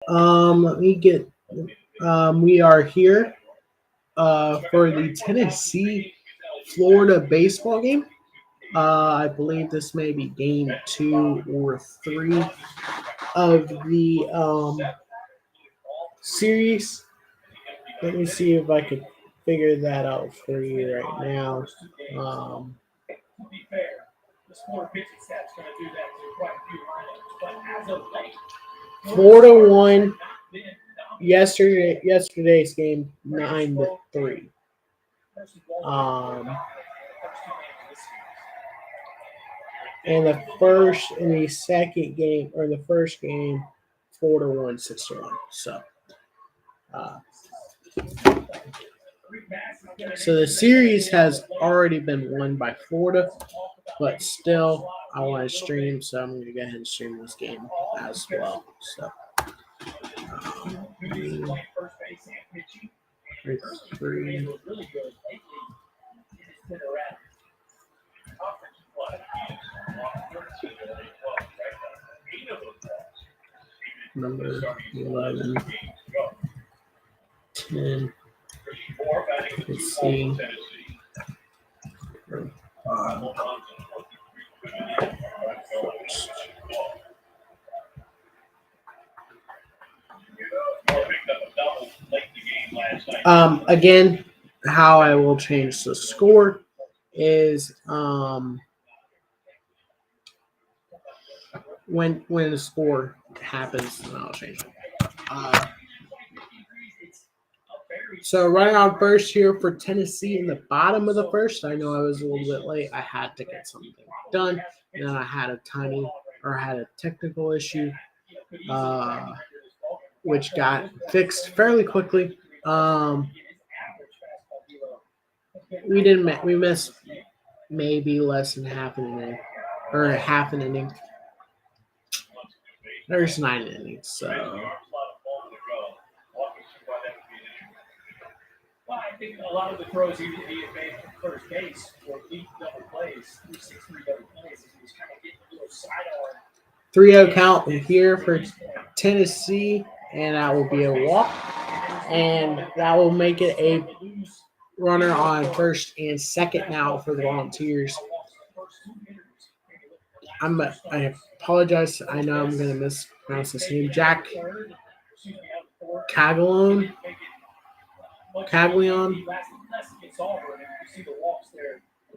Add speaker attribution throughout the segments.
Speaker 1: Let me get. We are here for the Tennessee Florida baseball game. I believe this may be game 2 or 3 of the series. Let me see if I could figure that out for you right now. Um, 4-1 yesterday's game 9-3. Um, and the second game or the first game 4-1 6-1. Uh, so the series has already been won by Florida, but still I want to stream, so I'm going to go ahead and stream this game as well. So. 3. Number 11, 10. Let's see. Again, how I will change the score is when the score happens, then I'll change it. So running on first here for Tennessee in the bottom of the first. I know I was a little bit late. I had to get something done, and then I had a technical issue, which got fixed fairly quickly. We missed maybe less than half an inning or half an inning. There's 9 innings, so.
Speaker 2: Well, I think a lot of the throws he made from first base were deep double plays, 3-6-3 double plays. He was kind of getting a little sidearm.
Speaker 1: 3-0 count here for Tennessee, and that will be a walk, and that will make it a runner on first and second now for the Volunteers. I apologize. I know I'm going to mispronounce this name. Jack Caglione.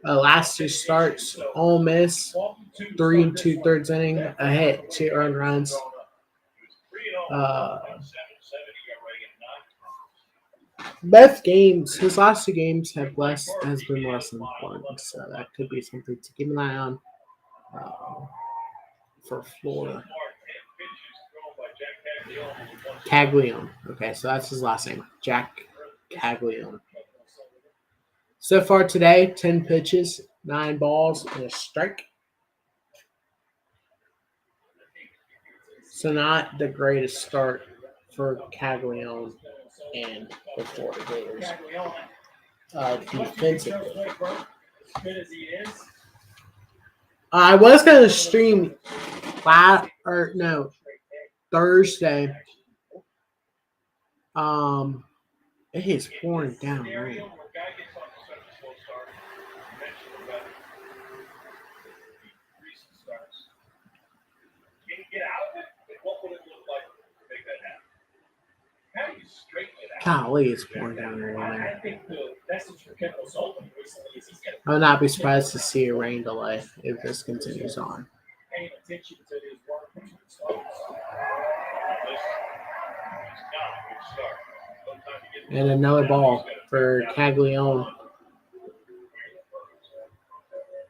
Speaker 1: Last 2 starts, Ole Miss, 3 2/3 inning, a hit, 2 earned runs. Both games, his last 2 games has been less than 1, so that could be something to keep an eye on for Florida. Caglione. Okay, so that's his last name, Jack Caglione. So far today, 10 pitches, 9 balls, and a strike. So not the greatest start for Caglione and the Florida Gators defensively. I was going to stream Thursday. It is pouring down rain. Golly, it's pouring down rain there. I would not be surprised to see a rain delay if this continues on. And another ball for Caglione.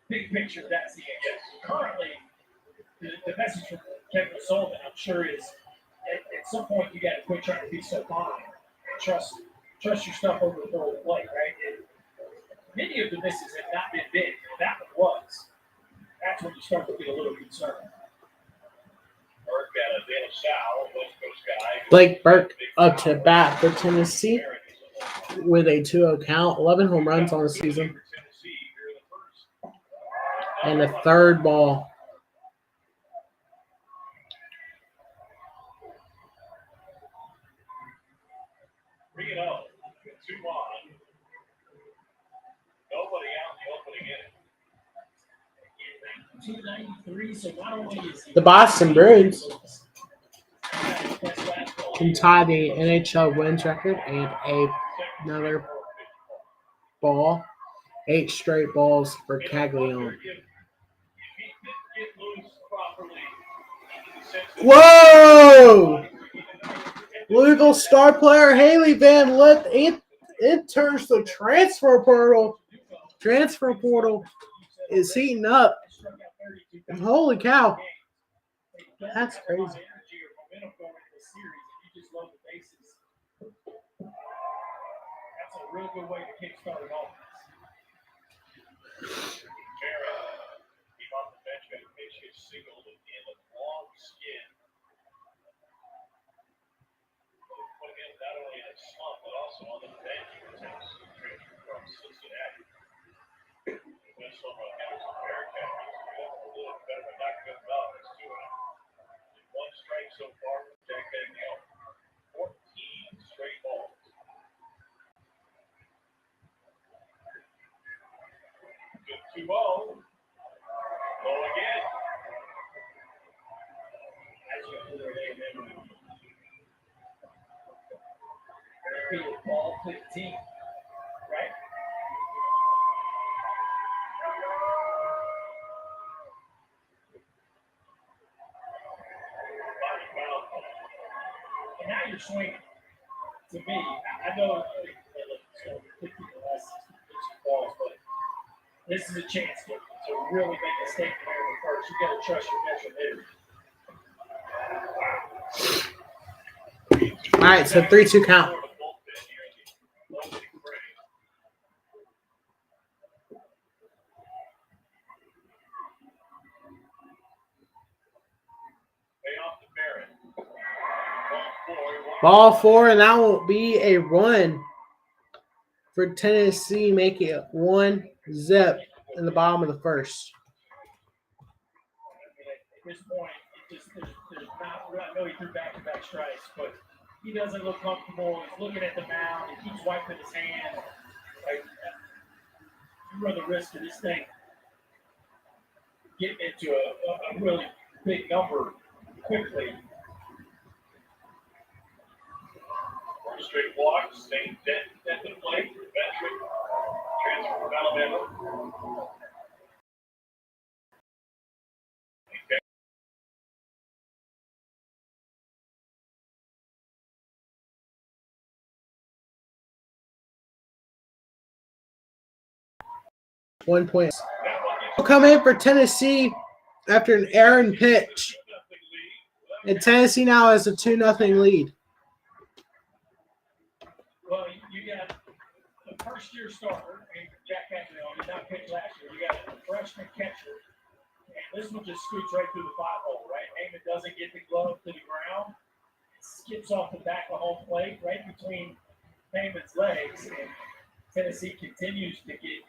Speaker 2: Big picture, that's the answer. Currently, the message from Kevin Sullivan, I'm sure, is at some point you got to quit trying to be so fine. Trust your stuff over the middle of the plate, right? And many of the misses have not been big. That one was. That's when you start to get a little concerned.
Speaker 1: Blake Burke up to bat for Tennessee with a 2-0 count, 11 home runs on the season. And the third ball.
Speaker 2: 3-0. 2 on. Nobody out in the opening inning. 293. So not only is
Speaker 1: The Boston Bruins can tie the NHL wins record and another ball. 8 straight balls for Caglione. Whoa! Louisville star player Haley Van Lith enters the transfer portal. Transfer portal is heating up. And holy cow. That's crazy.
Speaker 2: That's a real good way to kickstart an offense. Keep off the bench, got a pitch hit single at the end of long skin. Putting it not only in a slump, but also on the bench for Tennessee, transfer from Cincinnati. This one by Henderson Bearcat is a little better than not good enough. It's 2-0. 1 strike so far from Jack Caglione. 14 straight balls. Good 2-0. Low again. That's your other ball 15, right? And now you're swinging. To me, I know it's 50 less balls, but this is a chance to really make a statement here in the first. You got to trust your veteran hitter.
Speaker 1: All right, so 3-2 count. Ball 4, and that will be a run for Tennessee, making it 1-0 in the bottom of the first.
Speaker 2: At this point, there's not. I know he threw back-to-back strikes, but he doesn't look comfortable. He's looking at the mound. He keeps wiping his hand. Like, you run the risk of this thing getting into a really big number quickly. Straight walk, staying dead at the plate. Veteran transfer from Alabama. Okay.
Speaker 1: One point. Will come in for Tennessee after an errant pitch. And Tennessee now has a 2-0 lead.
Speaker 2: Well, you got the first-year starter, Jack Caglione, did not pitch last year. You got a freshman catcher, and this one just scoots right through the 5-hole, right? Heyman doesn't get the glove to the ground. It skips off the back of home plate right between Heyman's legs, and Tennessee continues to get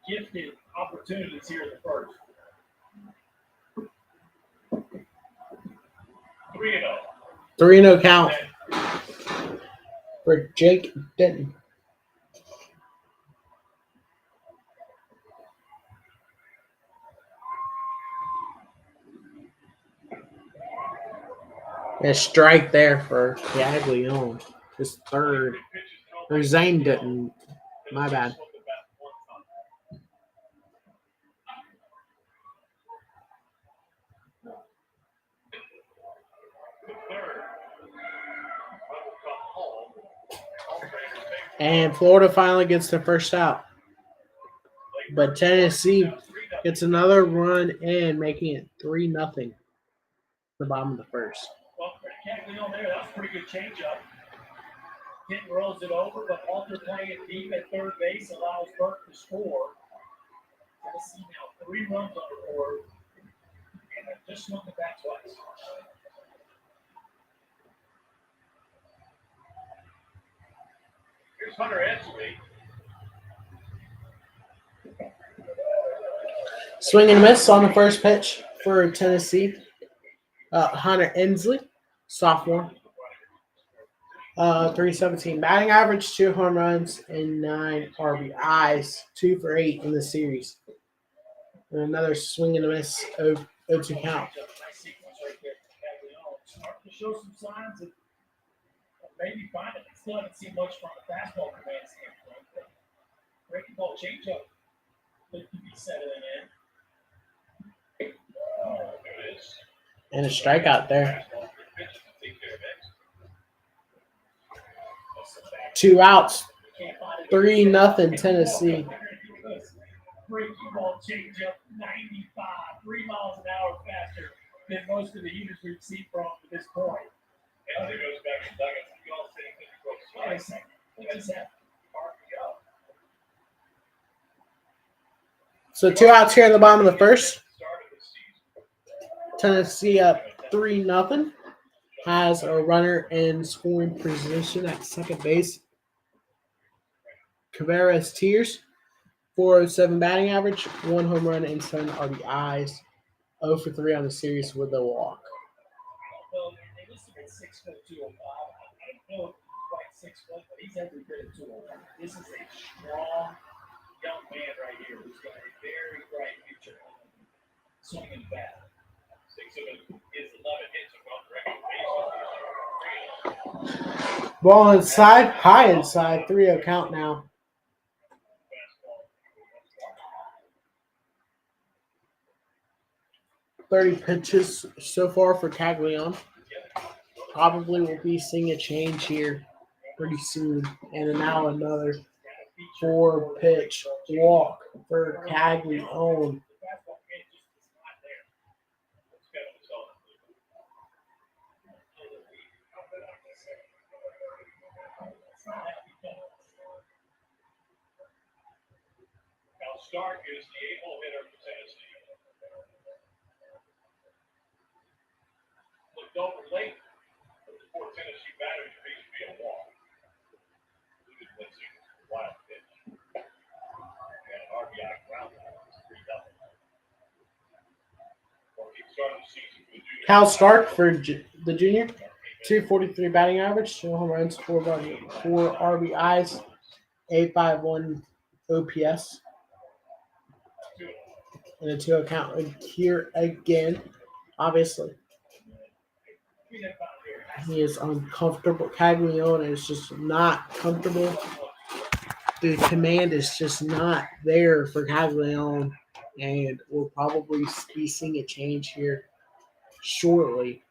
Speaker 2: gifted opportunities here in the first. 3-0.
Speaker 1: 3-0 count for Jake Denton. A strike there for Caglione. His third. Or Zane Denton. My bad. And Florida finally gets the first out. But Tennessee gets another run in, making it 3-0. The bottom of the first.
Speaker 2: Well, Caglione there, that was a pretty good changeup. Kent rolls it over, but Alter playing it deep at third base allows Burke to score. Tennessee now 3 runs on the board, and they're just looking back twice. Here's Hunter Edgley.
Speaker 1: Swing and miss on the first pitch for Tennessee. Hunter Ensley, sophomore. .317 batting average, 2 home runs, and 9 RBIs, 2 for 8 in the series. And another swing and a miss, 0-2 count.
Speaker 2: Nice sequence right there from Caglianone. Starting to show some signs of maybe finding it. Still haven't seen much from a fastball command standpoint. But breaking ball changeup could be settling in. Oh, there it is.
Speaker 1: And a strikeout there. 2 outs. 3-0 Tennessee.
Speaker 2: Breaking ball changeup, 95, 3 miles an hour faster than most of the hitters we've seen from to this point. And it goes back to Nuggets. You all say what just happened?
Speaker 1: So 2 outs here in the bottom of the first. Tennessee up 3-0. Has a runner in scoring position at second base. Caveras Tears, 407 batting average, 1 home run and 7 RBIs. 0 for 3 on the series with a walk.
Speaker 2: Well, they listed at 6'2", 205. I don't know if he's quite 6 foot, but he's every bit of 205. This is a strong young man right here who's got a very bright future swinging the bat. 6 of it is 11 hits above record base.
Speaker 1: Ball inside, high inside, 3-0 count now. .30 pitches so far for Caglianone. Probably will be seeing a change here pretty soon. And now another 4-pitch walk for Caglianone.
Speaker 2: Now Stark is the able hitter for Tennessee. Looked over late, but the 4 Tennessee batters appears to be a walk. Lucas Lindsay, wild pitch. And an RBI ground out. It's 3-0. Well, he started the season with the
Speaker 1: Cal Stark for the junior. 243 batting average, 2 home runs, 4 RBIs, 851 OPS. And a 2-0 count here again. Obviously, he is uncomfortable. Caglianone is just not comfortable. The command is just not there for Caglianone, and we'll probably be seeing a change here shortly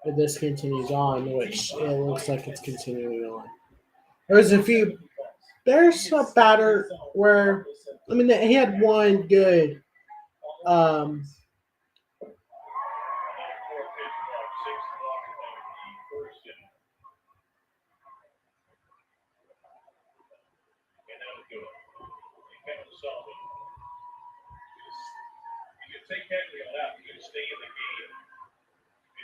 Speaker 1: if this continues on, which it looks like it's continuing on. There's a batter where, I mean, he had one good
Speaker 2: take Caglianone out, he's going to stay in the game.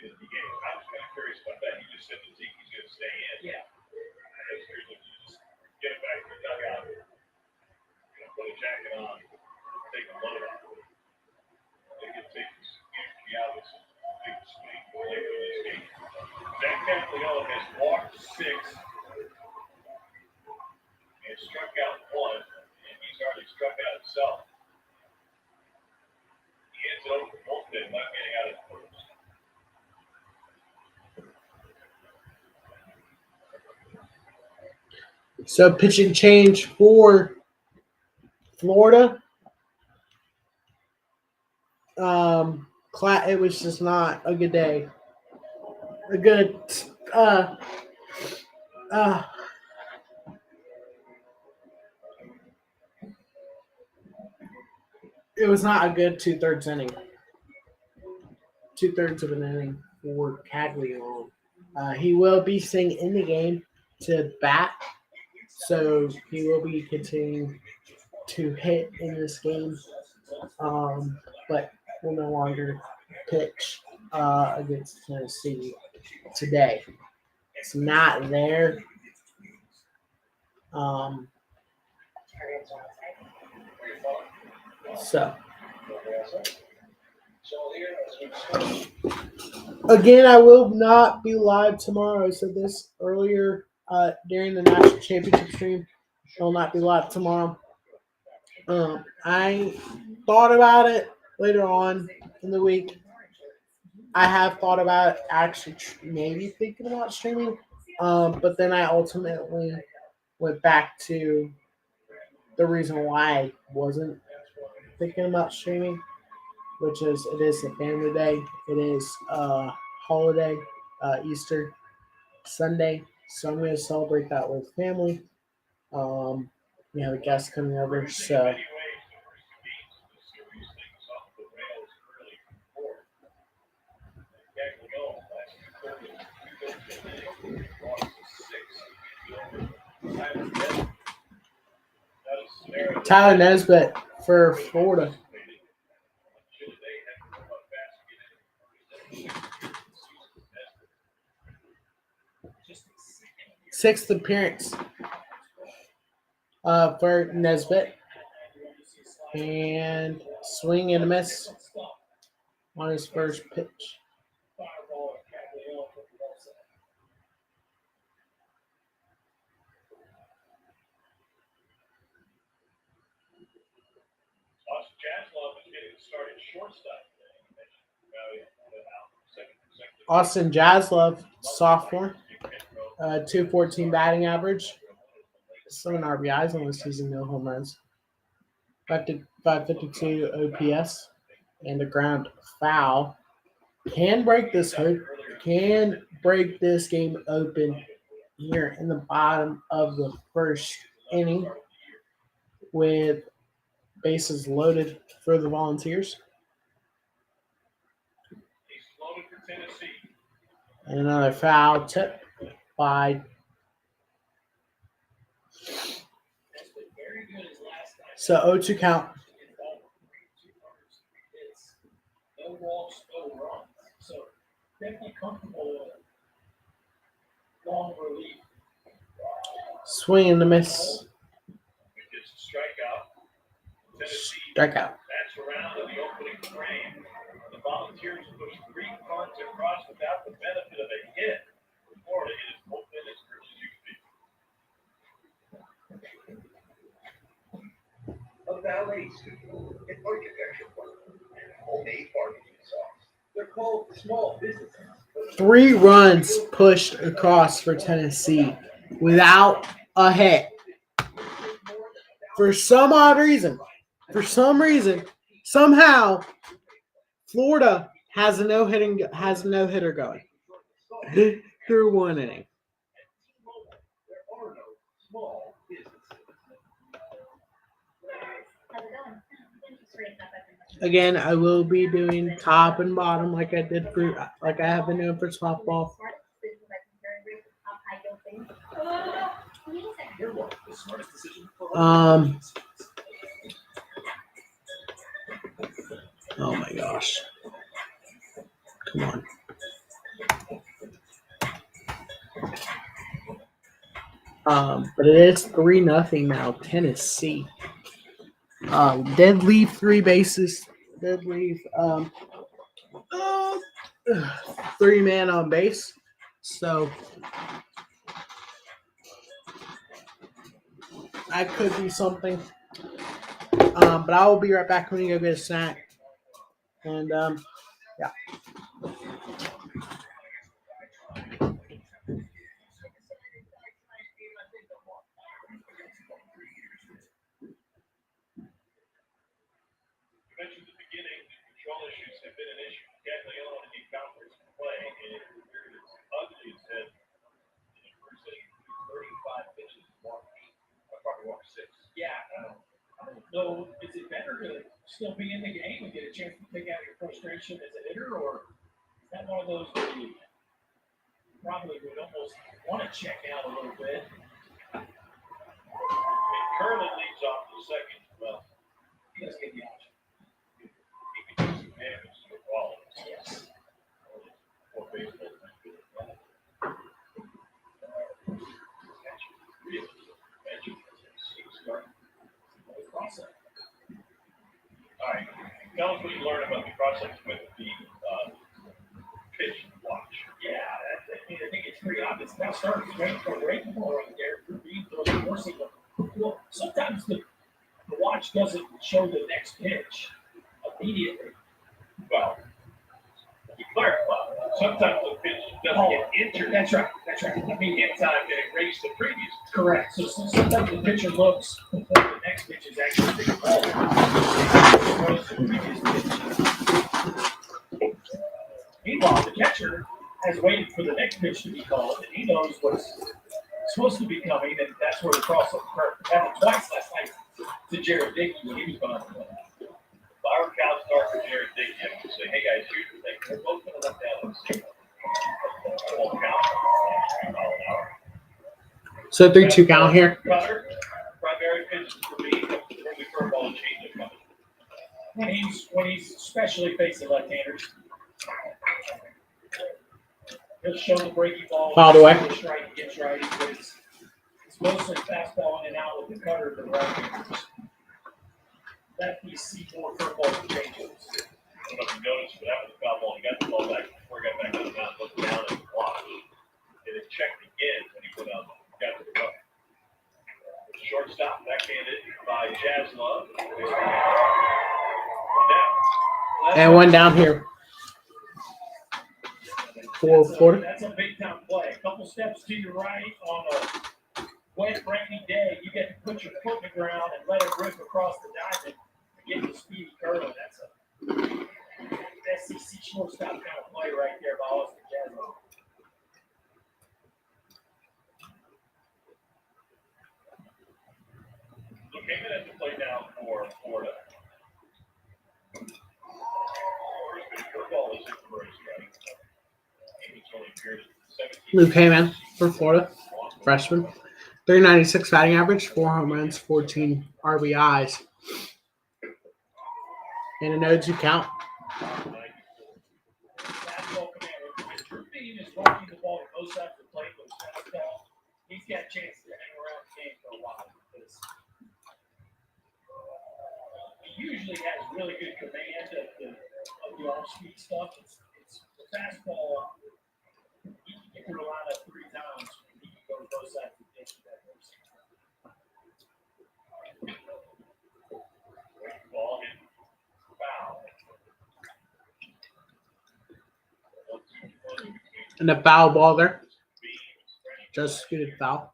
Speaker 2: I was kind of curious about that. He just said to Zeke he's going to stay in. Yeah. I was curious if you just get him back to the dugout, put a jacket on, take a load off. They can take his energy out with some big swing for this game. Jack Caglianone has walked 6 and struck out 1, and he's already struck out himself. He ends it over the bullpen, not getting out of the first.
Speaker 1: So pitching change for Florida. It was just not a good day. It was not a good 2/3 inning. 2/3 of an inning for Caglianone. He will be staying in the game to bat, so he will be continuing to hit in this game, but will no longer pitch against Tennessee today. It's not there. So Again, I will not be live tomorrow. I said this earlier during the national championship stream. I will not be live tomorrow. I thought about it later on in the week. I have thought about actually maybe thinking about streaming, but then I ultimately went back to the reason why I wasn't thinking about streaming, which is it is a family day. It is a holiday, Easter Sunday, so I'm going to celebrate that with family. We have a guest coming over, so. Tyler Nesbitt for Florida. Sixth appearance for Nesbitt. And swing and a miss on his first pitch. Austin Jaslov, sophomore, 214 batting average, 7 RBIs on the season, no home runs, 552 OPS, and a ground foul. Can break this game open here in the bottom of the first inning with bases loaded for the Volunteers. And another foul tip by so 0-2 count.
Speaker 2: No walks, no runs. So definitely comfortable long relief.
Speaker 1: Swing and a miss. Strikeout.
Speaker 2: That's around in the opening frame. The Volunteers pushed 3 punts across without the benefit of a hit. Florida is open as early as usual. A ballet studio, an architecture firm, and homemade barbecue sauce. They're called small businesses.
Speaker 1: 3 runs pushed across for Tennessee without a hit. For some odd reason, somehow, Florida has a no-hitter going through 1 inning. Again, I will be doing top and bottom like I have been doing for softball. Oh my gosh. Come on. But it is 3-0 now, Tennessee. Dead leave 3 bases. Dead leave 3 man on base. So that could be something. But I will be right back when you go get a snack. And yeah.
Speaker 2: So is it better to still be in the game and get a chance to take out your frustration as a hitter, or is that one of those where you probably would almost want to check out a little bit? Curlin leads off the second. Well, he does get the option. He can do some damage to the ball. Yes. For baseball. All right. Tell us what you learned about the process with it's now starting to wait for a breaking ball right there. Drew Beam throws a more signal. Well, sometimes the watch doesn't show the next pitch immediately.
Speaker 3: Well, to clarify, sometimes the pitch doesn't get entered
Speaker 2: That's right. That's right. I mean,
Speaker 3: in time to erase the previous.
Speaker 2: correct. So sometimes the pitcher looks before the next pitch is actually being called. Shows the previous pitch. Meanwhile, the catcher has waited for the next pitch to be called, and he knows what's supposed to be coming, and that's where the crossover occurred. It happened twice last night to Jared Dickey when he was behind the plate.
Speaker 3: If I were Cal Stark or Jared Dickey, I would say, hey guys, here's the thing. We're both going to let down the signal. Full count, 3 mile an hour.
Speaker 1: So 3-2 count here.
Speaker 3: Cutter, primary pitches for me, from the curveball and change of coming.
Speaker 2: When he's especially facing left-handers, he'll show the breaking ball.
Speaker 1: Fouled away.
Speaker 2: Strike against righty, but it's mostly fastball in and out with the cutter than right-handers. Lefties see more curveball and changes.
Speaker 3: I don't know if you noticed, but that was a foul ball. He got the ball back before he got back on the mound, looked down and blocked. And it checked again when he went out, got to the run. Shortstop, backhanded by Jazz Love. Now,
Speaker 1: And one down here for Florida.
Speaker 2: That's a big time play. A couple steps to your right on a wet, rainy day. You get to put your foot in the ground and let it rip across the diamond and get the speedy curve. That's a SEC shortstop kind of play right there by Austin Jasmine.
Speaker 3: so Heyman has to play now for Florida. First pitch curveball is in for a strike. Heyman's only appeared in 17.
Speaker 1: Luke Heyman for Florida, freshman. 396 batting average, 4 home runs, 14 RBIs. And a 0-2 count.
Speaker 2: Fastball command. If Drew Beam is walking the ball to both sides of the plate with his fastball, he's got a chance to hang around the game for a while because he usually has really good command of the off-speed stuff. It's the fastball. He can get through the lineup 3 times. He can go to both sides of the pitch with that motion.
Speaker 3: Ball hit foul.
Speaker 1: And a foul ball there. Just scooted foul.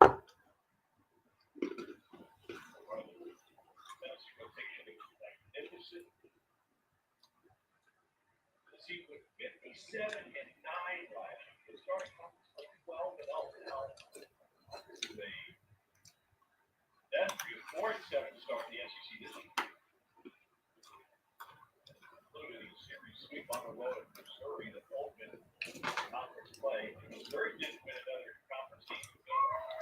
Speaker 3: See, with 57 and 9 last year, the starting conference was 12 and 0 now. That's 4 and 7 to start the SEC this year. Including the series sweep on the road at Missouri, the Open conference play. Missouri didn't win another conference game.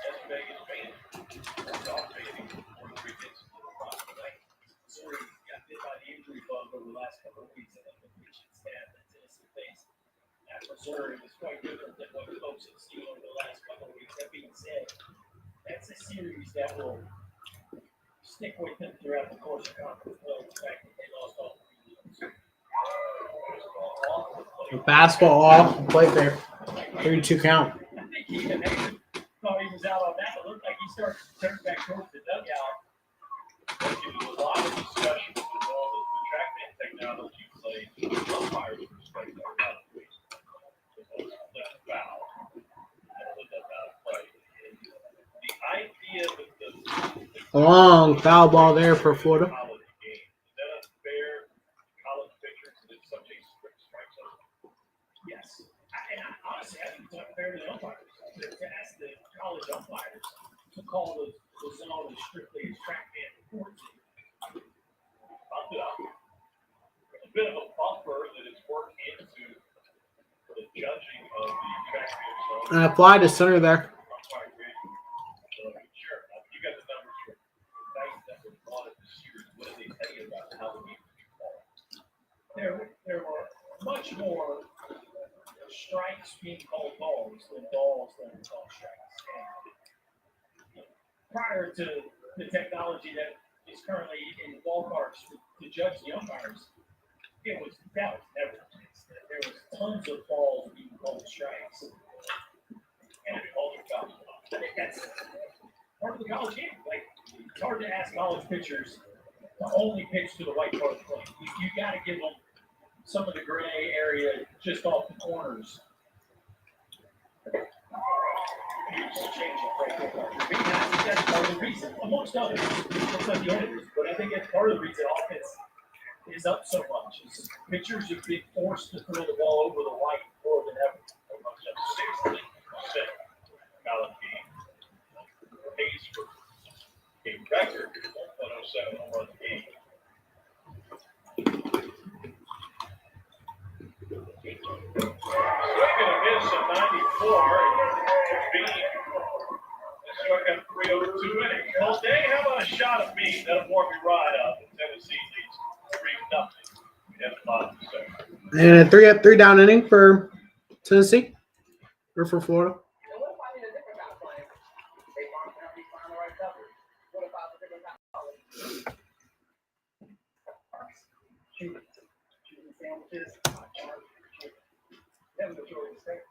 Speaker 3: Las Vegas made it. Off fading 43 hits into the bottom of the night.
Speaker 2: Missouri got hit by the injury bug over the last couple of weeks, and then the pitching staff that Tennessee faced at Missouri was quite different than what folks have seen over the last couple of weeks. That being said, that's a series that will stick with them throughout the course of conference play. The fact that they lost all 3 games.
Speaker 1: Fastball off the plate there. 3-2 count.
Speaker 2: I think even Nathan thought he was out on that. It looked like he started to turn back towards the dugout.
Speaker 3: There was a lot of discussion with the role that the TrackMan technology plays with umpires with respect to our left foul. And let that foul play. The idea that the
Speaker 1: Long foul ball there for Florida.
Speaker 3: college game, is that unfair to college pitchers that it's such a strict strike zone?
Speaker 2: Yes. Honestly, I think it's unfair to the umpires to ask the college umpires to call the zone as strictly as TrackMan reports it.
Speaker 3: Bumped it up. There's a bit of a bumper that is worked into the judging of the TrackMan zone.
Speaker 1: And a fly to center there.
Speaker 3: Umpire rating. So, sure, you got the numbers from nice that were brought up this year. What did they tell you about how the game was called?
Speaker 2: There were much more strikes being called balls than balls that were called strikes. And prior to the technology that is currently in the ballparks to judge the umpires, that was never the case. There was tons of balls being called strikes.
Speaker 3: And if all
Speaker 2: I think that's part of the college game. Like, it's hard to ask college pitchers to only pitch to the white part of the plate. You got to give them some of the gray area just off the corners. Change it right there. I think that's part of the reason, amongst others. That's not the only reason, but I think that's part of the reason offense is up so much. Is pitchers are being forced to throw the ball over the white more than ever.
Speaker 3: 60% college game. Pace for game record, 107 home runs a game. Swing and a miss at 94. Bean struck out 3 over 2 innings. Well, they have a shot at Bean. That'll warm me right up. Tennessee leads 3-0. We have a bottom second.
Speaker 1: And a 3 down inning for Tennessee or for Florida.
Speaker 2: Sandwiches, them the majority steak.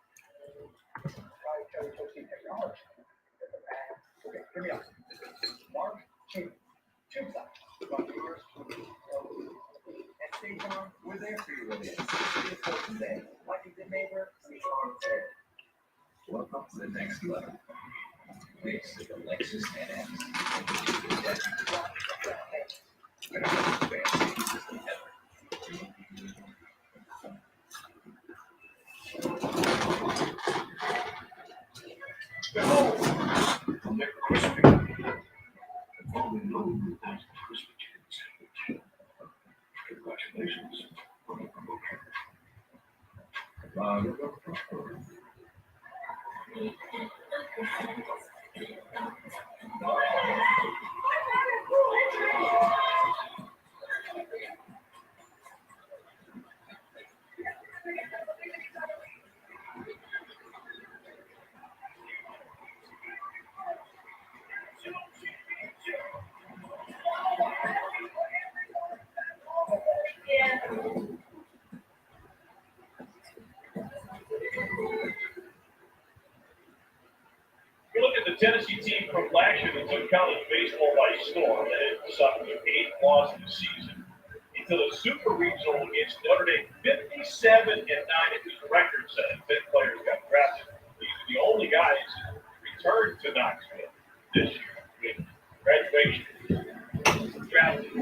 Speaker 2: Okay, here we go. Mark, two sides. At State Farm, we're there for you with it. It's what to say. Like a good neighbor, we are there. Welcome to the next level. It's the Lexus NX.
Speaker 3: Congratulations. We look at the Tennessee team from last year that took college baseball by storm. They suffered their 8th loss of the season until the Super Regional against Notre Dame, 57-9. It was a record setting. 10 players got drafted. These are the only guys who returned to Knoxville this year. With graduation, drafted.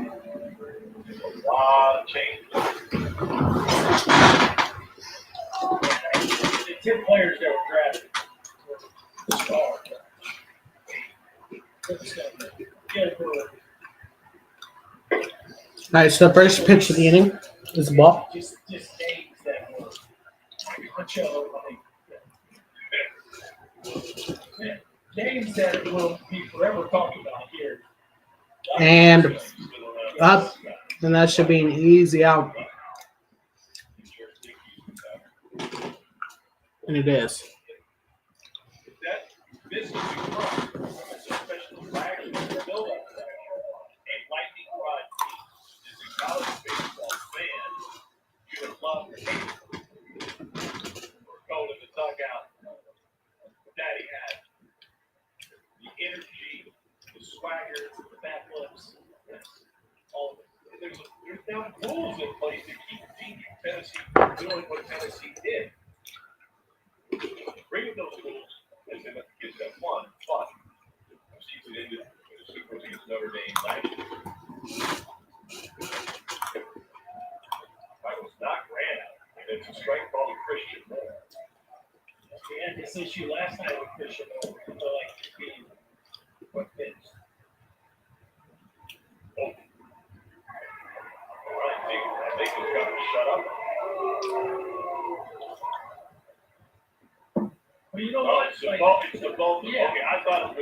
Speaker 3: There's a lot of change.
Speaker 2: The 10 players that were drafted were stars.
Speaker 1: All right, so the first pitch of the inning is the ball.
Speaker 2: Just names that were Huncho, names that will be forever talked about here.
Speaker 1: And up, and that should be an easy out. And it is.
Speaker 3: That business you run, especially Wagner, build up that. A lightning rod is a college baseball fan. You would love to hate or go in the dugout. Daddy had the energy, the swagger, the back flips, all of it. There's now rules in place to keep Team Tennessee from doing what Tennessee did. Bring those rules and then get that fun. But the season ended with the Super Bowl against Notre Dame last year. I was not ran out, and it's a strike ball to Christian Moore.
Speaker 2: We had this issue last night with Christian Moore. So like being quick pitch.
Speaker 3: Oh. I think he's got to shut up.
Speaker 2: Well, you know
Speaker 3: Oh,
Speaker 2: what?
Speaker 3: it's the ball.
Speaker 2: Yeah.
Speaker 3: Okay, I thought it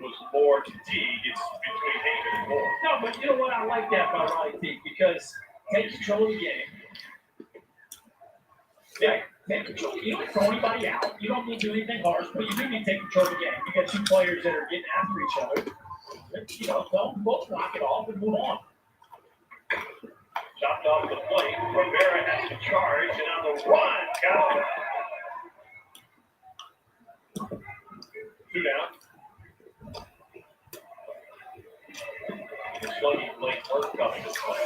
Speaker 3: was more to Teague. It's between Hagan and Moore.
Speaker 2: No, but you know what? I like that about Ronnie Teague because take control of the game. Yeah, take control. You don't throw anybody out. You don't need to do anything harsh, but you do need to take control of the game. You got two players that are getting after each other. You know, tell them both knock it off and move on.
Speaker 3: Chopped off the plate. Rivera has to charge, and on the run, got it. Two down. It's lucky Blake Burke coming to play.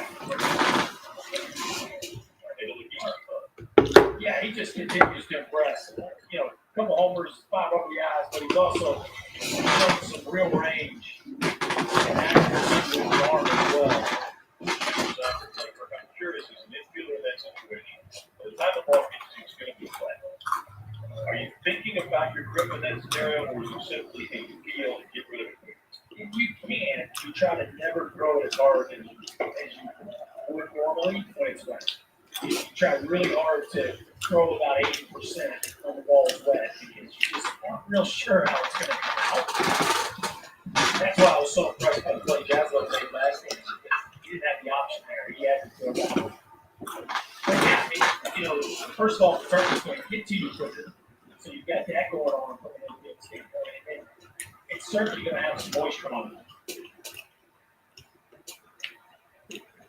Speaker 3: Able to keep up.
Speaker 2: Yeah, he just continues to impress. You know, a couple homers, 5 RBIs, but he's also shown some real range and accuracy with the arm as well.
Speaker 3: I'm curious, as an infielder in that situation, by the time the ball gets to you, it's going to be flat. Are you thinking about your grip in that scenario, or is it simply a feel and get rid of it quick?
Speaker 2: If you can, you try to never throw it as hard as you would normally when it's wet. You try really hard to throw about 80% when the ball is wet because you just aren't real sure how it's going to come out. That's why I was so impressed by the play Jaslow made last game. He didn't have the option there. He had to throw that one. But yeah, you know, first of all, the turn is going to get to you quicker. So you've got that going on from an infield standpoint. And it's certainly going to have some moisture on it.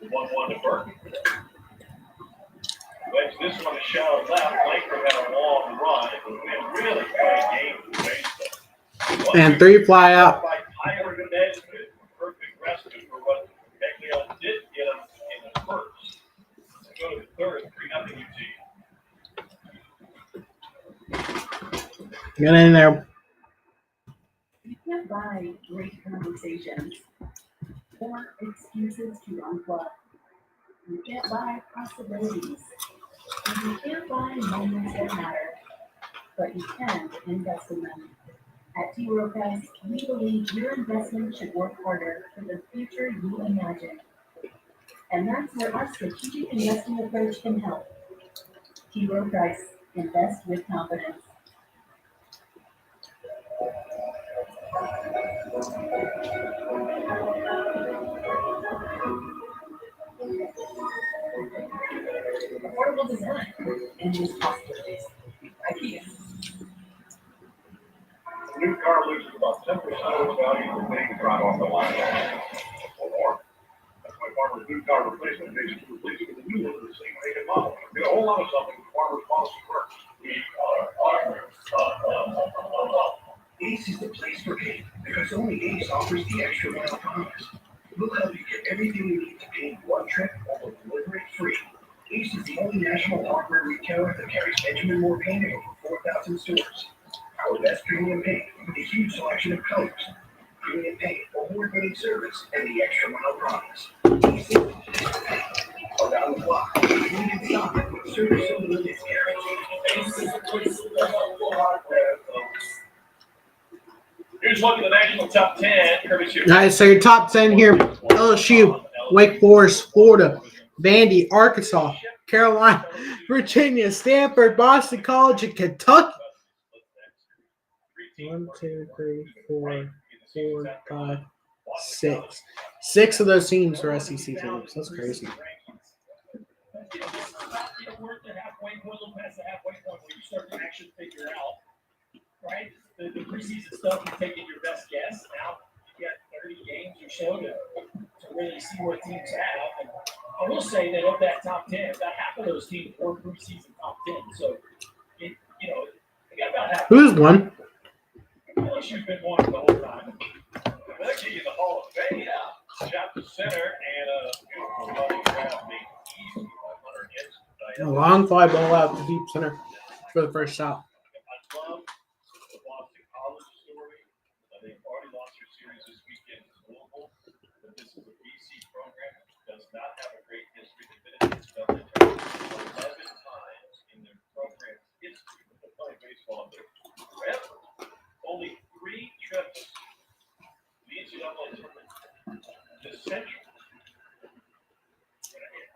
Speaker 3: 1-1 to Burke. Wedge this one to shallow left. Laker had a long run. It was a really good game for baseball.
Speaker 1: And 3 fly out.
Speaker 3: By Tyler Hernandez, perfect rescue for what Meglio did get him in the first. Let's go to the third, 3-0 UT.
Speaker 1: Get in there.
Speaker 4: You can't buy great conversations or excuses to unplug. You can't buy possibilities. And you can't buy moments that matter, but you can invest in them. At T. Rowe Price, we believe your investment should work harder for the future you imagine. And that's where our strategic investing approach can help. T. Rowe Price, invest with confidence. Affordable design and use possibilities. IKEA.
Speaker 3: A new car loses about 10% of its value when they drive off the line. Or more. That's why Farmer's new car replacement makes it replacing with a new one of the same make and model. Get a whole lot of something with Farmer's policy works. We are Farmers.
Speaker 5: Ace is the place for paint because only Ace offers the extra mile promise. We'll help you get everything you need to paint one trip or deliver it free. Ace is the only national hardware retailer that carries Benjamin Moore paint in over 4,000 stores. Our best premium paint with a huge selection of colors, premium paint, award-winning service, and the extra mile promise. Ace is the place for paint. Around the block, paint in stock, service and delivery guaranteed. Ace is the place for hardware, folks.
Speaker 3: Here's one of the national top 10. Courtesy of
Speaker 1: All right, so your top 10 here: LSU, Wake Forest, Florida, Vandy, Arkansas, Carolina, Virginia, Stanford, Boston College, and Kentucky. 1, 2, 3, 4, 5, 6. 6 of those teams are SEC teams. That's crazy.
Speaker 2: We're at the halfway point, a little past the halfway point where you start to actually figure out, right? The preseason stuff, you're taking your best guess. Now you got 30 games or so to really see what teams have. And I will say that of that top 10, about half of those teams were preseason top 10. So, they got about half.
Speaker 1: Who's won?
Speaker 2: LSU's been one the whole time.
Speaker 3: They'll get you the Hall of Fame. Shot to center and a beautiful running grab made easy by Hunter
Speaker 1: A
Speaker 3: Henson.
Speaker 1: long fly ball out to deep center for the first shot.
Speaker 3: I love the Boston College story. They've already lost their series this weekend to Louisville, but this is a BC program which does not have a great history. They've been in this tournament 11 times in their program's history. They're playing baseball forever. Only 3 trips to the NCAA tournament this century.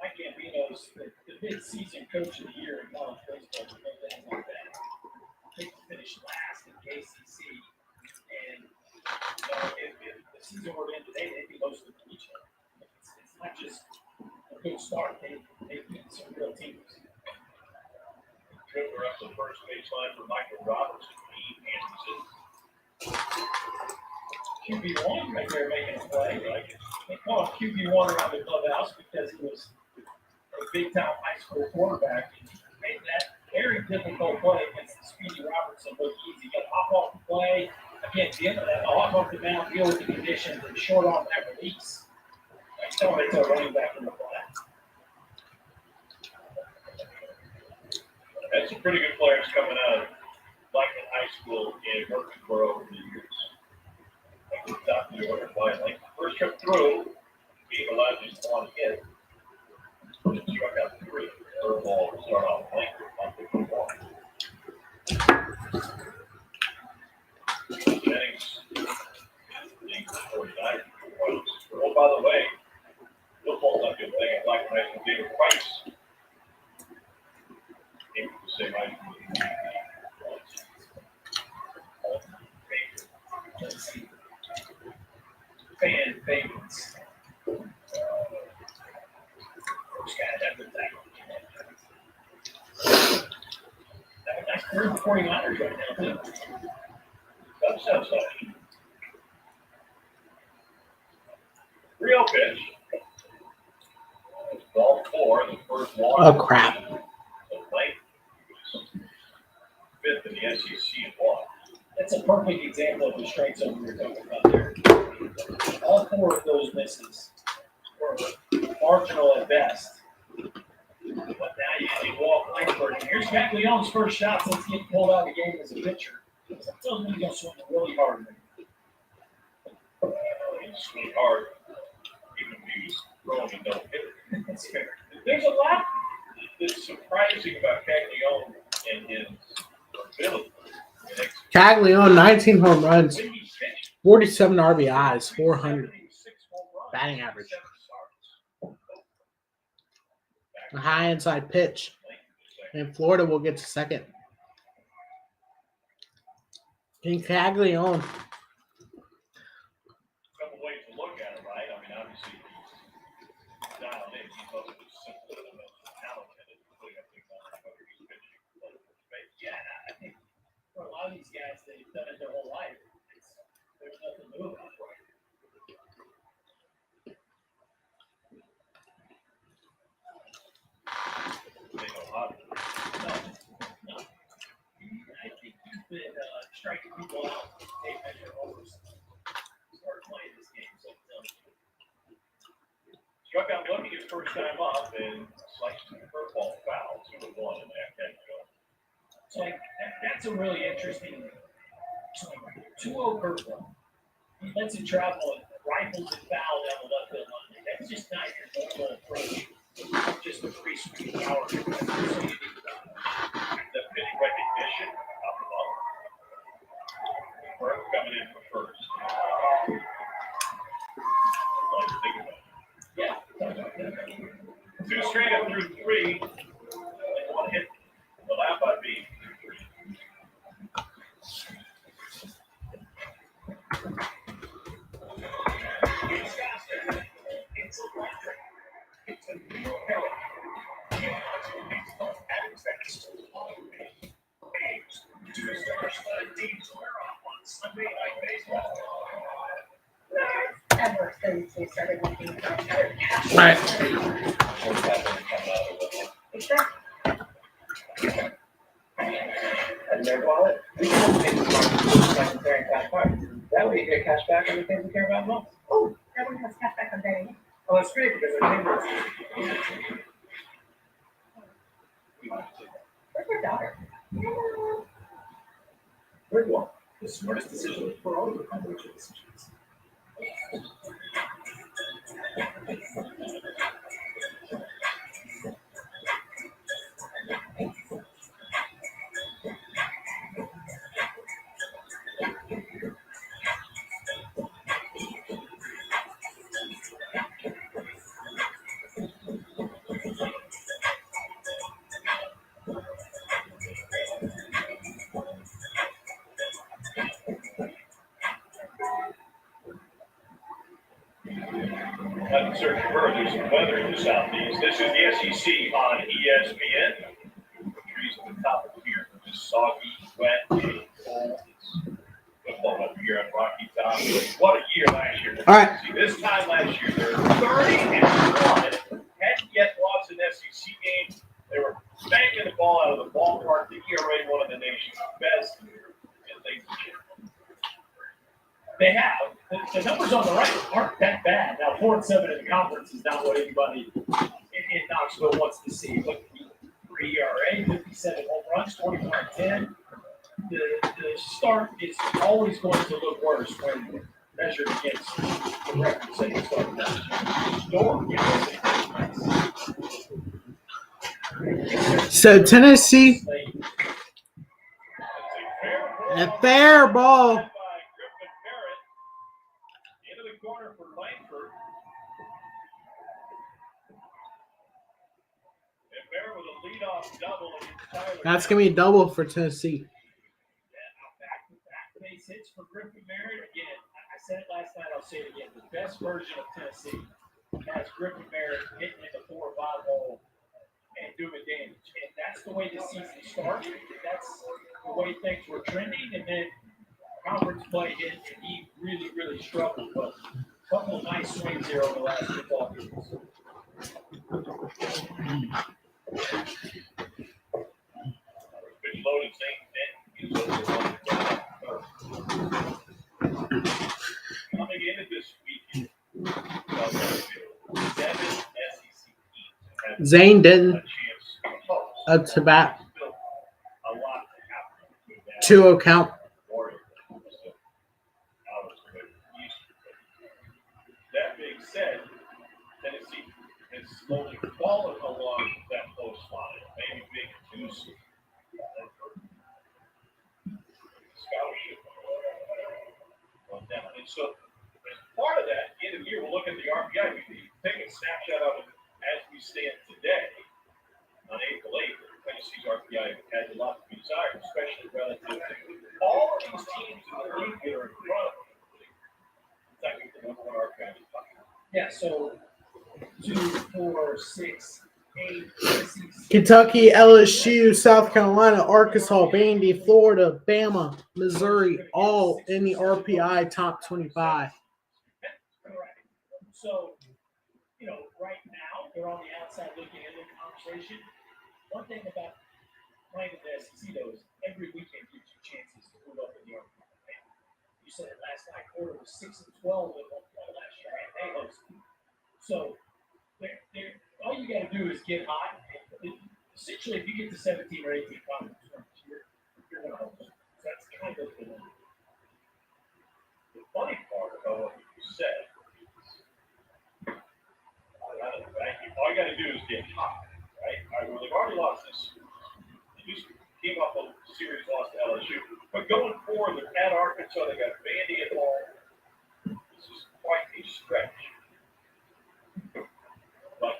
Speaker 2: Mike Gambino's the mid-season coach of the year in college baseball. No doubt about that. They finished last in the ACC, and if the season were to end today, they'd be hosting each other. It's not just a good start; they beat some real teams.
Speaker 3: Tripper up the first baseline for Michael Robertson.
Speaker 2: QB1 right there making a play. They call him QB1 around the clubhouse because he was a big-time high school quarterback. And he made that very difficult play against the speedy Robertson look easy. Got to hop off the play, again, a lot more the mound deal with the conditions and short off that release. Like, somebody's a running back in the flat.
Speaker 3: Had some pretty good players coming out of Blackman High School in Murfreesboro over the years. Like the top of the order, like first trip through, being allowed to just one hit. Struck out 3. Third ball to start off blanker on the ball. Jennings, 49. Oh, by the way, football's not a good thing. Blackman High School David Price. Came from the same high school.
Speaker 2: Fan favorites. First guy that did that. That's 49ers right now, too.
Speaker 3: That's real pitch. Ball 4, the first one.
Speaker 1: Oh, crap.
Speaker 3: Fifth in the SEC in walk.
Speaker 2: That's a perfect example of the strike zone we were talking about there. All 4 of those misses were marginal at best. But now you walk Langford. And here's Caglianone's first shot since getting pulled out of the game as a pitcher. I feel like he's going to swing really hard.
Speaker 3: He swing hard, even if he was throwing and don't hit it.
Speaker 2: That's fair.
Speaker 3: There's a lot that's surprising about Caglione and his ability.
Speaker 1: Caglione, 19 home runs,
Speaker 3: When he pitched,
Speaker 1: 47 RBIs, 400 batting average. A high inside pitch. And Florida will get to second. King Caglione.
Speaker 3: Couple ways to look at it, right? I mean, obviously, he's dialed in. He's most simple and most talented at putting up things on whether he's pitching or space.
Speaker 2: Yeah, I think for a lot of these guys, they've done it their whole life. There's nothing new about it.
Speaker 3: They know how to.
Speaker 2: No. I think he's been striking people out. They measure overs. Start playing this game. So,
Speaker 3: Struck out looking his first time up and sliced the curveball foul 2-1 in that catch.
Speaker 2: so like, that's a really interesting 2-0 curveball. He lets it travel and rifles it foul down the left field line. That's just not your normal approach. Just a free swing power. So you need
Speaker 3: The pitch recognition up above. Burke coming in for first. Think about it. Yeah. 2 straight up through 3. And 1 hit. The lap by B.
Speaker 5: It's faster. It's electric. It's a real hell. Adding fast. Ames. 2-star teams wear off on Sunday Night Baseball.
Speaker 4: Ever since we started looking for another cash.
Speaker 1: Right.
Speaker 4: Exactly.
Speaker 6: And their wallet, we can make some clearing cash back. That way you get cash back on the things we care about most.
Speaker 4: Oh, everyone has cash back on their.
Speaker 6: Oh, that's great because our neighbors.
Speaker 4: Where's your daughter?
Speaker 5: Red One, the smartest decision for all your financial decisions.
Speaker 3: Nothing search for her. There's some weather in the southeast. This is the SEC on ESPN. The trees at the top of here. Just soggy, wet, and cold. It's football up here on Rocky Top. What a year last year.
Speaker 1: All right.
Speaker 3: See, this time last year, they're 30-1. Hadn't yet lost an SEC game. They were banging the ball out of the ballpark. The ERA, one of the nation's best. And things have changed.
Speaker 2: They have. The numbers on the right aren't that bad. Now, 4-7 in the conference is not what anybody in Knoxville wants to see. But 3 ERA, 57 home runs, 24-10. The start is always going to look worse when measured against the record-setting start. Storm,
Speaker 1: So Tennessee, a fair ball.
Speaker 3: By Griffin Barrett. Into the corner for Langford. And Barrett with a leadoff double against Tyler.
Speaker 1: That's gonna be a double for Tennessee.
Speaker 2: Back base hits for Griffin Merritt. Again, I said it last night, I'll say it again. The best version of Tennessee has Griffin Merritt hitting in the 4 or 5 hole and doing damage. And that's the way the season started. That's the way things were trending. And then conference play hit, and he really, really struggled. But a couple of nice swings here over the last football games.
Speaker 3: Pitch loaded, St. He's over coming into this weekend. 7 SEC teams have
Speaker 1: Zane
Speaker 3: a
Speaker 1: didn't
Speaker 3: chance
Speaker 1: up to bat.
Speaker 3: Still a lot to happen with that.
Speaker 1: 2-0 count.
Speaker 3: Warriors are still out of the East. That being said, Tennessee has slowly fallen along that close line, maybe being too soon. Scholarship on down. And so, as part of that, end of the year, we'll look at the RPI. We take a snapshot of it as we stand today on April 8th. Tennessee's RPI has a lot to be desired, especially relative to all of these teams in the league that are in front of them. Second, the number 1 RPI is fine.
Speaker 2: Yeah, so 2, 4, 6, 8, SEC.
Speaker 1: Kentucky, LSU, South Carolina, Arkansas, Vandy, Florida, Bama, Missouri, all in the RPI top 25.
Speaker 2: Correct. So, right now, they're on the outside looking into the conversation. One thing about playing in the SEC, though, is every weekend gives you chances to move up in the RPI. You said it last night, Florida was 6-12 at one point last year, and they hosted. So, all you got to do is get hot. Essentially, if you get to 17 or 18 conference runs, you're going to host. That's kind of
Speaker 3: The funny part about what you said is, all you got to do is get hot, right? Well, they've already lost this. They just came off a series loss to LSU. But going forward, they're at Arkansas. They got Vandy at home. This is quite a stretch. But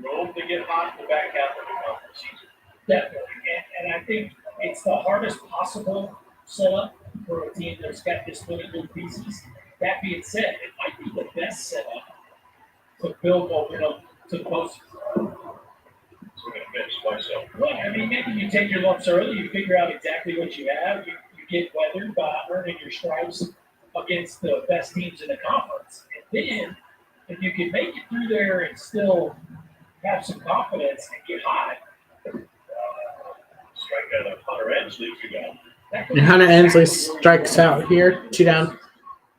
Speaker 3: room to get hot in the back half of the conference season.
Speaker 2: definitely. And I think it's the hardest possible setup for a team that's got this many good pieces. That being said, it might be the best setup to build momentum to the postseason.
Speaker 3: So we're going to finish myself.
Speaker 2: Well, I mean, maybe you take your lumps early, you figure out exactly what you have, you get weathered by earning your stripes against the best teams in the conference. And then, if you can make it through there and still have some confidence and get hot,
Speaker 3: Strike out of Hunter Ensley if you got.
Speaker 2: that could
Speaker 1: And
Speaker 2: be
Speaker 1: Hunter Ensley
Speaker 2: exactly where
Speaker 1: strikes
Speaker 2: you
Speaker 1: out here, 2 down,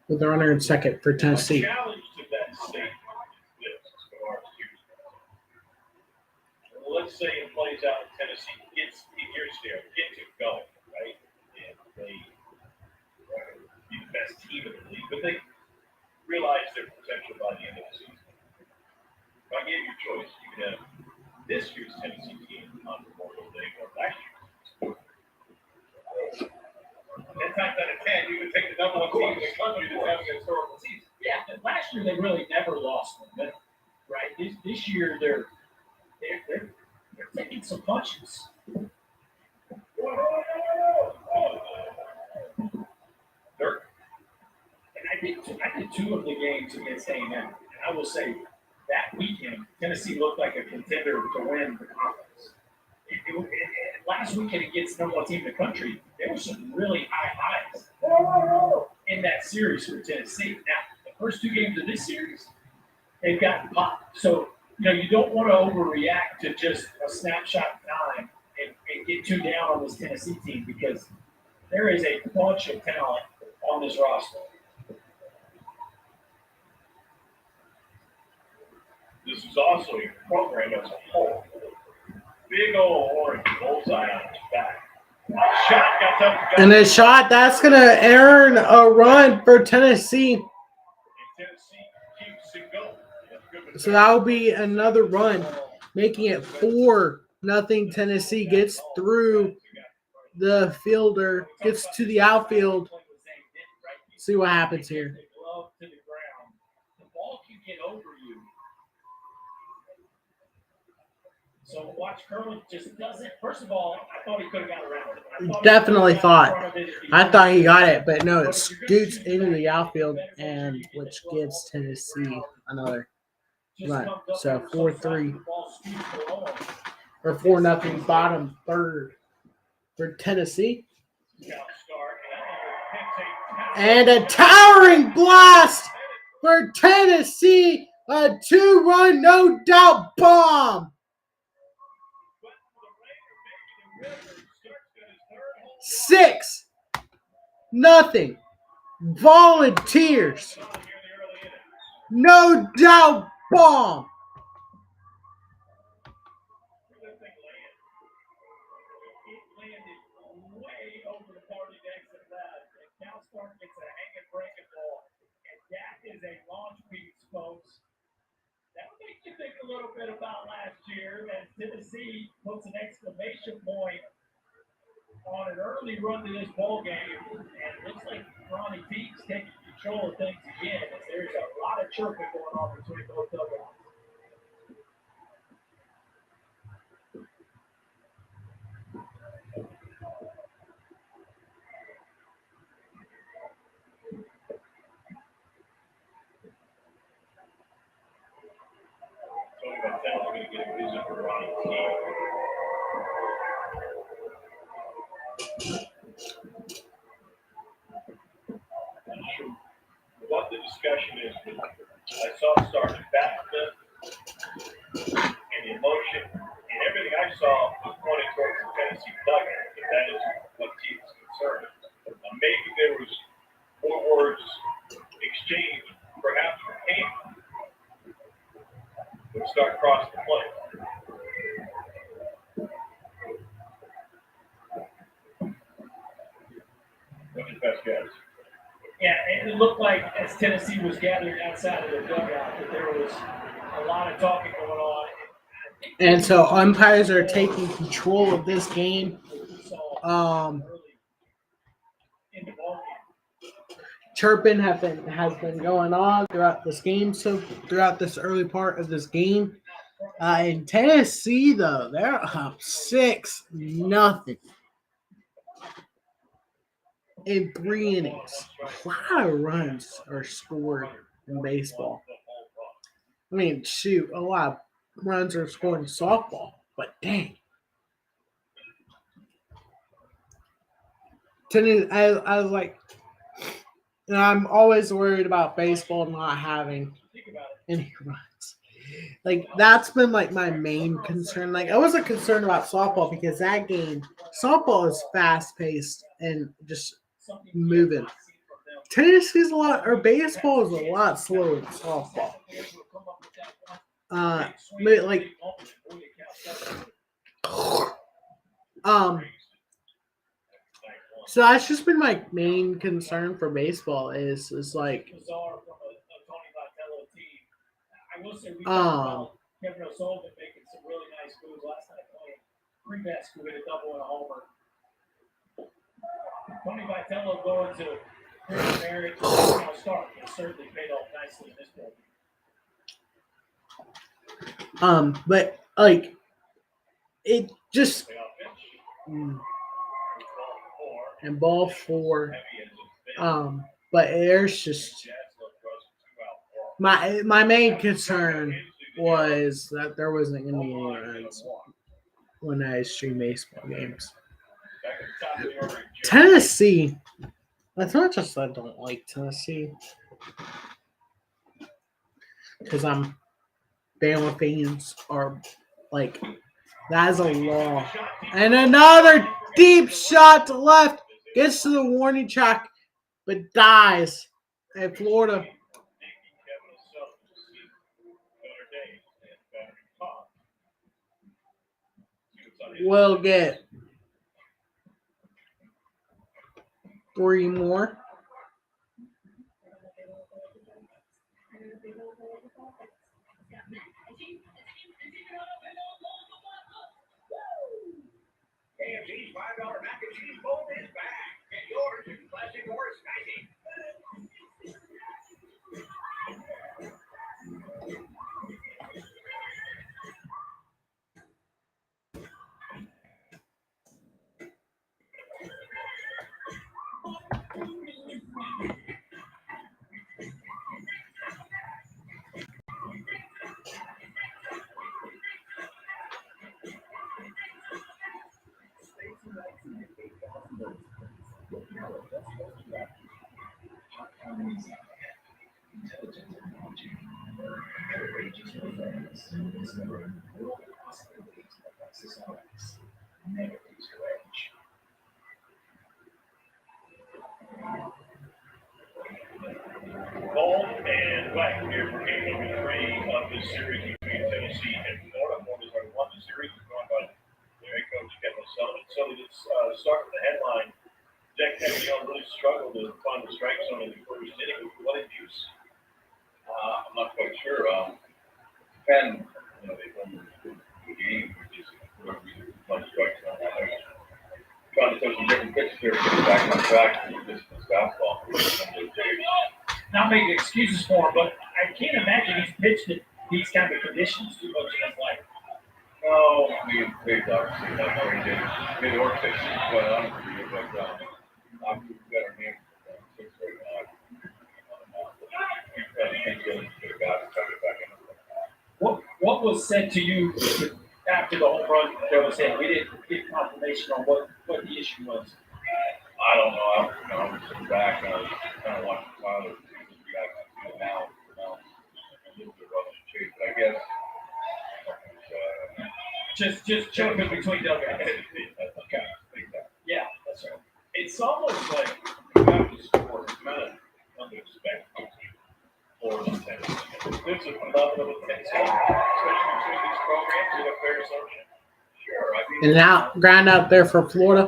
Speaker 1: with the runner in second for
Speaker 3: The
Speaker 1: Tennessee.
Speaker 3: challenge to that state is this for our students. Let's say it plays out in Tennessee, here's there, gets it going, right? And they be the best team in the league, but they realize their potential by the end of the season. If I gave you a choice, you could have this year's Tennessee team on Memorial Day or last year's. 10 times out of 10, you would take the number 1 team in the country that's having a historical season.
Speaker 2: Yeah, and last year they really never lost momentum, right? This year they're taking some punches.
Speaker 3: Dirk.
Speaker 2: And I did 2 of the games against A&M, and I will say that weekend Tennessee looked like a contender to win the conference. Last weekend against number 1 team in the country, there were some really high highs in that series for Tennessee. Now, the first 2 games of this series, they've gotten popped. So, you don't want to overreact to just a snapshot in time and get too down on this Tennessee team because there is a bunch of talent on this roster.
Speaker 3: This is also your program as a whole. Big old orange bullseye on his back. Shot got up.
Speaker 1: And a shot that's going to earn a run for Tennessee.
Speaker 3: Tennessee keeps it going. That's good.
Speaker 1: So that will be another run, making it 4-0. Tennessee gets through the fielder, gets to the outfield. See what happens here.
Speaker 2: Glove to the ground. The ball can get over you. So watch Kerwin just doesn't. First of all, I thought he could have got around it. I thought he
Speaker 1: Definitely
Speaker 2: could have got in
Speaker 1: thought.
Speaker 2: front of it if he
Speaker 1: I
Speaker 2: wanted
Speaker 1: thought he
Speaker 2: to.
Speaker 1: got it, but no, it scoots into the outfield, and which gives Tennessee another
Speaker 2: Just
Speaker 1: run.
Speaker 2: comes up
Speaker 1: So
Speaker 2: there,
Speaker 1: 4-3
Speaker 2: the ball scoots below him.
Speaker 1: or 4-0 bottom third for Tennessee. And a towering blast for Tennessee. A 2-run, no doubt bomb. 6-0. Volunteers. No doubt bomb.
Speaker 2: Is a launch piece, folks. That would make you think a little bit about last year as Tennessee puts an exclamation point on an early run to this ball game, and it looks like Ronnie Peake's taking control of things again. As there's a lot of chirping going on between both dugouts.
Speaker 3: Tony Vitello's going to get a visit for Ronnie Peake. Not sure what the discussion is, but I saw Sergeant Baxter and the emotion and everything I saw was pointing towards the Tennessee dugout, and that is what Teague is concerned. Maybe there was more words exchanged, perhaps from him. Would start crossing the plate. What's your best guess?
Speaker 2: Yeah, and it looked like as Tennessee was gathering outside of the dugout that there was a lot of talking going on.
Speaker 1: And so umpires are taking control of this game.
Speaker 2: In the ball game.
Speaker 1: Chirping has been going on throughout this game. So throughout this early part of this game, in Tennessee though, they're up 6-0 in 3 innings. A lot of runs are scored in baseball. I mean, shoot, a lot of runs are scored in softball, but dang. Tennessee, I was like. And I'm always worried about baseball not having any runs. Like, that's been, like, my main concern. Like, I wasn't concerned about softball because that game, softball is fast-paced and just moving. Tennessee's a lot, or baseball is a lot slower than softball. So that's just been my main concern for baseball is like
Speaker 2: Bizarre from a Tony Vitello team. I will say we talked about Kevin O'Sullivan making some really nice moves last night playing Prebesk who hit a double and a homer. Tony Vitello going to Chris Merritt to start has certainly paid off nicely in this ball.
Speaker 1: But like it just and ball 4. But there's just my main concern was that there wasn't going to be any runs when I stream baseball games. Tennessee, it's not just that I don't like Tennessee because Bama fans are like, that is a law. And another deep shot to left. Gets to the warning track. but dies at Florida.
Speaker 3: Kevin O'Sullivan to see Notre Dame and Battery Park. See what's on his
Speaker 1: We'll get 3 more.
Speaker 3: KFC's $5 mac and cheese bowl is back. Get yours in classic or spicy. Ball and black here for game number 3 of this series between Tennessee and Florida. Florida's already won the series. It's going by their head coach, Kevin O'Sullivan. So let's start with the headline. Jack Caglione really struggled to find the strike zone in the first inning. What did you see?
Speaker 7: I'm not quite sure. They won the game, which is where we won strikes on that. Trying to throw some different pitches here to get back on track and this fastball.
Speaker 2: Not making excuses for him, but I can't imagine he's pitched in these kind of conditions too much in his life.
Speaker 7: No, I mean, they obviously not very good. They work this quite honestly, but I'm better name 6 right now.
Speaker 2: What was said to you after the home run? Joe was saying we didn't get confirmation on what the issue was.
Speaker 7: I don't know. I was sitting back and I was kind of watching Tyler react now. A little bit rough to chase, but I guess.
Speaker 2: Just choking between dugouts.
Speaker 7: Okay.
Speaker 2: Yeah, that's right.
Speaker 3: It's almost like after sport, it's kind of unexpected for Tennessee. There's a phenomenal potential, especially between these programs with a fair assumption.
Speaker 7: Sure. I mean,
Speaker 1: And out ground out there for Florida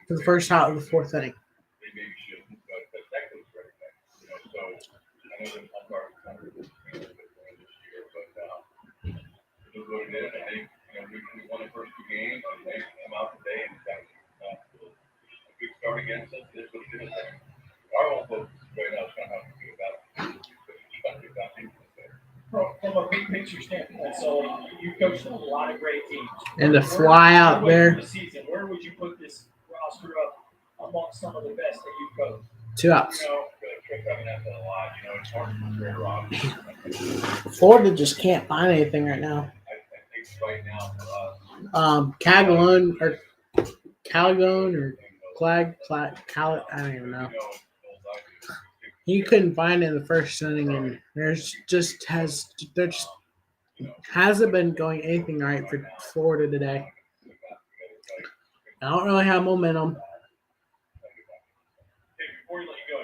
Speaker 1: for the first out of the 4th inning.
Speaker 7: they maybe shouldn't, but that goes right back. So I know that umpire was kind of this year, but it is what it is. And we won the first 2 games, and they come out today and got a good start against us. This was it. Our whole focus right now is kind of how to do about
Speaker 2: From a big picture standpoint, so you coached a lot of great teams.
Speaker 1: And the fly out
Speaker 2: Midway
Speaker 1: there,
Speaker 2: through the season, where would you put this roster up amongst some of the best that you've coached?
Speaker 1: 2 outs.
Speaker 7: that's a lot. It's hard to compare off.
Speaker 1: Florida just can't find anything right now.
Speaker 7: I think right now for us,
Speaker 1: Calhoun or Cal, I don't even know. He couldn't find it in the first inning, and hasn't been going anything right for Florida today. I don't really have momentum.
Speaker 3: Hey, before you let you go, I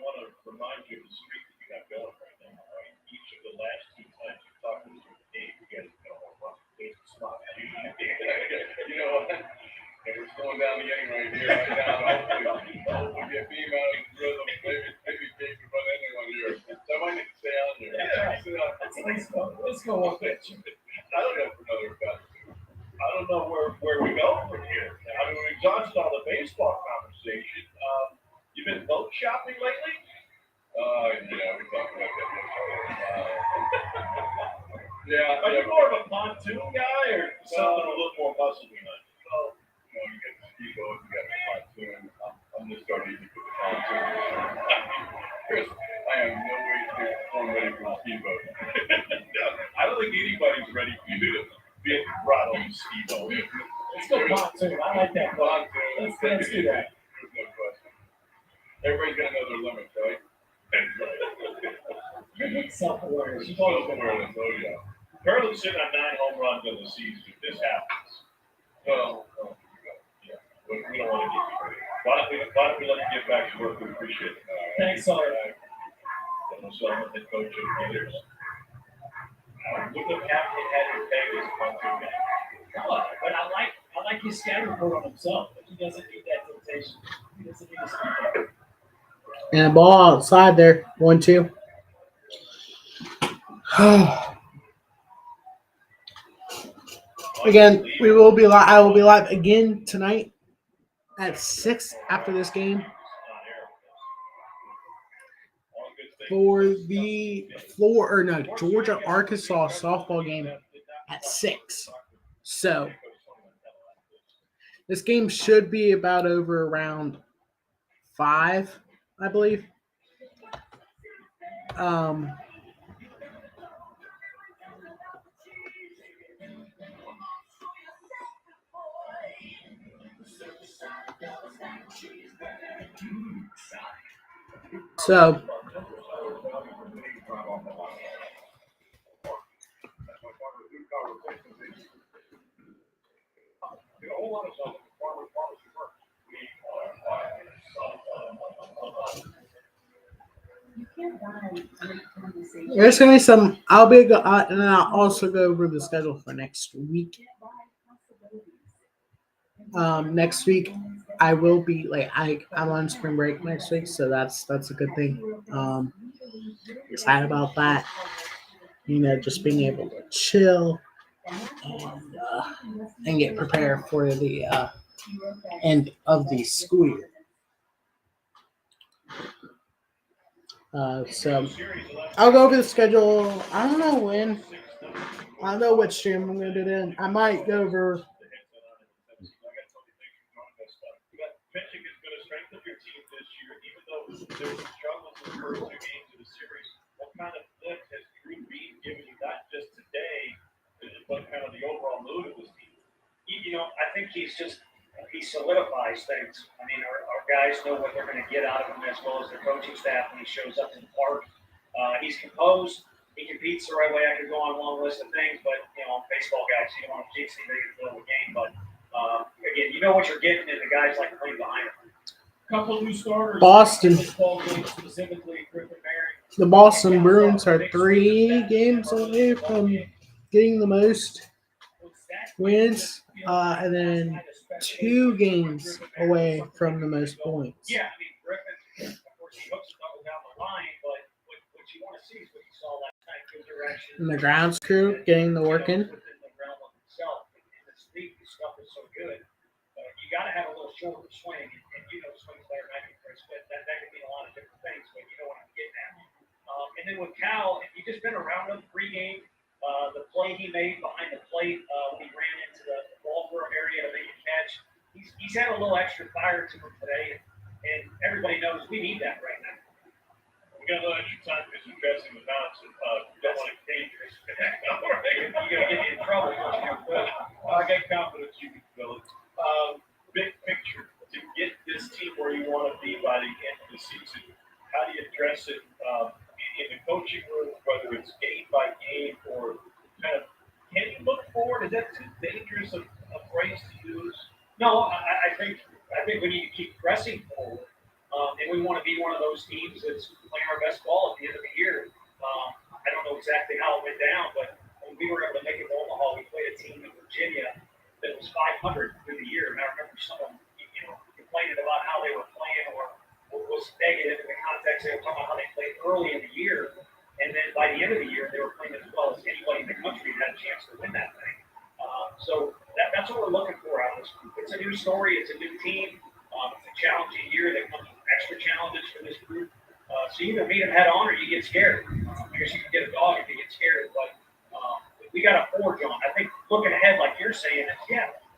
Speaker 3: want to remind you of the streak that we got going right now. Right? Each of the last 2 times you talked to Dave, you guys got a home run. Dave's a spot.
Speaker 7: You know what? We're slowing down the inning right here, right now. Hopefully get beam out of the rhythm. Maybe Dave can run anyone here. So I might need to stay on there.
Speaker 2: Yeah. Let's go one pitch.
Speaker 7: I don't know for another bet.
Speaker 3: I don't know where we go from here. I mean, we exhausted all the baseball conversation. You been boat shopping lately?
Speaker 7: Yeah, we talked about that yesterday.
Speaker 3: Are you more of a pontoon guy or something a little more muscle tonight?
Speaker 7: You got the speedboat, you got the pontoon. I'm just starting to put the pontoon. Chris, I am no way ready for the speedboat.
Speaker 3: I don't think anybody's ready for you to be at the throttle of speedboat.
Speaker 2: Let's go pontoon. I like that.
Speaker 7: Pontoon.
Speaker 2: Let's do that.
Speaker 7: There's no question. Everybody's got to know their limits, right?
Speaker 2: You're self-awareness. You've always been
Speaker 7: Self-awareness, oh yeah.
Speaker 3: Currently sitting on 9 home runs in the season. If this happens,
Speaker 7: Well,
Speaker 3: we don't want to get you ready. Glad we let you get back to work. We appreciate it.
Speaker 2: Thanks, Sarge.
Speaker 3: And we'll start with the coach of leaders. Look at Captain Henry Davis on 2 minutes.
Speaker 2: But I like his scouting report on himself. He doesn't need that temptation. He doesn't need to speak up.
Speaker 1: And the ball outside there. 1-2. Again, we will be live. I will be live again tonight at 6 after this game for the Georgia Arkansas softball game at 6. So this game should be about over around 5, I believe. So
Speaker 4: You can't buy great conversation.
Speaker 1: there's gonna be some. And then I'll also go over the schedule for next week.
Speaker 4: You can't buy possibilities.
Speaker 1: Next week I will be I'm on spring break next week, so that's a good thing. Excited about that. Just being able to chill and get prepared for the end of the school year. So I'll go over the schedule. I don't know when. I don't know what stream I'm going to do then. I might go over.
Speaker 3: Michigan's going to strengthen your team this year, even though there were struggles in the first 2 games of the series. What kind of lift has Drew Reed given you, not just today, but kind of the overall mood of this team?
Speaker 8: I think he solidifies things. I mean, our guys know what they're going to get out of him as well as their coaching staff when he shows up to the park. He's composed. He competes the right way. I could go on a long list of things, but, baseball guys, you don't want to jinx anything in the middle of the game. But, again, you know what you're getting in the guys like playing behind him.
Speaker 2: Couple new starters.
Speaker 1: Boston.
Speaker 2: This ball game, specifically Griffin Merrick.
Speaker 1: The Boston Bruins are 3 games away from getting the most wins, and then 2 games away from the most points.
Speaker 8: Yeah, I mean, Griffin, of course, he hooks it up down the line, but what you want to see is what you saw last night. Because they're actually
Speaker 1: And the grounds crew getting the work in.
Speaker 8: within the realm of himself. And the speed, the stuff is so good. You got to have a little shorter swing, and swing player might be Chris, but that can mean a lot of different things. But you know what I'm getting at. And then with Cal, you just been around him pregame. The play he made behind the plate, when he ran into the ball throw area to make a catch. He's had a little extra fire to him today, and everybody knows we need that right now.
Speaker 3: We got a little extra time because you're dressing the balance. Don't want it dangerous.
Speaker 8: You're going to get me in trouble.
Speaker 3: I got confidence you can fill it. Big picture, to get this team where you want to be by the end of the season, how do you address it in the coaching room, whether it's game by game or kind of, can you look forward? Is that too dangerous a phrase to use?
Speaker 8: No, I think we need to keep pressing forward, and we want to be one of those teams that's playing our best ball at the end of the year. I don't know exactly how it went down, but when we were able to make it to Omaha, we played a team in Virginia that was 500 through the year, and I remember someone complaining about how they were playing or was negative in the context they were talking about how they played early in the year, and then by the end of the year they were playing as well as anybody in the country that had a chance to win that thing. So that's what we're looking for out of this group. It's a new story. It's a new team. It's a challenging year that comes with extra challenges for this group. So you either meet them head on or you get scared. I guess you can get a dog if you get scared, but we got to forge on. I think looking ahead, like you're saying,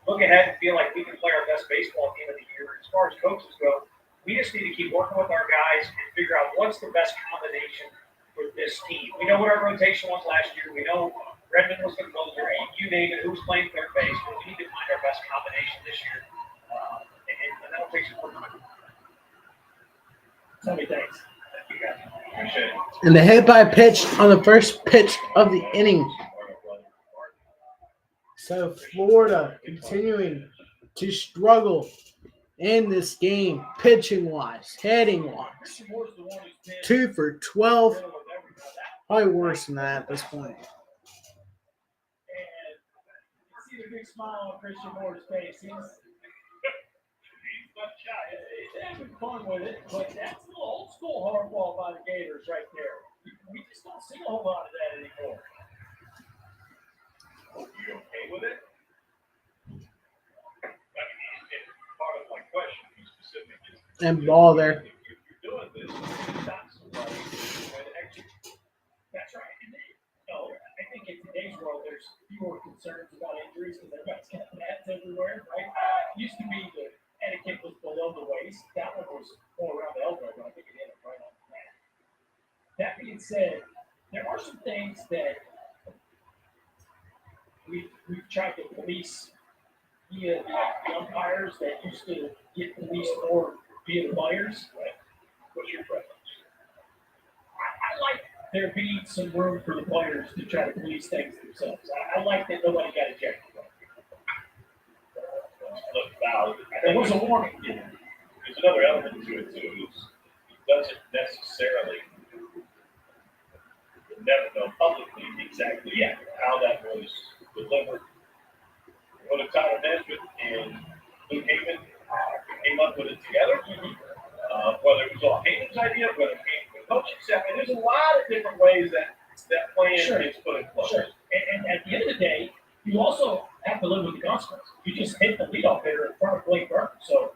Speaker 8: look ahead and feel like we can play our best baseball game of the year. As far as coaches go, we just need to keep working with our guys and figure out what's the best combination for this team. We know what our rotation was last year. We know Redmond was going to go there. You name it, who's playing third base. But we need to find our best combination this year. And that'll take some work.
Speaker 2: Tell me thanks.
Speaker 8: You guys.
Speaker 3: Appreciate it.
Speaker 1: And the hit by pitch on the first pitch of the inning. So Florida continuing to struggle in this game, pitching wise, hitting wise.
Speaker 2: Christian Moore's the one who's been
Speaker 1: 2 for 12.
Speaker 2: middle of every now that.
Speaker 1: Probably worse than that at this point.
Speaker 2: And you see the big smile on Christian Moore's face. He's having fun with it, but that's the old school hardball by the Gators right there. We just don't see a whole lot of that anymore.
Speaker 3: Are you okay with it? I mean, part of my question, to be specific, is
Speaker 1: And ball there.
Speaker 3: if you're doing this, you stop somebody and execute.
Speaker 2: That's right. And I think in today's world, there's fewer concerns about injuries because everybody's got pads everywhere, right? Used to be the etiquette was below the waist. That one was more around the elbow, but I think it hit it right on the mat. That being said, there are some things that we've tried to police via the umpires that used to get policed more via the players.
Speaker 3: Right? What's your preference?
Speaker 2: I like there being some room for the players to try to police things themselves. I like that nobody got ejected.
Speaker 3: Look, Val,
Speaker 2: There was a warning.
Speaker 3: there's another element to it too. It doesn't necessarily never know publicly exactly how that was delivered. What a title management and Luke Heyman came up with it together. Whether it was all Heyman's idea, whether it came from the coaching staff, and there's a lot of different ways that plan
Speaker 2: Sure.
Speaker 3: gets put in place.
Speaker 2: Sure. And at the end of the day, you also have to live with the consequences. You just hit the leadoff hitter in front of Blake Burke. So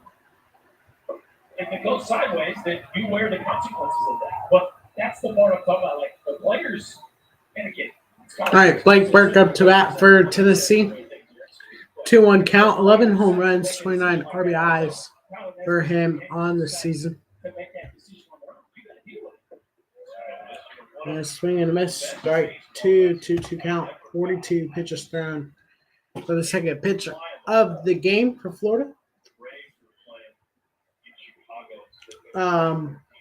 Speaker 2: if it goes sideways, then you wear the consequences of that. But that's the part I'm talking about. Like the players, and again,
Speaker 1: All right, Blake Burke up to bat for Tennessee. 2-1 count, 11 home runs, 29 RBIs for him on the season.
Speaker 2: To make that decision on their own, you got to deal with it.
Speaker 1: And a swing and a miss. Strike 2 count, 42 pitches thrown for the second pitch of the game for Florida.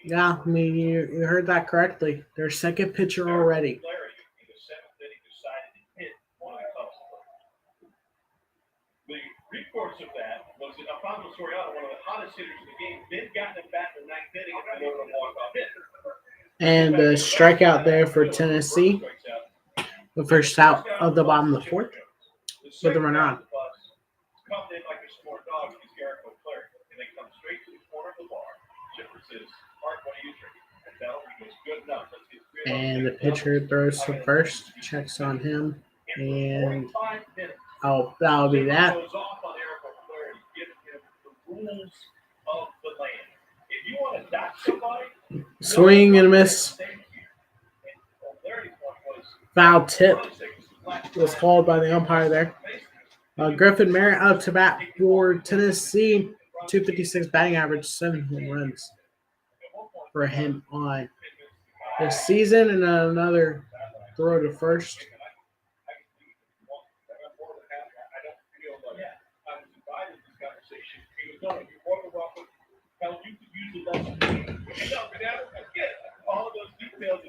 Speaker 1: Yeah, I mean, you heard that correctly. Their second pitcher already.
Speaker 3: In the seventh inning, decided to hit one of the Cubs. The reports of that was that Alfonso Soriano, one of the hottest hitters in the game, then got him back in the ninth inning and threw him a walk-off hit.
Speaker 1: And a strikeout there for Tennessee. The first out of the bottom of the fourth with the runner on.
Speaker 3: Come in like a smart dog is Garrett O'Clair, and they come straight to the corner of the bar. Chipper says, "Mark, what are you drinking?" And Bell, he goes, "Good enough. Let's get 3 of those
Speaker 1: And the
Speaker 3: things done."
Speaker 1: pitcher throws to first, checks on him, and
Speaker 3: 45 minutes.
Speaker 1: that'll be that.
Speaker 3: Goes off on Eric O'Clair, giving him the rules of the land. If you want to dock somebody,
Speaker 1: Swing and a miss.
Speaker 3: thank you. And O'Flaherty's point was,
Speaker 1: Foul tip was called by the umpire there. Griffin Merritt up to bat for Tennessee. 256 batting average, 7 home runs for him on the season, and another throw to first.
Speaker 3: I don't feel like I was invited to this conversation. He was going to be more than welcome. Hell, you could use the lesson. You know, again, all of those details.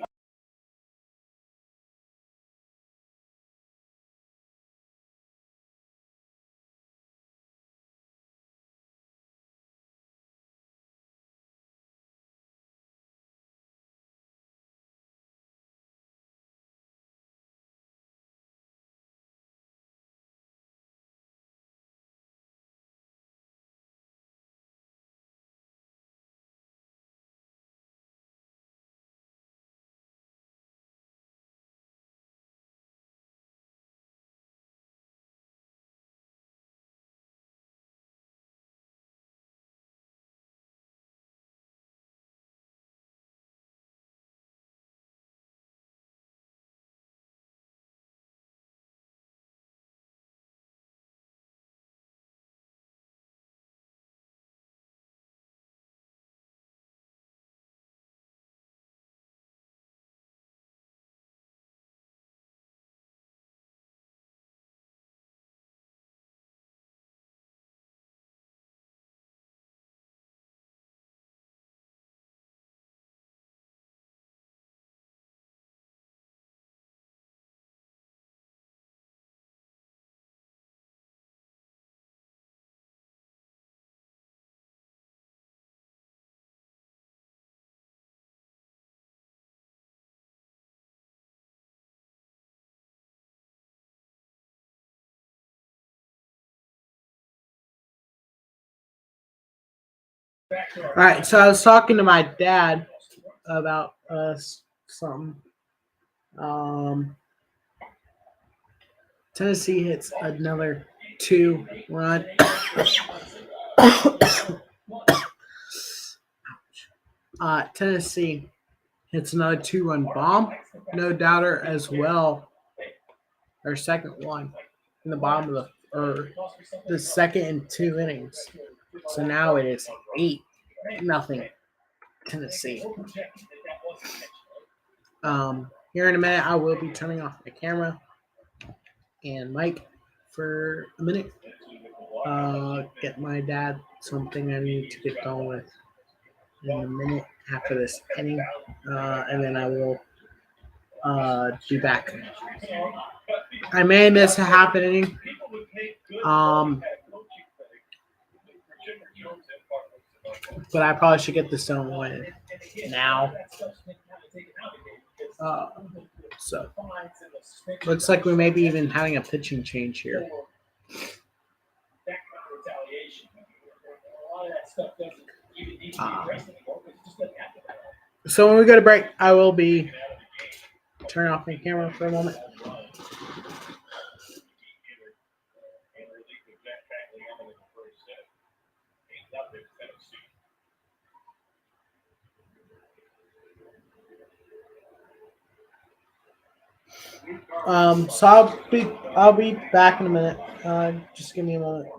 Speaker 2: Back to our.
Speaker 1: All right, so I was talking to my dad about something. Tennessee hits another 2-run. Tennessee hits another 2-run bomb. No doubter as well. Their second one in the bottom of the second and 2 innings. So now it is 8-0 Tennessee. Here in a minute, I will be turning off my camera and mic for a minute. Get my dad something I need to get done with in a minute after this inning, and then I will be back. I may miss a half inning. But I probably should get this done with now. So looks like we may be even having a pitching change here.
Speaker 2: That kind of retaliation. A lot of that stuff doesn't even need to be addressed anymore because it just doesn't happen.
Speaker 1: So when we go to break, I will be turning off my camera for a moment. So I'll be back in a minute. Just give me a moment.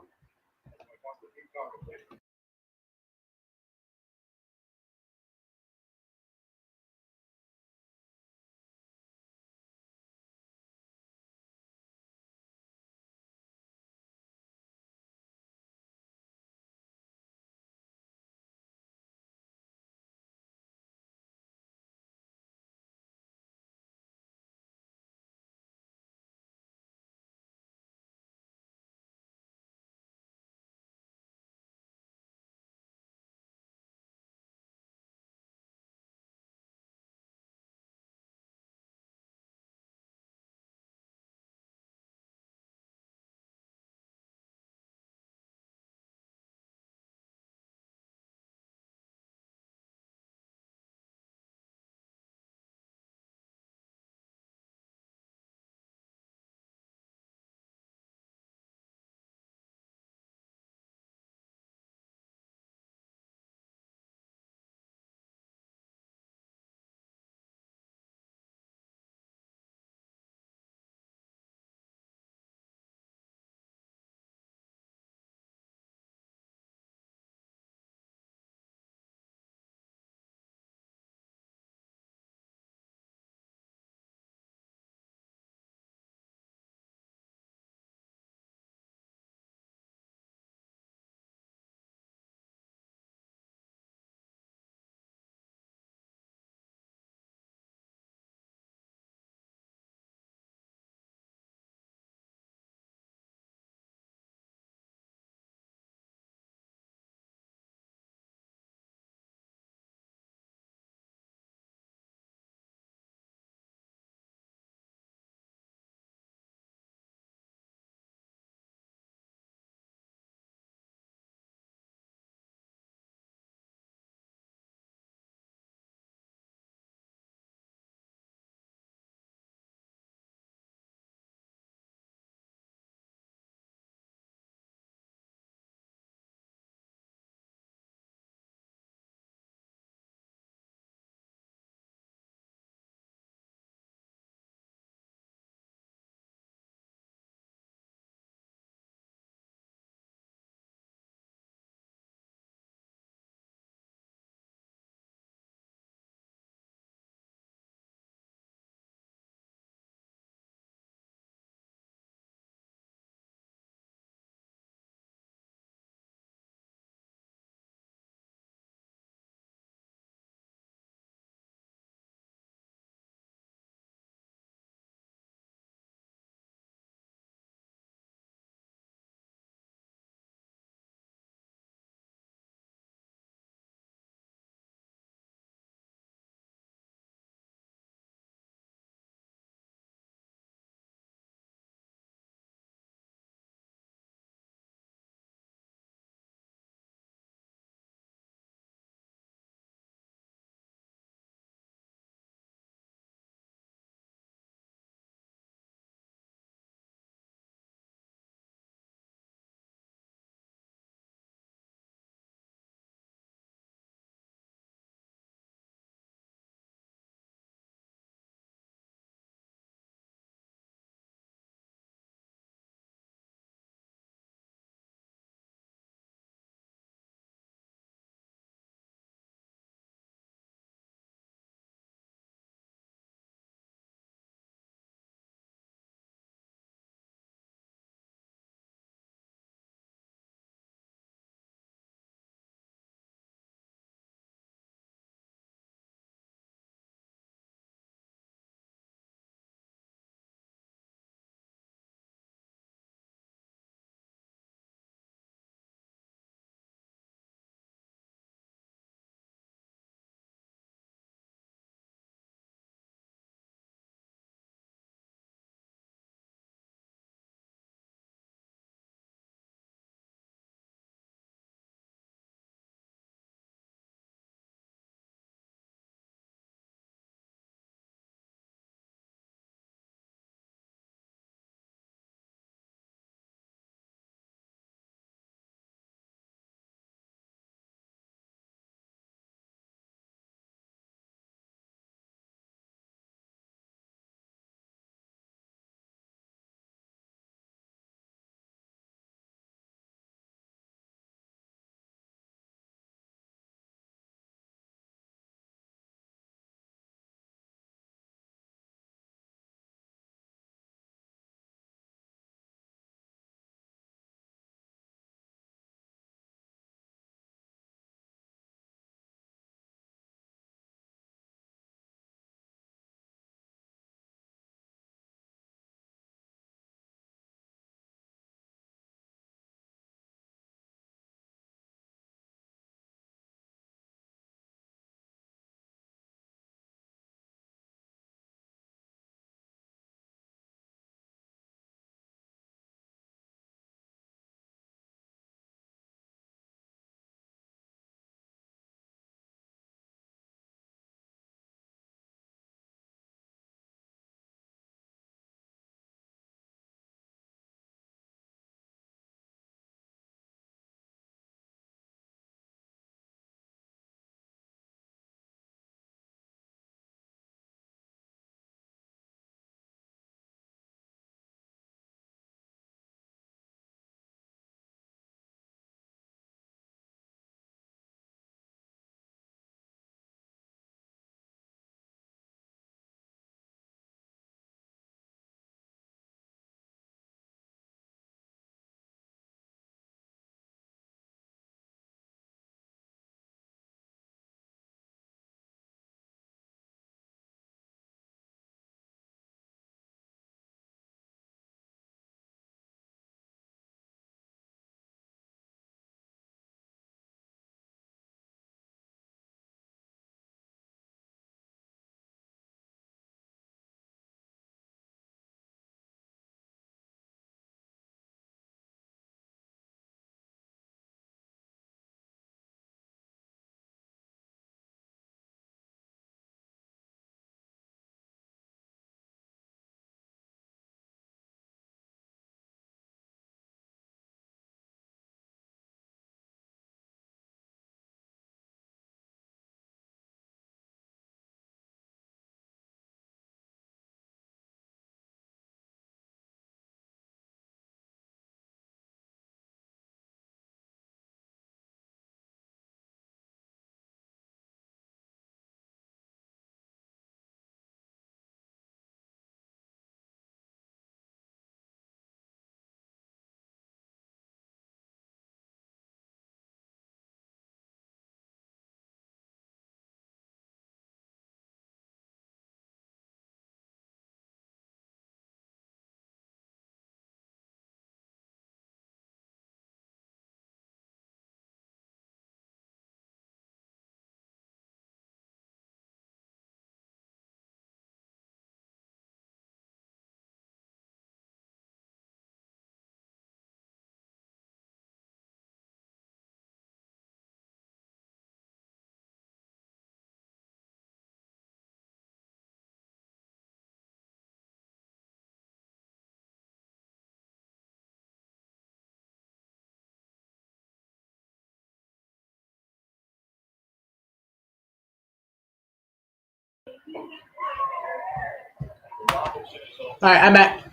Speaker 1: All right, I'm back.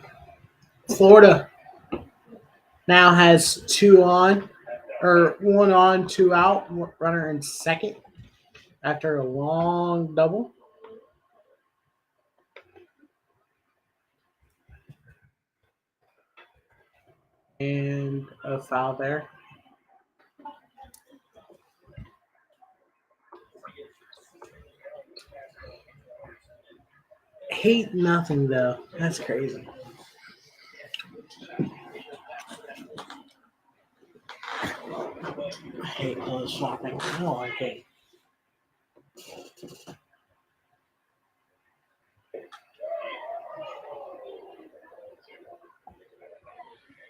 Speaker 1: Florida now has 2 on, or 1 on, 2 out. Runner in second after a long double. And a foul there. Hate nothing though. That's crazy. I hate clothes shopping. I don't like it.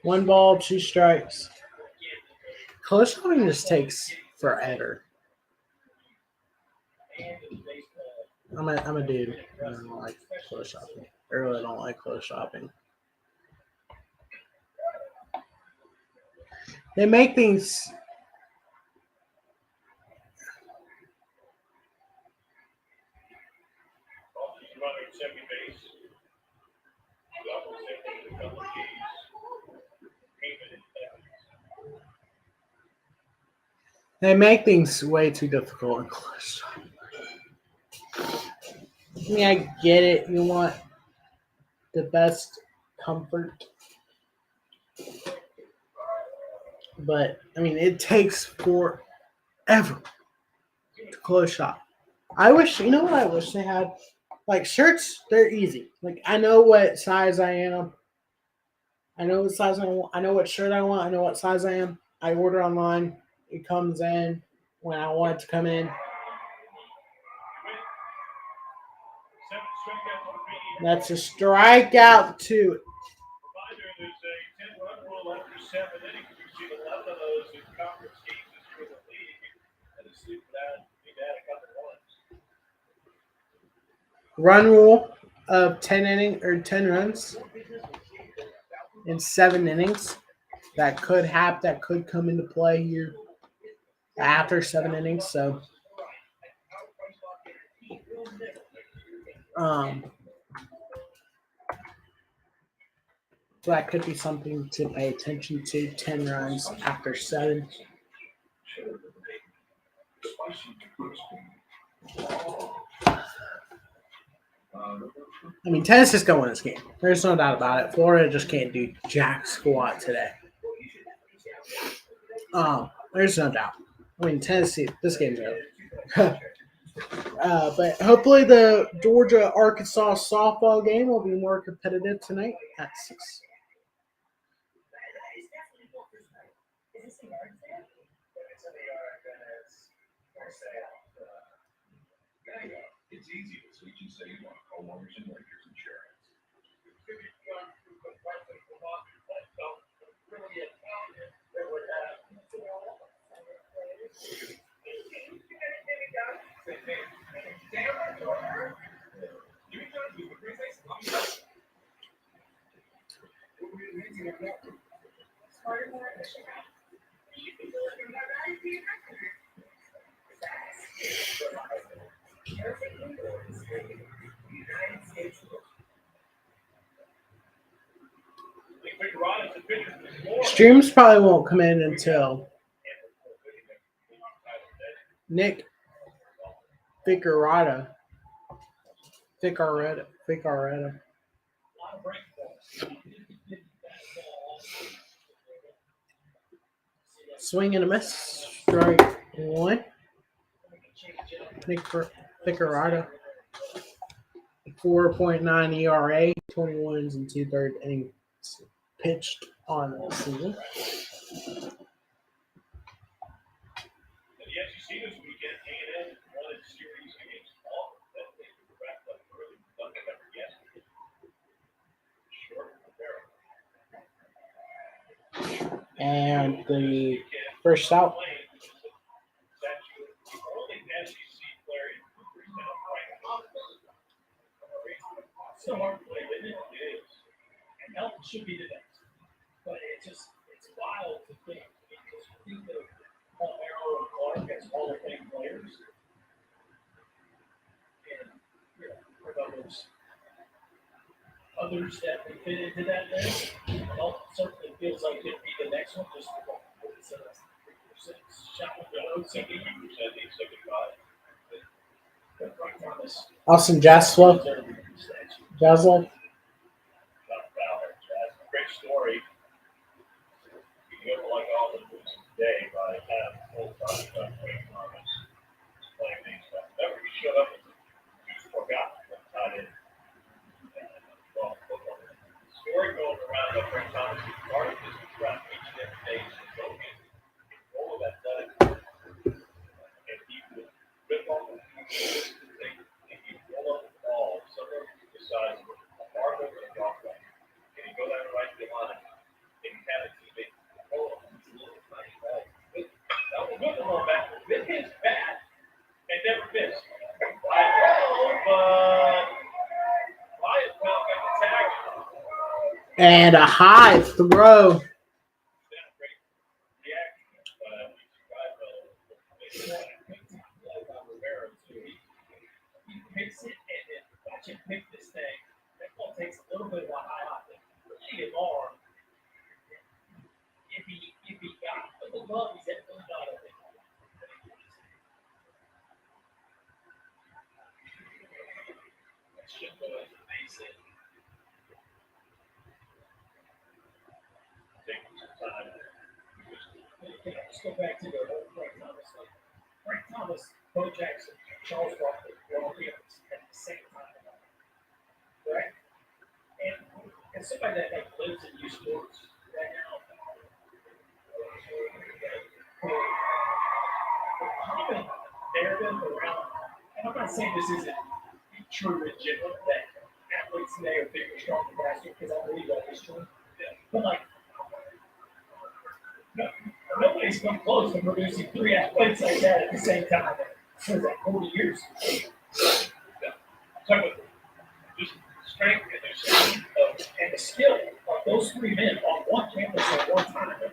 Speaker 1: One ball, 2 strikes. Clothes shopping just takes forever. I'm a dude. I don't like clothes shopping. I really don't like clothes shopping. They make things. They make things way too difficult in clothes shopping. I mean, I get it. You want the best comfort. But, I mean, it takes forever to clothes shop. I wish, you know what I wish they had? Like, shirts, they're easy. Like, I know what size I am. I know what size I want. I know what shirt I want. I know what size I am. I order online. It comes in when I want it to come in. That's a strikeout too.
Speaker 3: There's a 10-run rule after 7 innings. We've seen 11 of those in conference games this year in the league. And it's sleep that need to add a couple runs.
Speaker 1: Run rule of 10 runs in 7 innings. That could happen. That could come into play here after 7 innings. So, so that could be something to pay attention to. 10 runs after 7. I mean, Tennessee's going to win this game. There's no doubt about it. Florida just can't do jack squat today. There's no doubt. I mean, Tennessee, this game's over. But hopefully the Georgia-Arkansas softball game will be more competitive tonight at 6.
Speaker 7: It's easy to switch and save on homeowners and renters insurance.
Speaker 1: Streams probably won't come in until Nick Ficaretta. Swing and a miss. Strike 1. Nick Ficaretta. 4.9 ERA. 21 and 2/3 innings pitched on the season. And the first out.
Speaker 2: So hard to play with it. And Elton should be the best. But it's wild to think. Because you think that Palmero and Clark as Hall of Fame players. And, for those others that would fit into that list. Well, certainly feels like it'd be the next one, just what it's a 3% shot with the OCD.
Speaker 3: 70%, 75.
Speaker 2: But Frank Thomas.
Speaker 1: Austin Jaslow. Jaslow.
Speaker 3: Great story. You can go like all the moves today, but I have full time about Frank Thomas playing these stuff. Never he showed up as a forgotten tied in. Well, the story going around that Frank Thomas is part of this throughout each and every day. He's broken all of athletic. And he would rip off the thing, and he'd roll up the ball somewhere the size of a barbell or a golf ball. And he'd go down the right field line, and he had a teammate roll up his little tiny ball. That was good on back. This his bat and never missed. I know, but Wyatt got the tag.
Speaker 1: And a high throw.
Speaker 2: He picks it and then watch him pick this thing. That ball takes a little bit of a high hop. Pretty good arm. If he got the glove, he's at the dot of it. That should go as a base hit. Let's go back to the whole Frank Thomas. Like, Frank Thomas, Bo Jackson, Charles Barkley, were all here at the same time. Right? And somebody that like lives in youth sports right now. The common narrative around, and I'm not saying this isn't true in general, that athletes today are bigger, stronger, faster, because I believe that is true. But like, nobody's come close to producing 3 athletes like that at the same time. For like 40 years.
Speaker 3: Talk about just strength and their speed
Speaker 2: And the skill of those 3 men on one campus at one time.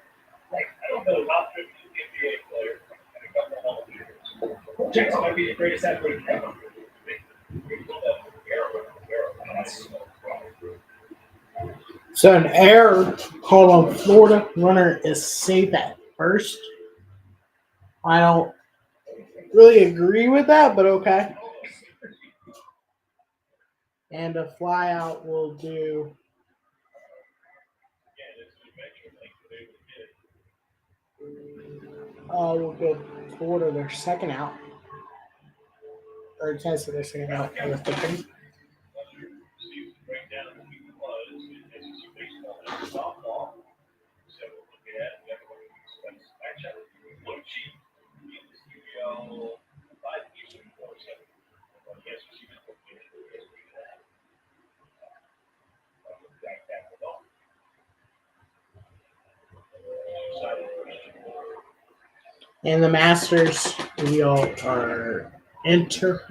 Speaker 3: like I don't know how 50 NBA player and a couple of Hall of Famers.
Speaker 2: Jackson might be the greatest athlete ever. So an error called on Florida. Runner is safe at first. I don't really agree with that, but okay. And a fly out will do. We'll give Florida their second out. Or Tennessee their second out. I was thinking. And the Masters, we all are interested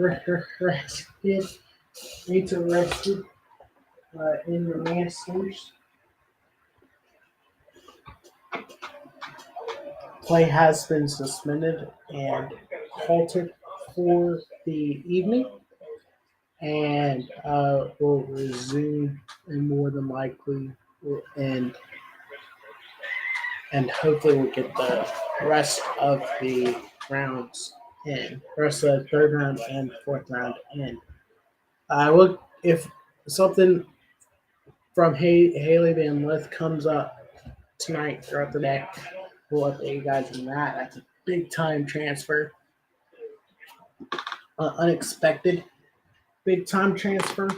Speaker 2: in the Masters. Play has been suspended and halted for the evening, and will resume and more than likely will end. And hopefully we'll get the rest of the rounds in. The rest of the third round and fourth round in. Look, if something from Haley Van Lith comes up tonight throughout the day, we'll update you guys on that. That's a big time transfer. Unexpected big time transfer.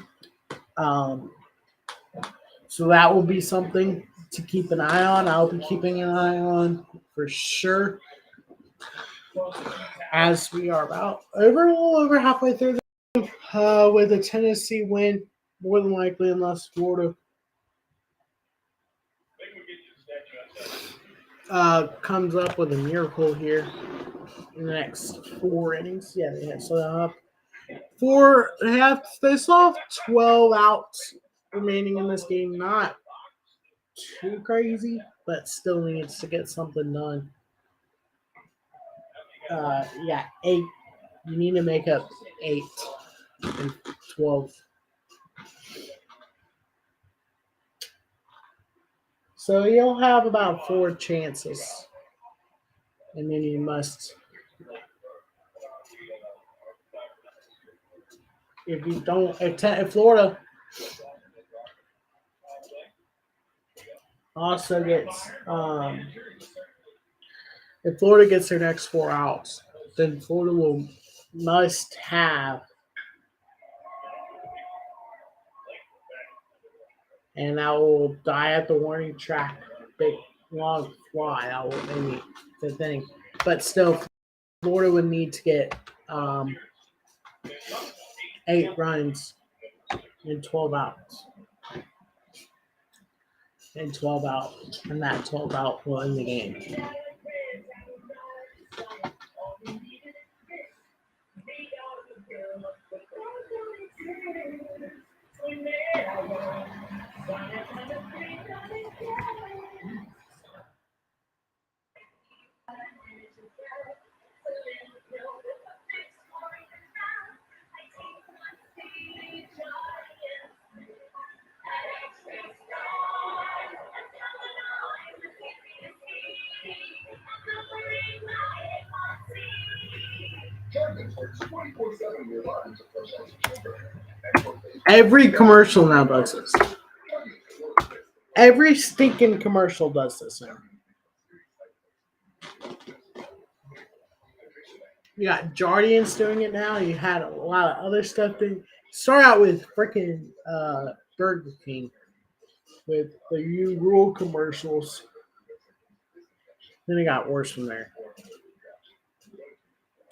Speaker 2: So that will be something to keep an eye on. I'll be keeping an eye on for sure. As we are about a little over halfway through the game, with a Tennessee win, more than likely, unless Florida comes up with a miracle here in the next 4 innings. Yeah, they have so they still have 12 outs remaining in this game. Not too crazy, but still needs to get something done. 8. You need to make up 8 and 12.
Speaker 1: So you'll have about 4 chances. And then you must, if you don't, if Florida also gets, if Florida gets their next 4 outs, then Florida must have, and that will die at the warning track. Big long fly. That will maybe the thing, but still, Florida would need to get 8 runs in 12 outs. And 12 out, and that 12 out will end the game. Every commercial now does this. Every stinking commercial does this now. You got Jardians doing it now. You had a lot of other stuff doing. Start out with freaking Burger King with the U Rule commercials. Then it got worse from there.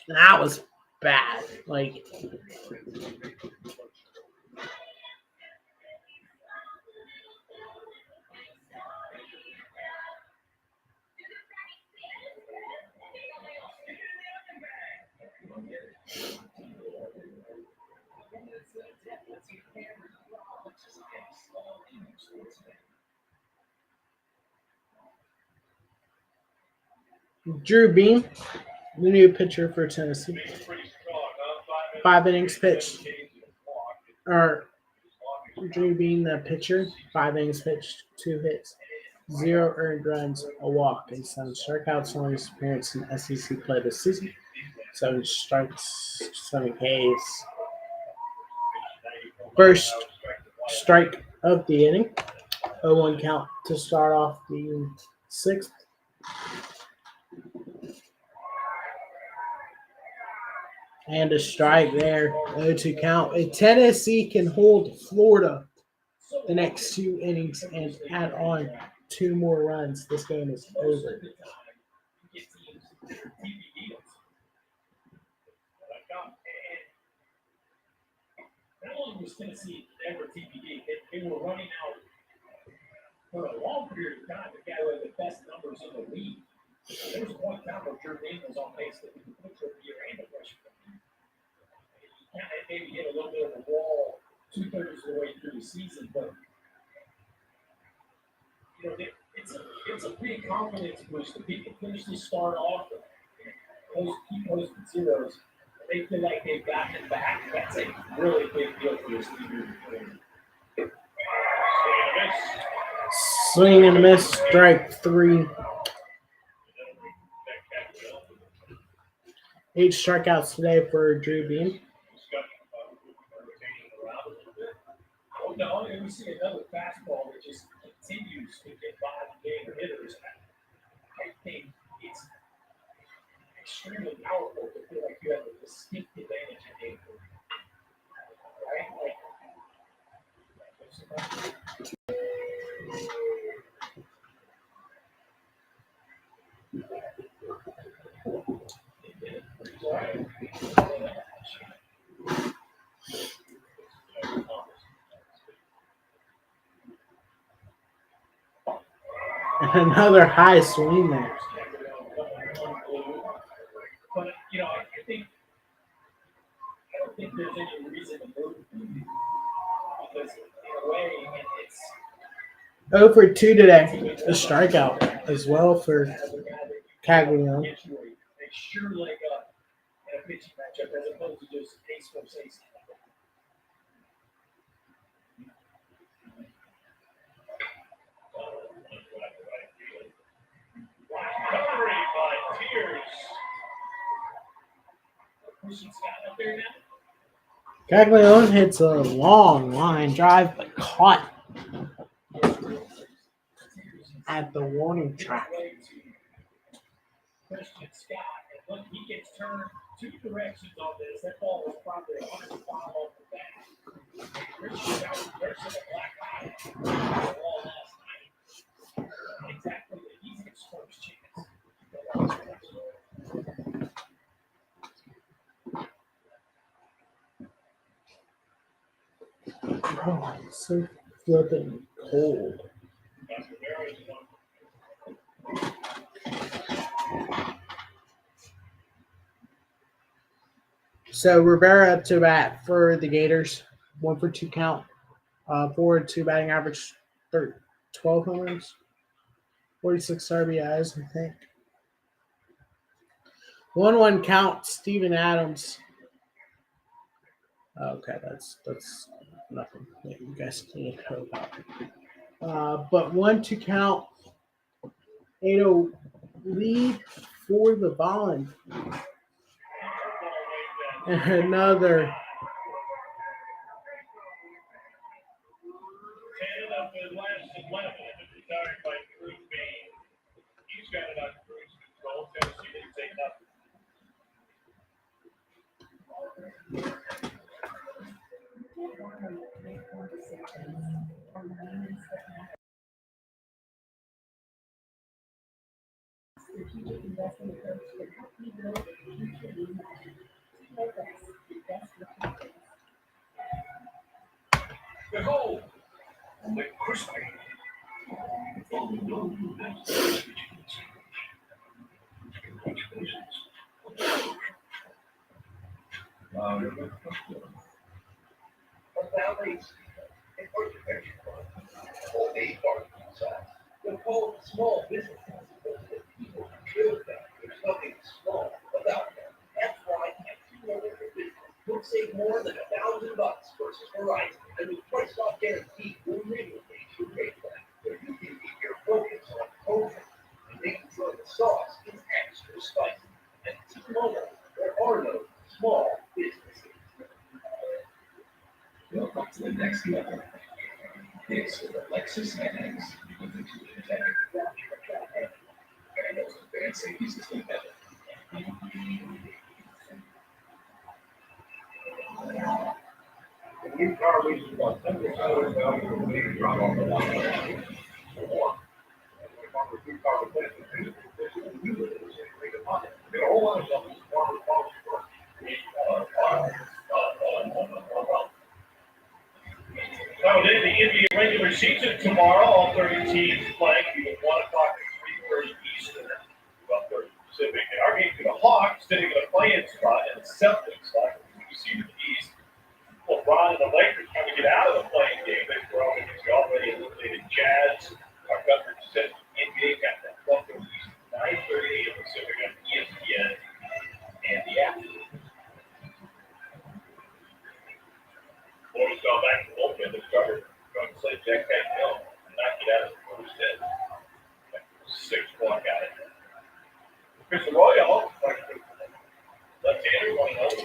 Speaker 1: And that was bad. Like, Drew Beam, the new pitcher for Tennessee. 5 innings pitched. Or Drew Beam, the pitcher, 5 innings pitched, 2 hits, 0 earned runs, a walk, and 7 strikeouts on his appearance in SEC play this season. 7 strikes, 7 Ks. First strike of the inning. 0-1 count to start off the 6th. And a strike there. 0-2 count. If Tennessee can hold Florida the next 2 innings and add on 2 more runs, this game is over.
Speaker 2: Not only was Tennessee ever TBD, they were running out for a long period of time. The guy who had the best numbers in the league. There was one time where Drew Beam was on pace to be the pitcher of the year and the freshman. He kind of maybe hit a little bit of a wall 2/3 of the way through the season, but you know it's a big confidence boost. The people finish this start off, keep posting zeros. They feel like they've gotten it back. That's a really big deal for this team.
Speaker 1: Swing and a miss, strike 3. 8 strikeouts today for Drew Beam.
Speaker 2: No, and we see another fastball that just continues to get by the game hitters. I think it's extremely powerful to feel like you have a distinct advantage in game. Right?
Speaker 1: Another high swing there.
Speaker 2: But you know, I don't think there's any reason to move because in a way it's
Speaker 1: 0 for 2 today. A strikeout as well for Caglione.
Speaker 2: they sure leg up in a pitching matchup as opposed to just ace versus ace. Christian Scott up there now.
Speaker 1: Caglione hits a long line drive, but caught at the warning track.
Speaker 2: Christian Scott, and when he gets turned two directions on this, that ball was probably 105 off the bat. Christian Scott was versing a black eye on the wall last night. Exactly the easiest first chance.
Speaker 1: Oh, it's so flipping cold. So Rivera up to bat for the Gators. 1 for 2 count. 4-2 batting average. 12 homers. 46 RBIs, I think. 1-1 count. Steven Adams. Okay, that's nothing that you guys can't know about. But 1-2 count. 8-0 lead for the Bond. And another.
Speaker 3: 10 of the last 11 retired by Cruz Bean. He's got it on cruise control. Tennessee didn't take nothing.
Speaker 4: Strategic investment approach to help you build a future you imagine. TFS, invest with confidence.
Speaker 3: Behold, the crispy.
Speaker 5: Call small businesses. People build them. There's nothing small about them. That's why T-Mobile for Business will save more than $1,000 versus Verizon, and with price lock guarantee will regulate your rate plan, so you can keep your focus on culture and making sure the sauce is extra spicy. At T-Mobile, there are no small businesses. Welcome to the next level. This is the Lexus NX with the 2-in-1 and those advanced safety system better. The new car reaches $100,000 value when you drop off the line. Or, the new car replacement is new with a great deposit. There are a whole lot of stuff that's more responsible.
Speaker 3: So then the NBA regular season tomorrow, all 30 teams playing from 1 o'clock to 3:30 Eastern, 12:30 Pacific. And our game for the Hawks sitting in a play-in spot in the Celtics, like we see in the East. LeBron and the Lakers trying to get out of the playing game. They're already eliminated Jazz. Our coverage says NBA got that 12:30 Eastern, 9:30 a.m. Pacific on ESPN and the app. Boys fell back to the bullpen. They started going to play Jack Hill and knock it out of the first hit. 6-1 got it. Chris Arroyo, left-hander, going over.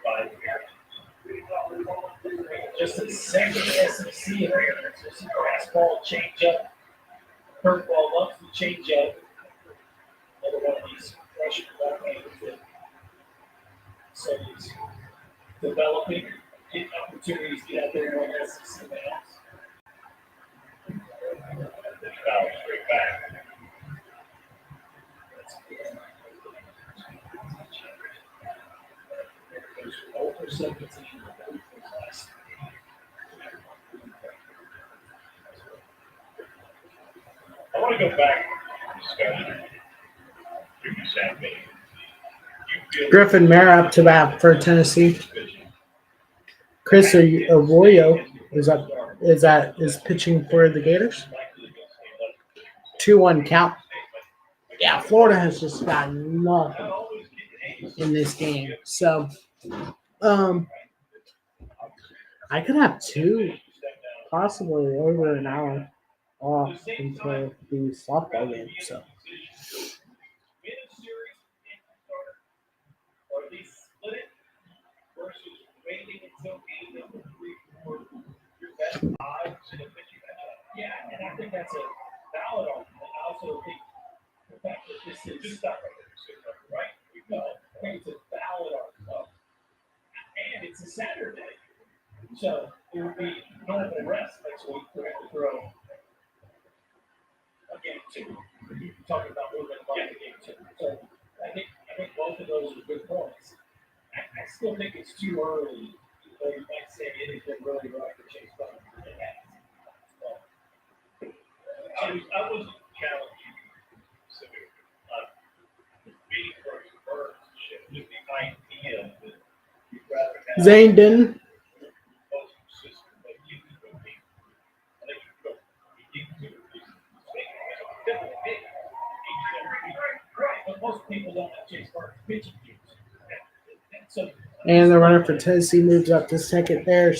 Speaker 3: Fine here.
Speaker 2: Just the second SEC appearance. There's some fastball, changeup. Curveball loves the changeup. Another one of these Russian ball-handers that so he's developing, getting opportunities to get out there on SEC mounds.
Speaker 3: This foul straight back.
Speaker 2: There's over 17 last.
Speaker 3: I want to go back to discussion.
Speaker 1: Griffin Mara up to bat for Tennessee. Chris Arroyo is pitching for the Gators. 2-1 count. Yeah, Florida has just got nothing in this game. So, I could have two, possibly over an hour off until the softball game. So,
Speaker 3: Or at least
Speaker 2: Yeah, and I think that's a valid argument. I also think the fact that this is just not right. No, I think it's a valid argument. And it's a Saturday. So it would be normal rest next week for him to throw a game two. You're talking about moving like a game two. So I think both of those are good points. I still think it's too early. Though you might say it has been really rough for Chase Butler. It has.
Speaker 3: I wasn't challenging you specifically. Being first first, just the idea that you'd rather have.
Speaker 1: Zane didn't.
Speaker 3: Most system, but you can go deep. I think you go deep to it. Definitely big.
Speaker 2: Right, but most people don't have Chase Burton's pitching views. So
Speaker 1: And the runner for Tennessee moves up to second there.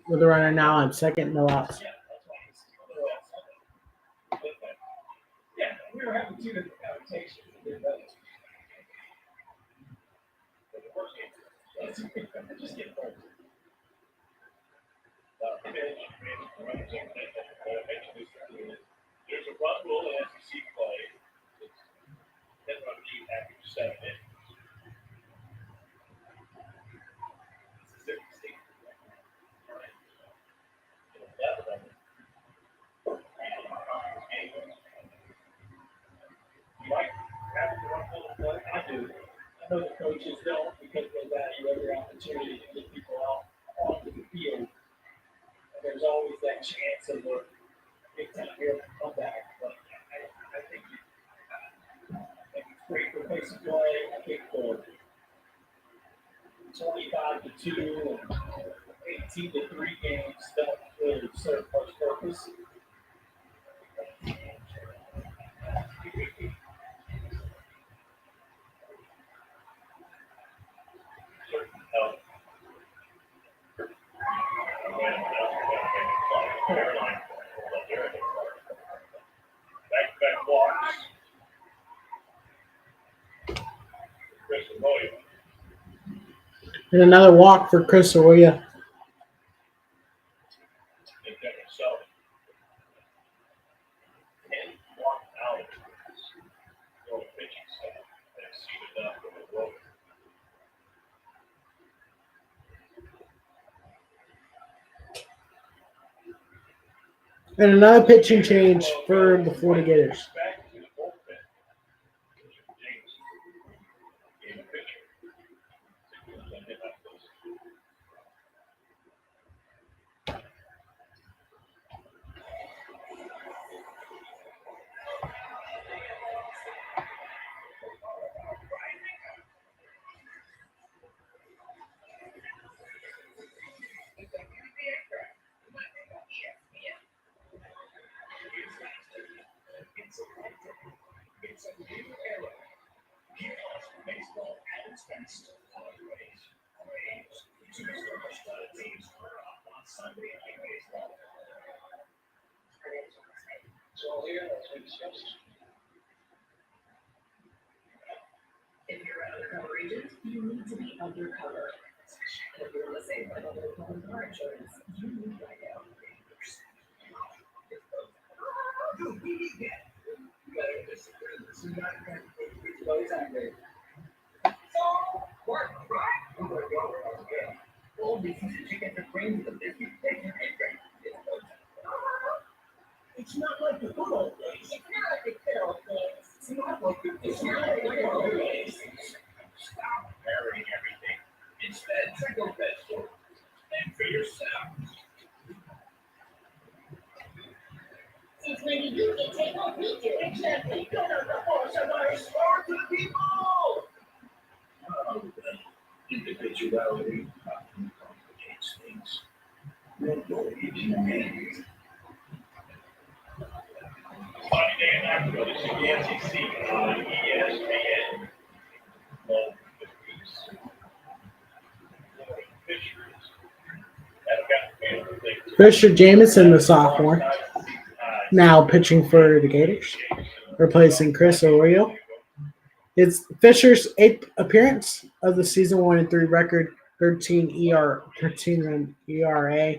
Speaker 1: With the runner now on second, no outs.
Speaker 2: yeah, that's why it's yeah, we were having two different conversations. Let's just get first.
Speaker 3: There's a run rule in SEC play. That's what you have to 7 innings. Mississippi State. All right. 11 of them.
Speaker 2: You like having to run full play? I do. I know the coaches don't because they value every opportunity to get people out onto the field. And there's always that chance of a big time here comeback. But I think it's great for pace of play. I think the 25-2 and 18-3 games don't really serve much purpose.
Speaker 3: Back walks. Chris Arroyo.
Speaker 1: And another walk for Chris Arroyo.
Speaker 3: Think that himself. 10 walk out. Going pitching staff. And seated up with a rope.
Speaker 1: And another pitching change for the Florida Gators.
Speaker 3: Back to the bullpen. James gave a pitcher.
Speaker 5: It's a new era. Baseball at its best. Braves. Two star teams on Sunday Night Baseball.
Speaker 6: So here, as we discussed,
Speaker 4: If you're an undercover agent, you need to be undercover. If you're the same like undercover car insurance, you need right now.
Speaker 5: Dude, we need that. You gotta disagree. This is not going to be
Speaker 4: Exactly.
Speaker 5: so work, right? I'm going to go again. All these chicken and brains of the biscuit, bacon, and drink. It's not like the good old days.
Speaker 4: It's not like the good old days.
Speaker 5: It's not like the good old days. Stop burying everything. Instead, drink a vegetable. And for yourself.
Speaker 4: Since when did you get take home we do?
Speaker 5: Exactly. Don't have to force somebody smart to the people. Individuality often complicates things. No names.
Speaker 3: Monday and after this is the SEC on ESPN. Well, the Beast. Fishers. Haven't gotten paid for things.
Speaker 1: Fisher Jamison, the sophomore, now pitching for the Gators, replacing Chris Arroyo. It's Fisher's 8th appearance of the season, 1-3 record, 13 run ERA,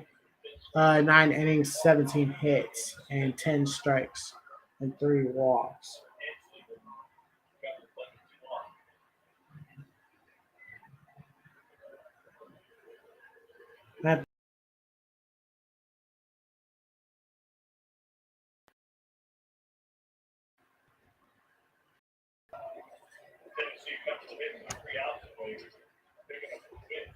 Speaker 1: 9 innings, 17 hits, and 10 strikes, and 3 walks. That
Speaker 3: Tennessee comes to hit with 3 outs away, picking up the win.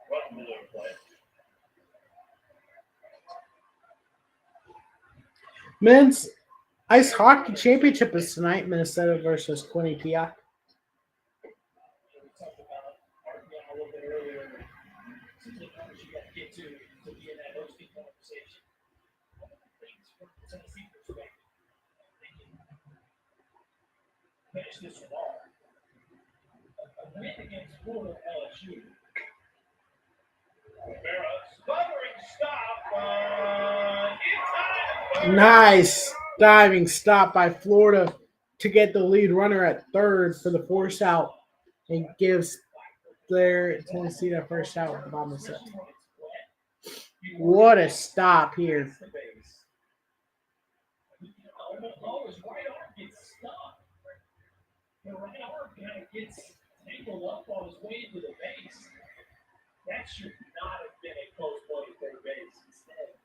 Speaker 3: Run the little play.
Speaker 1: men's ice hockey championship is tonight. Minnesota versus Quinnipiac.
Speaker 2: We talked about RPI a little bit earlier. Some of the numbers you got to get to be in that hosting conversation. One of the things from the Tennessee perspective, they can finish this one off. A win against Florida LSU.
Speaker 3: Rivera, stuttering stop, in time.
Speaker 1: Nice diving stop by Florida to get the lead runner at third for the force out and gives their Tennessee their first out at the bottom of the set. What a stop here.
Speaker 2: The base. Always right arm gets stuck. The right arm kind of gets tangled up on his way to the base. That should not have been a close play third base. Instead,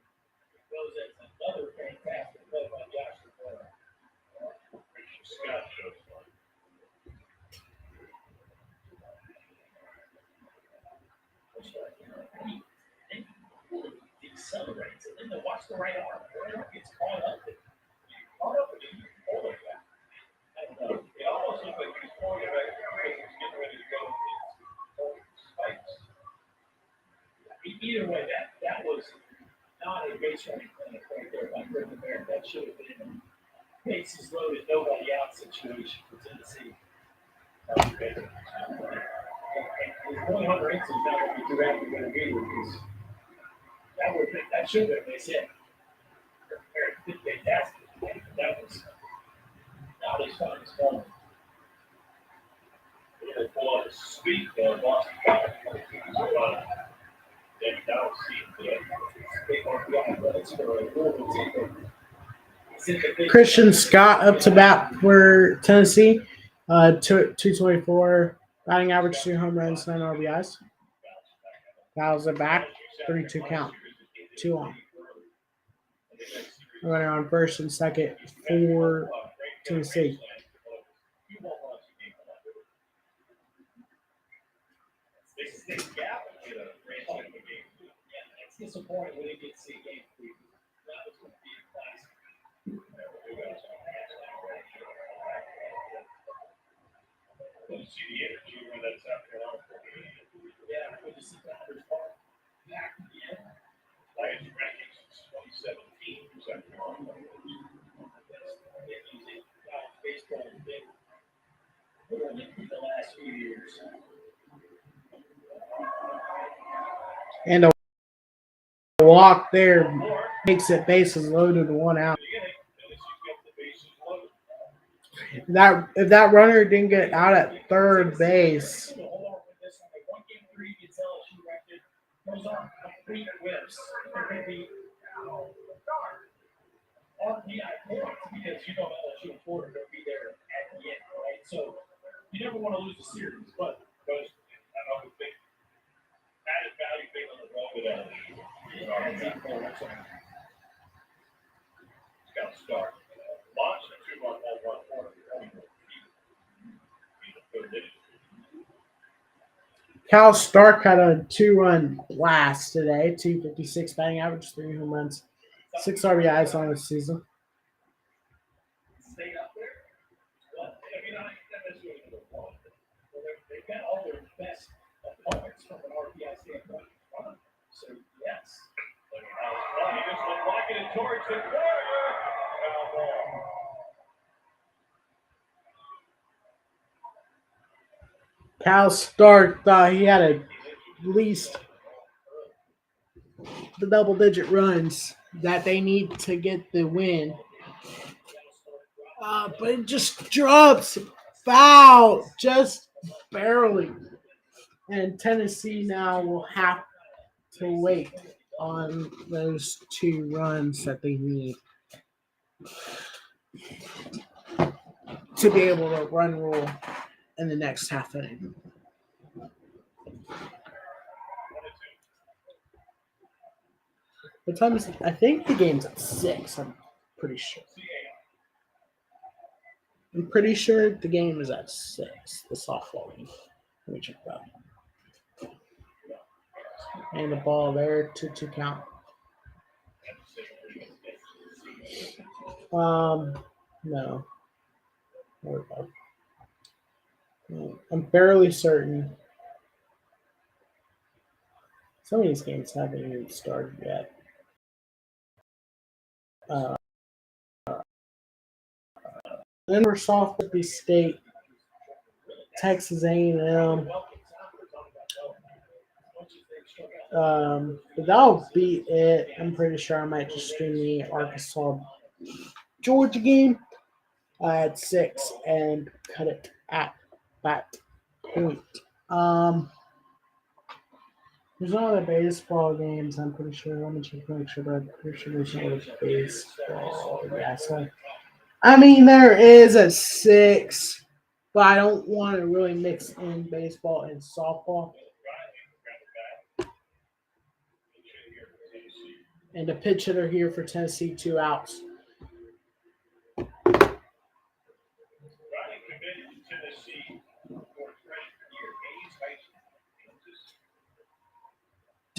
Speaker 2: it goes as another fantastic play by Josh Rivera.
Speaker 3: Richard Scott shows one.
Speaker 2: He really decelerates, and then to watch the right arm. The right arm gets caught up. And you pull it back. I don't know.
Speaker 3: It almost looked like he was pulling it back because he was getting ready to go with his spikes.
Speaker 2: Either way, that was not a base running clinic right there by Griffin Rivera. That should have been a bases loaded, nobody out situation for Tennessee. And his 100 innings is not going to be too happy going to be because that should have been a base hit. Rivera did fantastic. That was not his finest moment.
Speaker 3: They pull out a sweep, Boston College. David Dowd seemed
Speaker 2: Big RPI, but it's for a Louisville team.
Speaker 1: Christian Scott up to bat for Tennessee. 224 batting average, 3 home runs, 9 RBIs. Fouls it back, 3-2 count. 2 on. Runner on first and second for Tennessee.
Speaker 2: It's disappointing when you get to see a game preview. That was going to be a classic.
Speaker 3: You see the energy when that's out there.
Speaker 2: Yeah, when you see Founders Park back again.
Speaker 3: Lions rankings since 2017. Was that wrong?
Speaker 2: Baseball has been literally the last few years.
Speaker 1: And a walk there makes it bases loaded, 1 out. If that runner didn't get out at third base,
Speaker 2: Those aren't complete whips. They're going to be RPI points because you know LSU and Florida are going to be there at the end, right? So you never want to lose a series, but
Speaker 3: Because I know the big added value being on the road with LSU. It's got to start. Launch the 2-1 home run corner.
Speaker 1: Cal Stark had a 2-run blast today. 256 batting average, 3 home runs, 6 RBIs on the season.
Speaker 2: stay up there. But I mean, I think that's really the one. They've got all their best opponents from an RPI standpoint in front of them. So yes.
Speaker 3: He just went walking it towards the corner. Foul ball.
Speaker 1: Cal Stark thought he had at least the double-digit runs that they need to get the win. But it just drops foul just barely. And Tennessee now will have to wait on those 2 runs that they need to be able to run rule in the next half inning. What time is it? I think the game's at 6. I'm pretty sure. I'm pretty sure the game is at 6. The softball game. Let me check that. And the ball there to count. No. There we go. I'm fairly certain. Some of these games haven't even started yet. Denver Softball State, Texas A&M. But that'll be it. I'm pretty sure I might just stream the Arkansas Georgia game at 6 and cut it at that point. There's no other baseball games, I'm pretty sure. Let me check, make sure, but I'm pretty sure there's no other baseball. Yeah, so I mean, there is a 6, but I don't want to really mix in baseball and softball. And the pitch hitter here for Tennessee, 2 outs.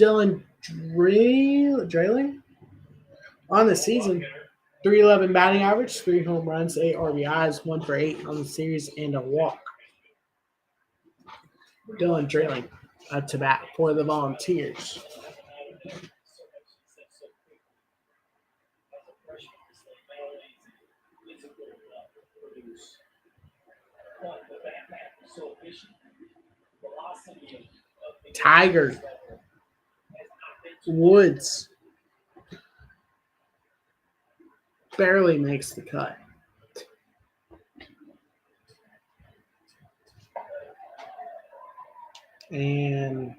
Speaker 1: Dylan Drayling on the season, 311 batting average, 3 home runs, 8 RBIs, 1 for 8 on the series, and a walk. Dylan Drayling to bat for the Volunteers. Tiger Woods barely makes the cut. And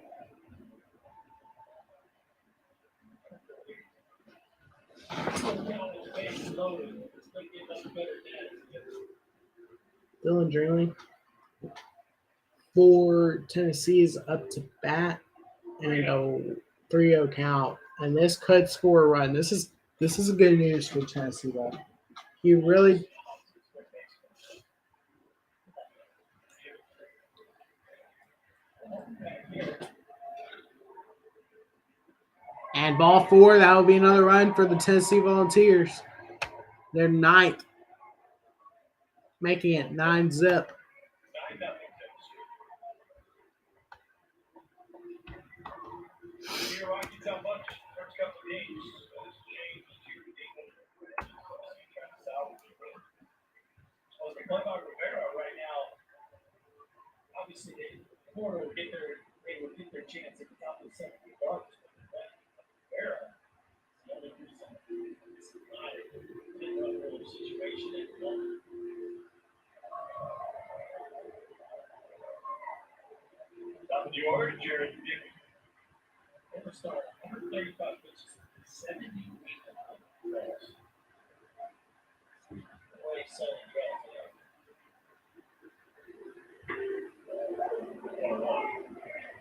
Speaker 1: Dylan Drayling for Tennessee is up to bat and a 3-0 count. And this could score a run. This is a good news for Tennessee though. He really and ball 4, that will be another run for the Tennessee Volunteers. They're 9th, making it 9-zip.
Speaker 2: Right now, obviously, Florida will get their chance at the top of the 7th regardless. Rivera, the only reason it's not a good situation at the moment. Top of the order, Jared. Never start 135 pitches, 78 balls.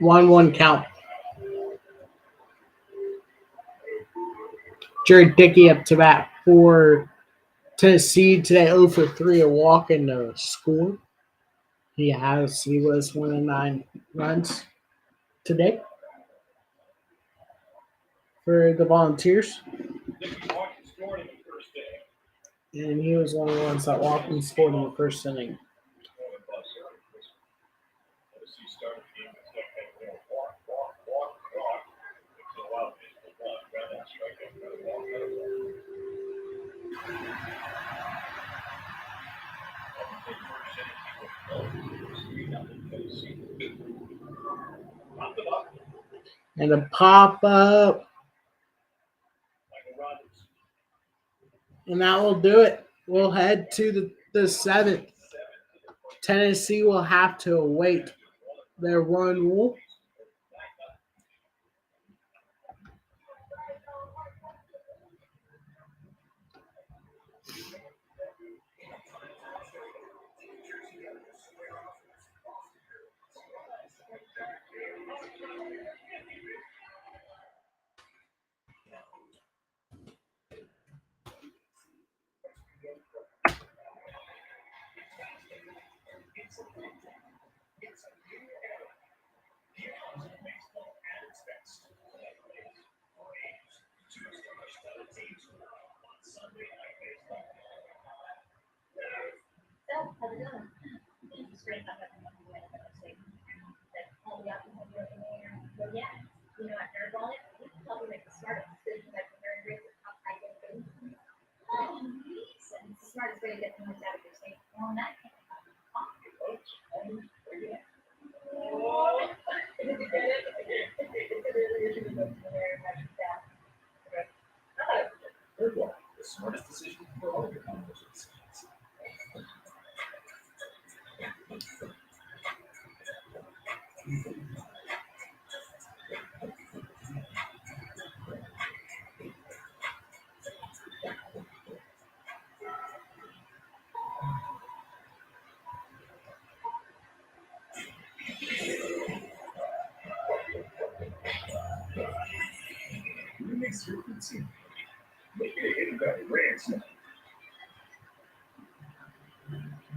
Speaker 1: 1-1 count. Jared Dickey up to bat for Tennessee today, 0 for 3, a walk and a score. He was 1 of 9 runs today for the Volunteers. And he was one of the ones that walked and scored in the first inning. And a pop up. And that will do it. We'll head to the 7th. Tennessee will have to await their run rule.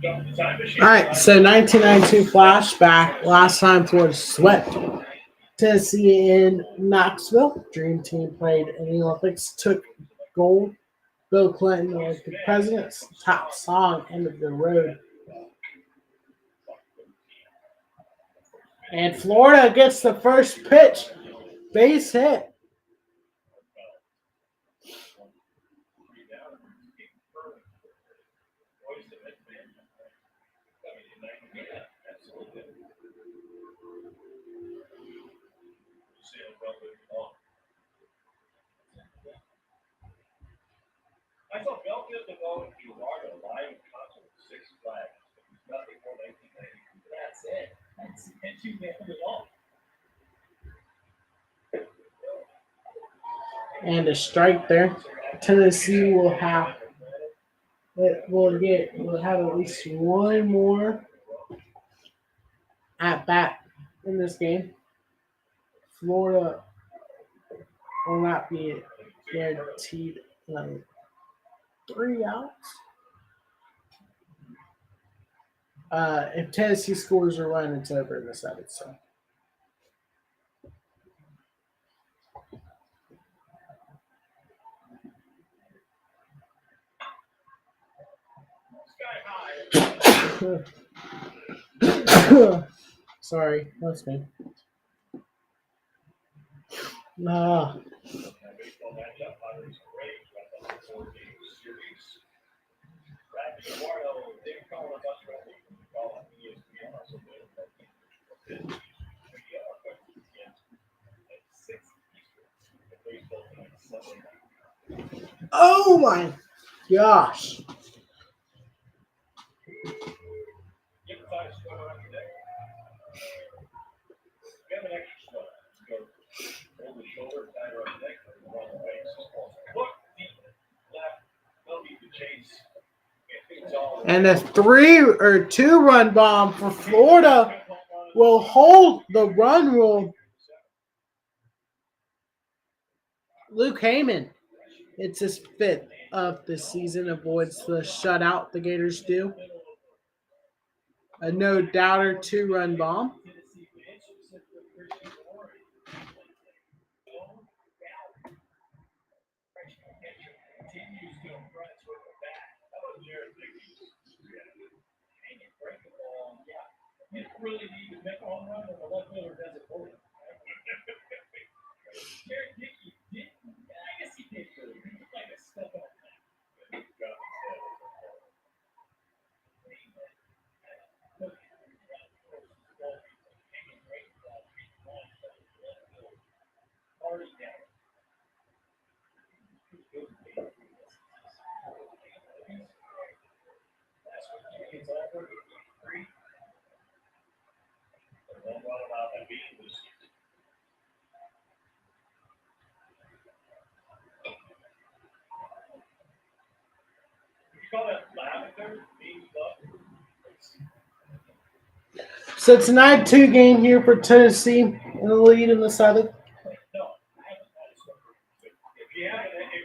Speaker 1: All right, so 1992 flashback. Last time Florida swept Tennessee in Knoxville. Dream Team played in the Olympics, took gold. Bill Clinton was the president's top song, End of the Road. And Florida gets the first pitch. Base hit.
Speaker 3: I saw Belfield to go to Florida live concert with Six Flags. It was nothing more than 1990.
Speaker 2: That's it. That's you nailed it all.
Speaker 1: And a strike there. Tennessee will have will have at least one more at bat in this game. Florida will not be guaranteed 3 outs. If Tennessee scores a run, it's over in the seventh. So. Sorry, that's me. Nah.
Speaker 3: Baseball matchup, Padres and Braves wrapped up the 4-game series. Rafi Eduardo, David Cohen, and Gus Bradley from the call on ESPN also did at 6 Eastern. The baseball tonight Sunday night.
Speaker 1: Oh my gosh.
Speaker 3: Give the time to score around your neck. We have an extra spot. Go over the shoulder, tie around the neck, and run the base. Look deep left. They'll need to chase. It's all.
Speaker 1: And a 2-run bomb for Florida will hold the run rule. Luke Heyman, it's his 5th of the season, avoids the shutout the Gators do. A no-doubter 2-run bomb.
Speaker 2: You really need to make a home run, and the left fielder does it for you. Jared Dickey did. I guess he did good. He looked like a step up. Already down. That's what he gets over. Three.
Speaker 3: One run about that being this season. You call that lavender being love?
Speaker 1: So it's a 9-2 game here for Tennessee in the lead in the 7th.
Speaker 2: No, I haven't had it.
Speaker 3: If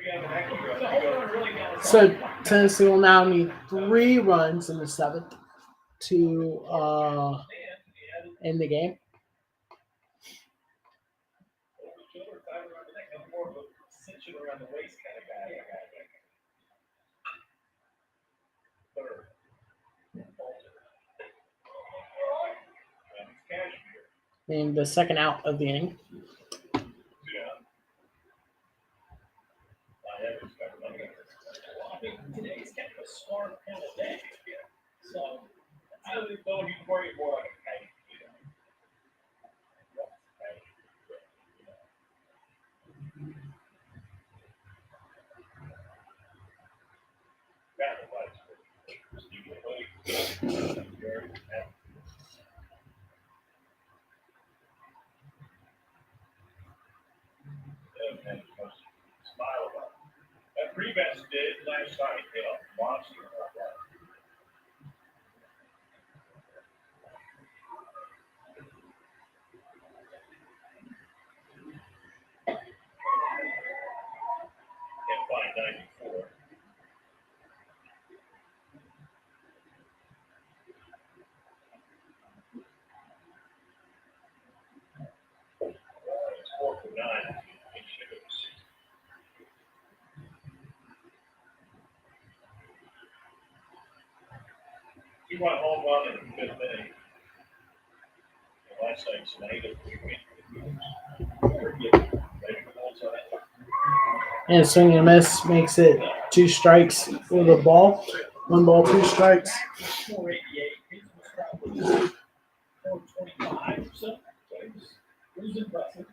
Speaker 3: you have an extra,
Speaker 2: The home run really got us.
Speaker 1: So Tennessee will now need 3 runs in the 7th to end the game.
Speaker 3: shoulder, tie around the neck. I'm more of a cinch it around the waist kind of guy. Third. And it's Cashmere.
Speaker 1: And the second out of the inning.
Speaker 3: Yeah. I have expected that.
Speaker 2: Well, I think today's kind of a smart kind of day. So
Speaker 3: I don't know if you worry more like a kite, you know. Got the lights. Just give me a buddy. And smile about it. That Rebus did last night, hit a monster like that. He went home run in the fifth inning. And last night, Snyder,
Speaker 1: And swing and miss makes it 2 strikes for the ball. 1 ball, 2 strikes.
Speaker 2: 488. His was probably 425 or so. It was impressive.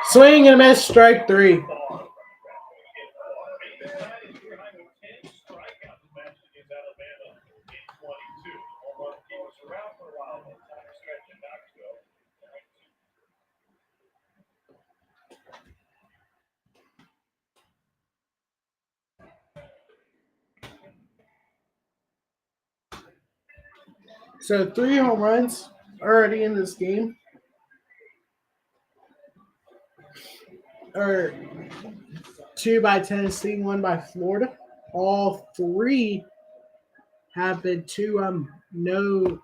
Speaker 1: Swing and miss, strike 3. So 3 home runs already in this game. Or 2 by Tennessee, 1 by Florida. All 3 have been 2 no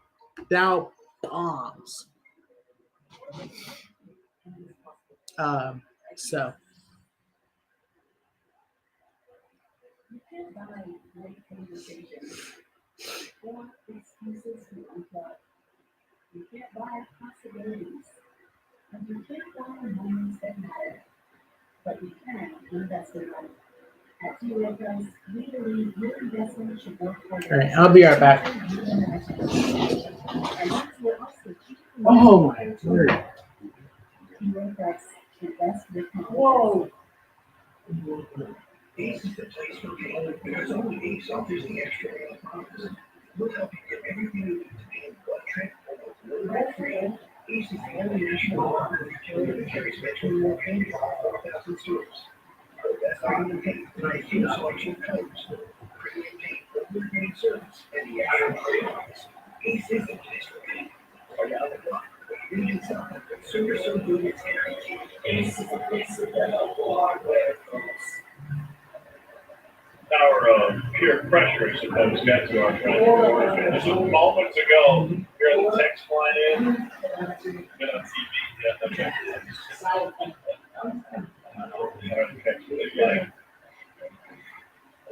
Speaker 1: doubt bombs. So
Speaker 4: You can't buy great conversations or excuses to unplug. You can't buy possibilities. And you can't buy moments that matter. But you can invest in them. At T. Rowe Price, we believe your investment should work for you.
Speaker 1: all right, I'll be right back.
Speaker 4: And that's what us the Chief
Speaker 1: Oh my word!
Speaker 4: T. Rowe Price invest with confidence.
Speaker 1: Whoa!
Speaker 5: Ace is the place for pain because only Ace offers the extra mail promise. We'll help you get everything you need to pay blood trip or free. Ace is the only national partner retailer that carries Metro More pain in all 4,000 stores. The best on the paint, a huge selection of colors, premium paint, wood grade service, and the extra mail promise. Ace is the place for pain. Around the block, region south, super so good it's guaranteed. Ace is the place for the hardware comes.
Speaker 3: Our peer pressure, I suppose, got to our friend. Just moments ago, here on the text line in, been on TV. Yeah, okay.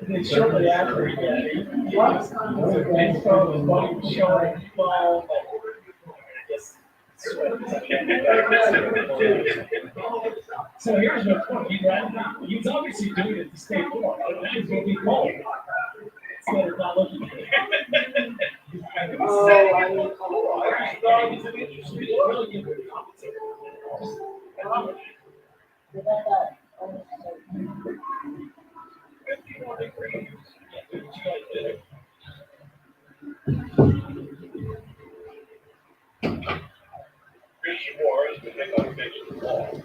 Speaker 2: And then shortly after he got it, he was and so his buddy was showing him ball, but I guess so here's what's funny. He's obviously doing it to stay warm. That is what we call it. Instead of not looking at it. It's an interesting, really good
Speaker 3: Christian Morris, we think I'll fix the ball.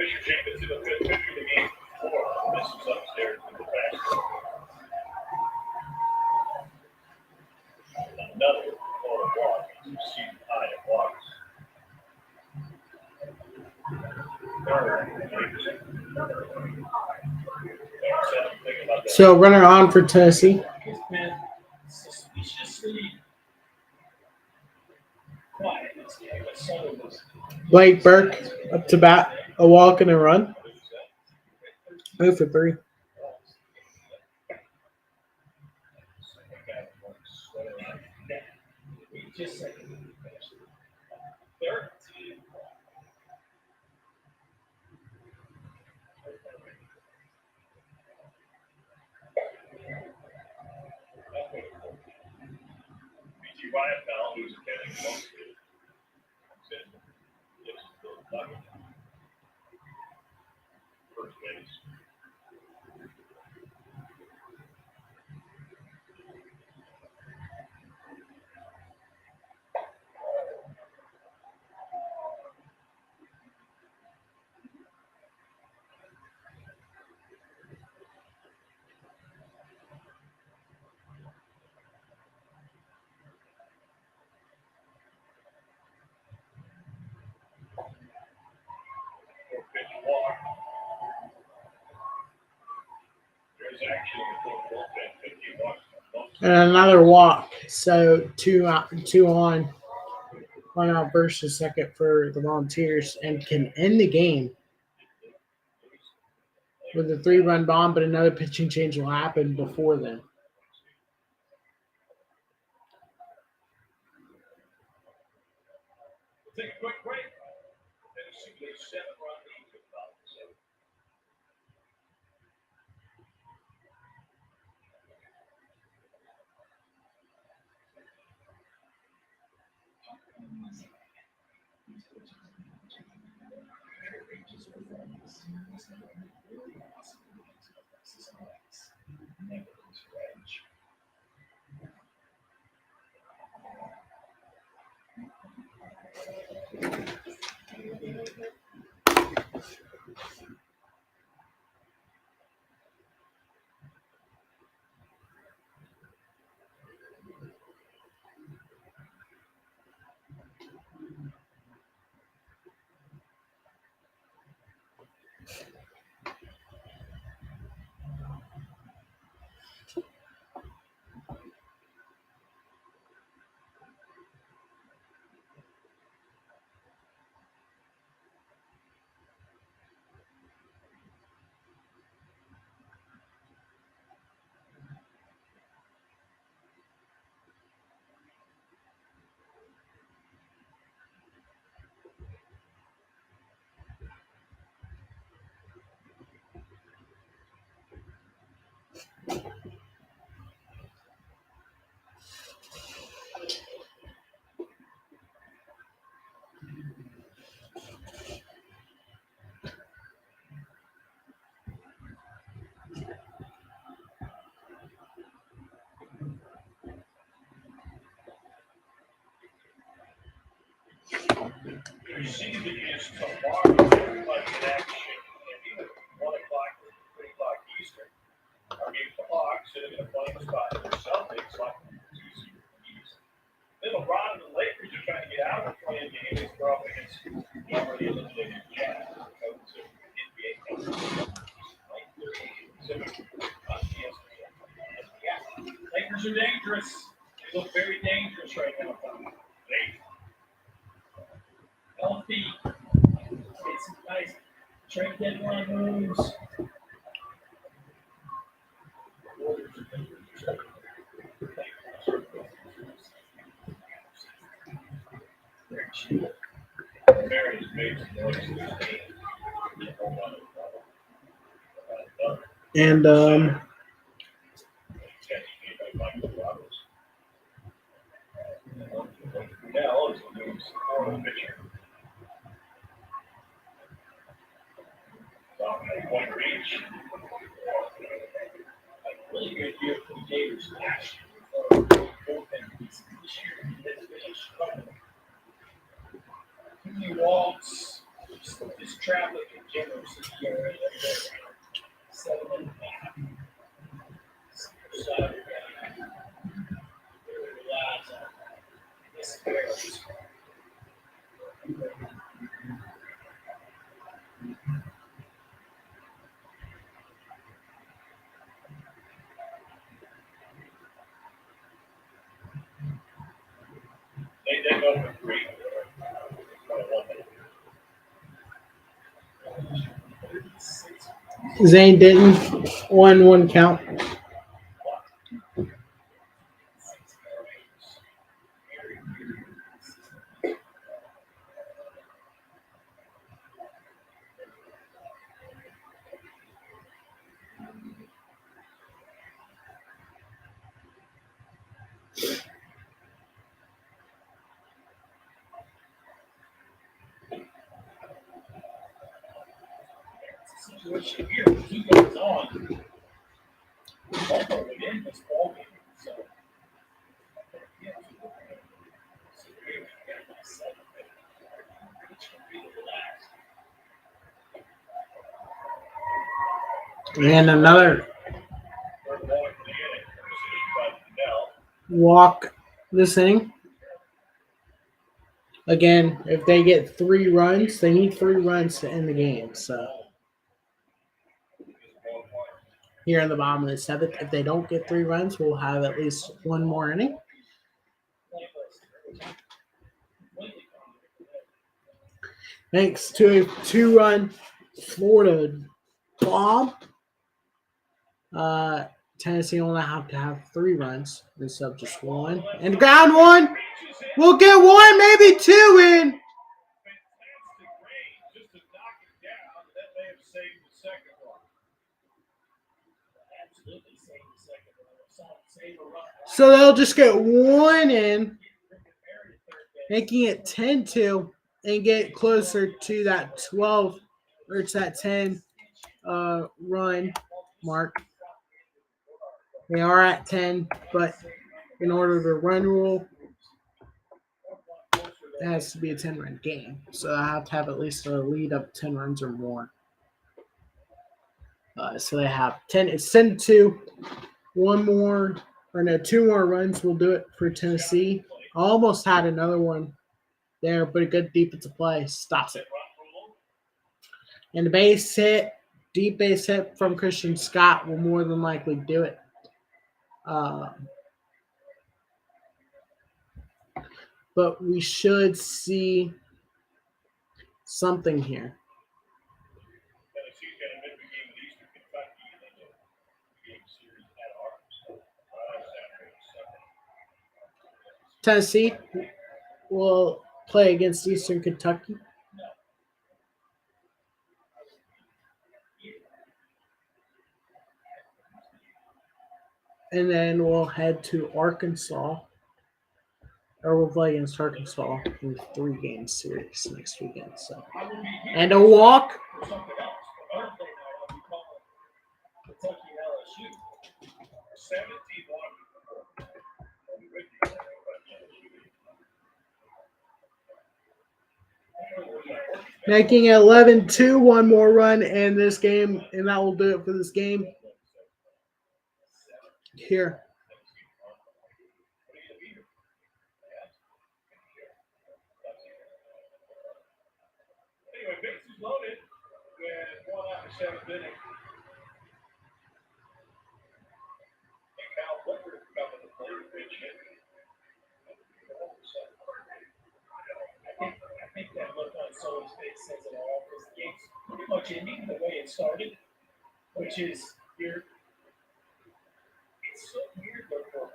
Speaker 3: Fisher Jenkins in a good picture of the game before. This is upstairs in the basket. Another Florida block. You see high blocks.
Speaker 1: So runner on for Tennessee.
Speaker 2: He's been suspiciously quiet this game, but so was
Speaker 1: Blake Burke up to bat, a walk and a run. 0 for 3.
Speaker 2: he just said third.
Speaker 3: BT Ryan Powell, who's catching most of it. First base. Pitch walk. actually in the full bullpen, 50 bucks.
Speaker 1: And another walk. So two on, one out versus second for the Volunteers, and can end the game with a 3-run bomb, but another pitching change will happen before then.
Speaker 3: We'll take a quick break. And assume a 7-run lead to the Falcons. Receiving is tomorrow, but in action at either 1 o'clock or 3 o'clock Eastern. Our game clocks in a playing spot for Celtics like easy. Then LeBron and the Lakers are trying to get out of the playing game. They're up against the already eliminated Jazz. Lakers are dangerous. They look very dangerous right now. Healthy. Get some nice trade deadline moves.
Speaker 1: And
Speaker 3: Point reach. A really good year for the Gators last year. Bullpen pieces this year. It's been a struggle. Too many walks. Just traffic in general. ERA 7.5. So, relies on this barrels. They go for 3.
Speaker 1: Zane Denton, 1-1 count.
Speaker 2: Situation here, he goes on. Buffalo would end this ball game. So, yeah. So here we got my 7. Which can be relaxed.
Speaker 1: And another walk this inning. Again, if they get 3 runs, they need 3 runs to end the game. So here in the bottom of the seventh. If they don't get 3 runs, we'll have at least one more inning. Thanks to a 2-run Florida bomb, Tennessee only have to have 3 runs instead of just 1. And ground 1, we'll get 1, maybe 2 in.
Speaker 3: Fantastic range just to knock it down. That may have saved the second one.
Speaker 2: Absolutely save the second one. Save a run.
Speaker 1: So they'll just get 1 in, making it 10-2, and get closer to that 12 or to that 10 run mark. They are at 10, but in order to run rule, it has to be a 10-run game. So I have to have at least a lead up 10 runs or more. So they have 10. It's 10-2. 2 more runs will do it for Tennessee. Almost had another one there, but a good defensive play stops it. And the base hit, deep base hit from Christian Scott will more than likely do it. But we should see something here.
Speaker 3: Tennessee's got a midweek game with Eastern Kentucky and then a game series at Arkansas. Saturday, Sunday.
Speaker 1: Tennessee will play against Eastern Kentucky. And then we'll head to Arkansas. Or we'll play against Arkansas in 3-game series next weekend. So, and a walk.
Speaker 2: For something else. For Thursday night, I'll be calling Kentucky and LSU.
Speaker 3: 17-1.
Speaker 1: Making it 11-2, 1 more run in this game, and that will do it for this game. Here.
Speaker 3: Anyway, bases loaded with 1 out of 7th inning. And Kyle Clifford coming to play the pitch hit.
Speaker 2: I think that look on Sully's face says it all because the game's pretty much ending the way it started, which is it's so weird though for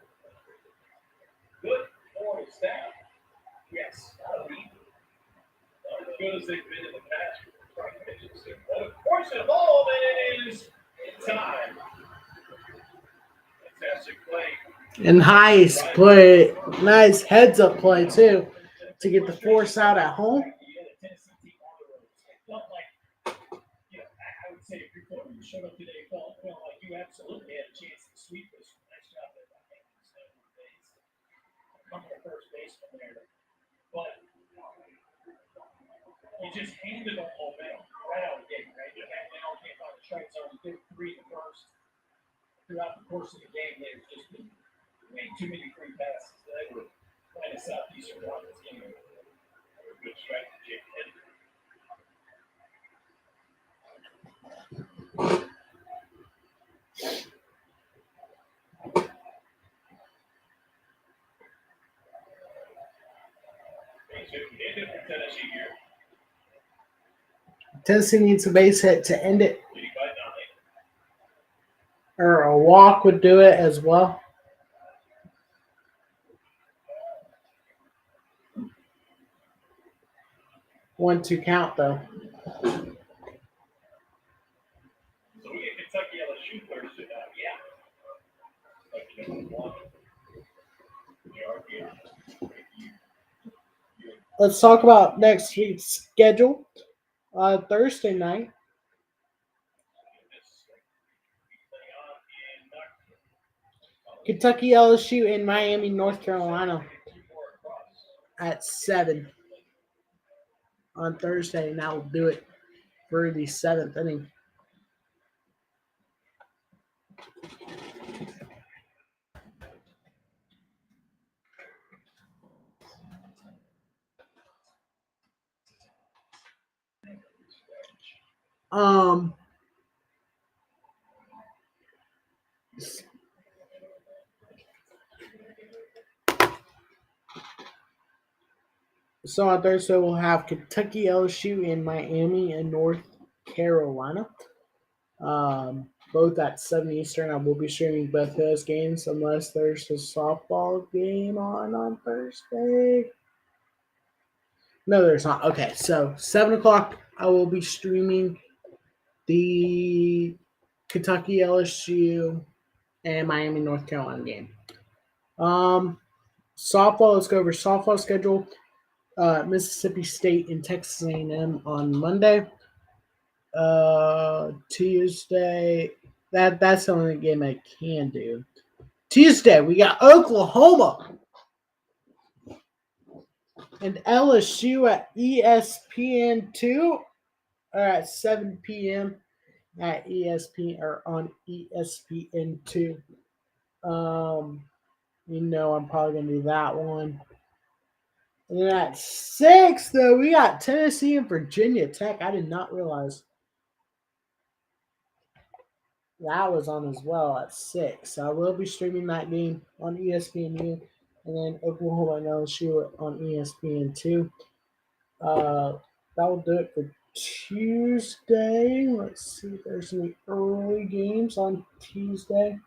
Speaker 2: good Florida staff. Yes, not
Speaker 3: Not as good as they've been in the past with the strike pitches. But of course, the ball, and it is time. Fantastic play.
Speaker 1: And nice play, nice heads up play too, to get the force out at home.
Speaker 2: Tennessee team on the road. It felt like, I would say if you showed up today, felt like you absolutely had a chance to sweep this. Nice job there by Hankins. Coming to first baseman there. But you just handed them momentum right out of the gate, right? They all came out of the strike zone. You did 3 in the first. Throughout the course of the game, they've just been way too many free passes. They were playing a Southeastern Conference game.
Speaker 3: Good strike to Jake Henry. Base hit ended for Tennessee here.
Speaker 1: Tennessee needs a base hit to end it,
Speaker 3: Leading by 9.
Speaker 1: or a walk would do it as well. One, 2 count though.
Speaker 3: So we get Kentucky LSU Thursday night. Yeah. Kentucky number 1. They are here.
Speaker 1: Let's talk about next week's schedule. Thursday night, Kentucky LSU in Miami, North Carolina at 7 on Thursday, and that will do it for the 7th inning. So on Thursday we'll have Kentucky, LSU, and Miami and North Carolina. Both at 7 Eastern. I will be streaming both those games unless there's a softball game on Thursday. No, there's not. Okay, so 7 o'clock I will be streaming the Kentucky, LSU, and Miami, North Carolina game. Softball. Let's go over softball schedule. Mississippi State and Texas A&M on Monday. Tuesday. That's the only game I can do. Tuesday we got Oklahoma and LSU at ESPN2 or at 7 p.m. at ESPN or on ESPN2. I'm probably gonna do that one. And then at 6, though, we got Tennessee and Virginia Tech. I did not realize that was on as well at 6. So I will be streaming that game on ESPNU and then Oklahoma and LSU on ESPN2. That will do it for Tuesday. Let's see if there's any early games on Tuesday.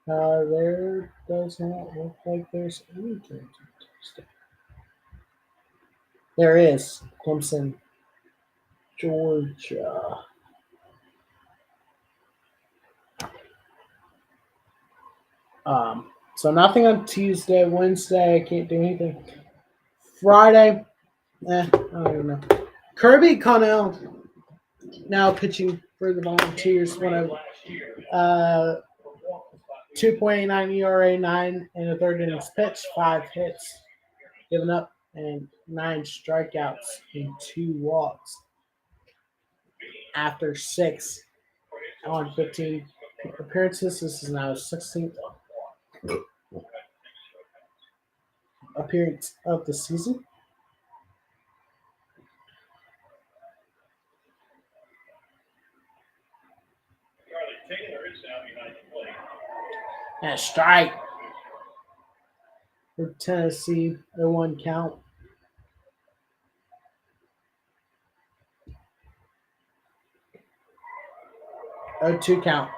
Speaker 1: There does not look like there's any games on Tuesday. There is Clemson, Georgia. So nothing on Tuesday. Wednesday, I can't do anything. Friday, I don't even know. Kirby Connell now pitching for the Volunteers. 2.89 ERA, 9 and a third innings pitched, 5 hits given up, and 9 strikeouts and 2 walks. After 6 on 15 appearances, this is now his 16th appearance of the season.
Speaker 3: Charlie Taylor is now behind the plate.
Speaker 1: And a strike for Tennessee, the 1 count. A 2 count.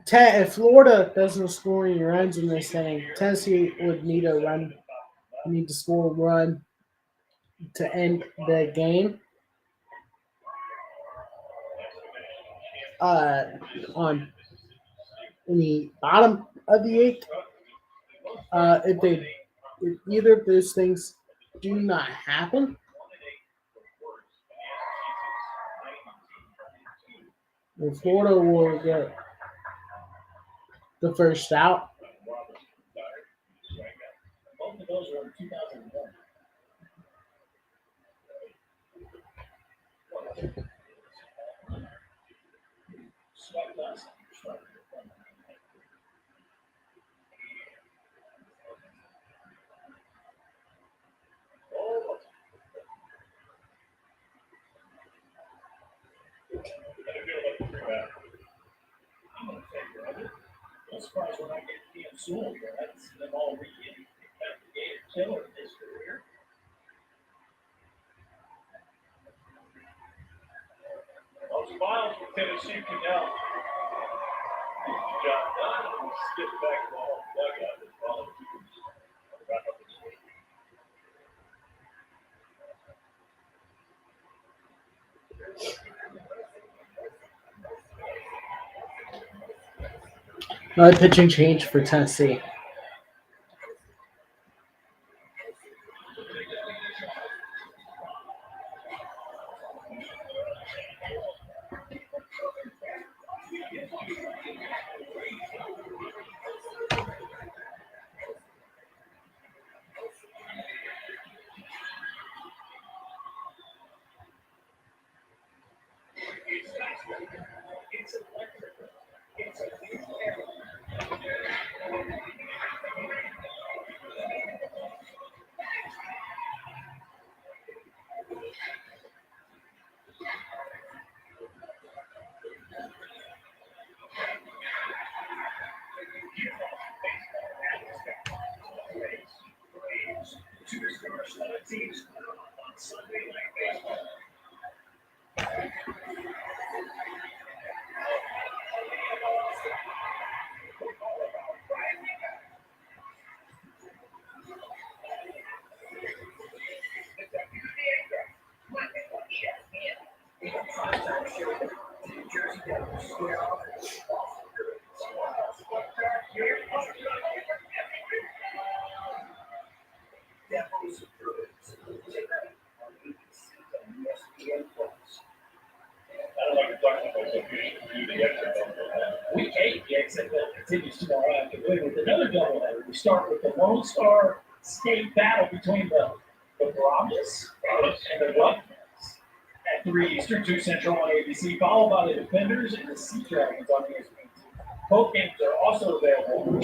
Speaker 1: If Florida doesn't score any runs in this inning, Tennessee would need a run. Need to score a run to end the game. On the bottom of the 8th, if either of those things do not happen, then Florida will get the first out.
Speaker 2: Both of those were in 2001. Swept us. I'm gonna take it. I'm surprised we're not getting Ian Sewell here. That's them all reading back to Gator Taylor in his career.
Speaker 3: Those miles from Tennessee can now job done and skip back to the home dugout and Volunteers back up the swing.
Speaker 1: Another pitching change for Tennessee.
Speaker 5: teams on Sunday Night Baseball.
Speaker 3: I don't like to talk about so we should do the extra double.
Speaker 2: Week 8, the XFL continues tomorrow afternoon with another doubleheader. We start with the Lone Star State battle between the Brahmas and the Ruffins at 3 Eastern, 2 Central on ABC, followed by the Defenders and the Sea Dragons on ESPN. Both games are also available.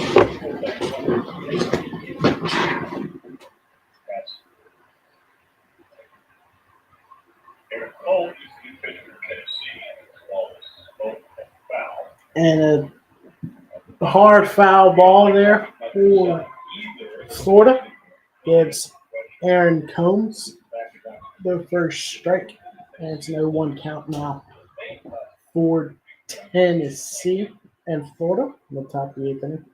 Speaker 3: Eric Cole is the pitcher for Tennessee, both foul.
Speaker 1: And a hard foul ball there for Florida gives Aaron Combs the first strike. And it's an 0-1 count now for Tennessee and Florida in the top of the 8th inning.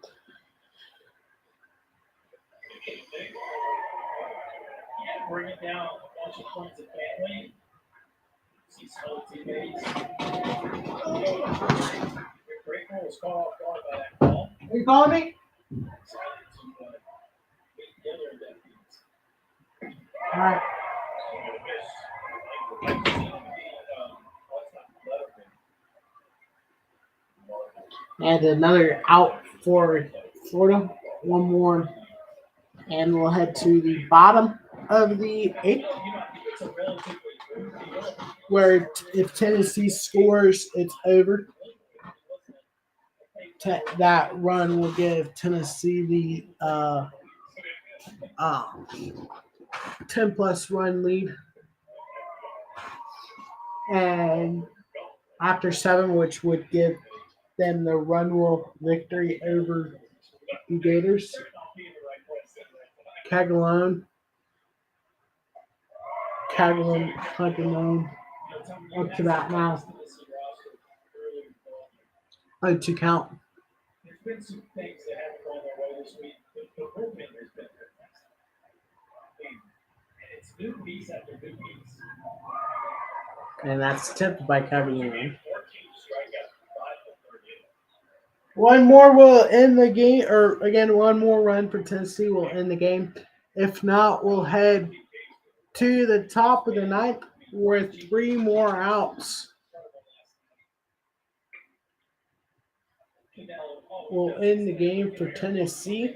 Speaker 2: Yeah, bring it down a bunch of points of family. See some other teammates. Grateful was called off guard by that call.
Speaker 1: Are you calling me?
Speaker 2: Excited to meet the other deputies.
Speaker 1: All right. And another out for Florida. One more. And we'll head to the bottom of the 8th, where if Tennessee scores, it's over. That run will give Tennessee the 10-plus run lead. And after 7, which would give them the run rule victory over the Gators. Cagalone, Cagalone, up to that now. 0-2 count.
Speaker 2: There's been some things that haven't gone their way this week. The bullpen has been fantastic. And it's new piece after new piece.
Speaker 1: And that's tipped by Cagalone.
Speaker 2: 14 strikeouts, 5 for 38.
Speaker 1: One more will end the game, or again, one more run for Tennessee will end the game. If not, we'll head to the top of the 9th with 3 more outs. Will end the game for Tennessee,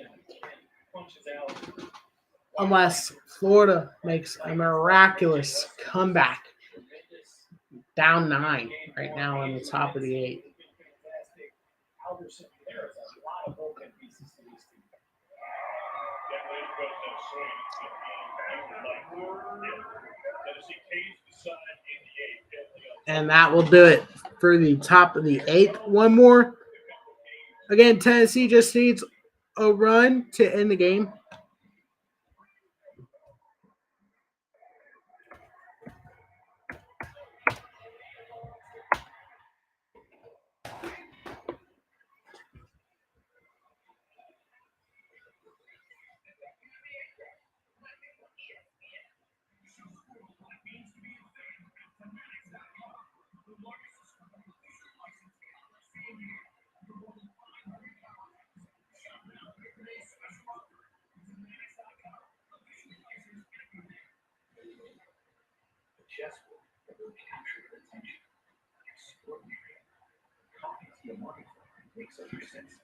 Speaker 1: unless Florida makes a miraculous comeback. Down 9 right now on the top of the 8th.
Speaker 2: Alderson, there is a lot of bullpen pieces to this team.
Speaker 1: And that will do it for the top of the 8th. One more. Again, Tennessee just needs a run to end the game.
Speaker 5: Successful, that will capture your attention. Extraordinary. Copy to your marketplace makes up your senses.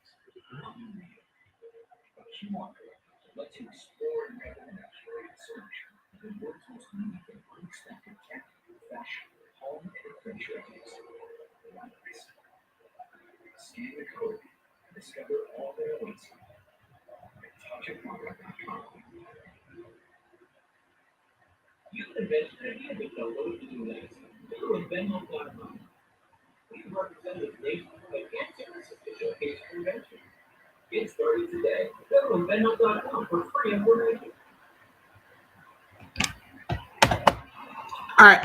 Speaker 5: A QR code lets you explore and recognize your search the world's most unique and unexpected tech, fashion, home, and adventure items. Scan the code and discover all that awaits you at touchitmarket.com. You invented an idea to download to do that. Go to Venmo.com. We representative Nate that can't service to showcase your invention. Get started today. Go to Venmo.com for free information.
Speaker 1: All right.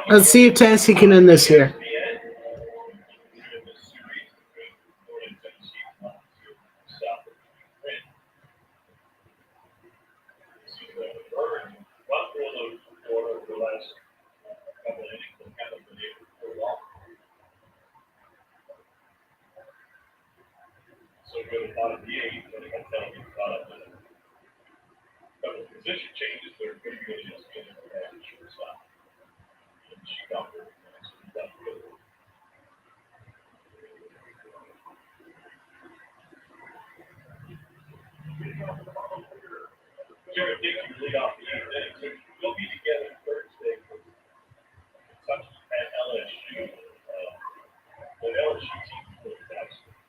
Speaker 1: Let's see if Tennessee can end this here.
Speaker 3: So good at bottom of the eighth, but I can tell you about a couple of position changes, they're pretty good at just getting the shortstop. And she got her, so we got good. Jared Dixon lead off the eighth inning, so we'll be together Thursday. Kentucky at LSU. The LSU team is absolutely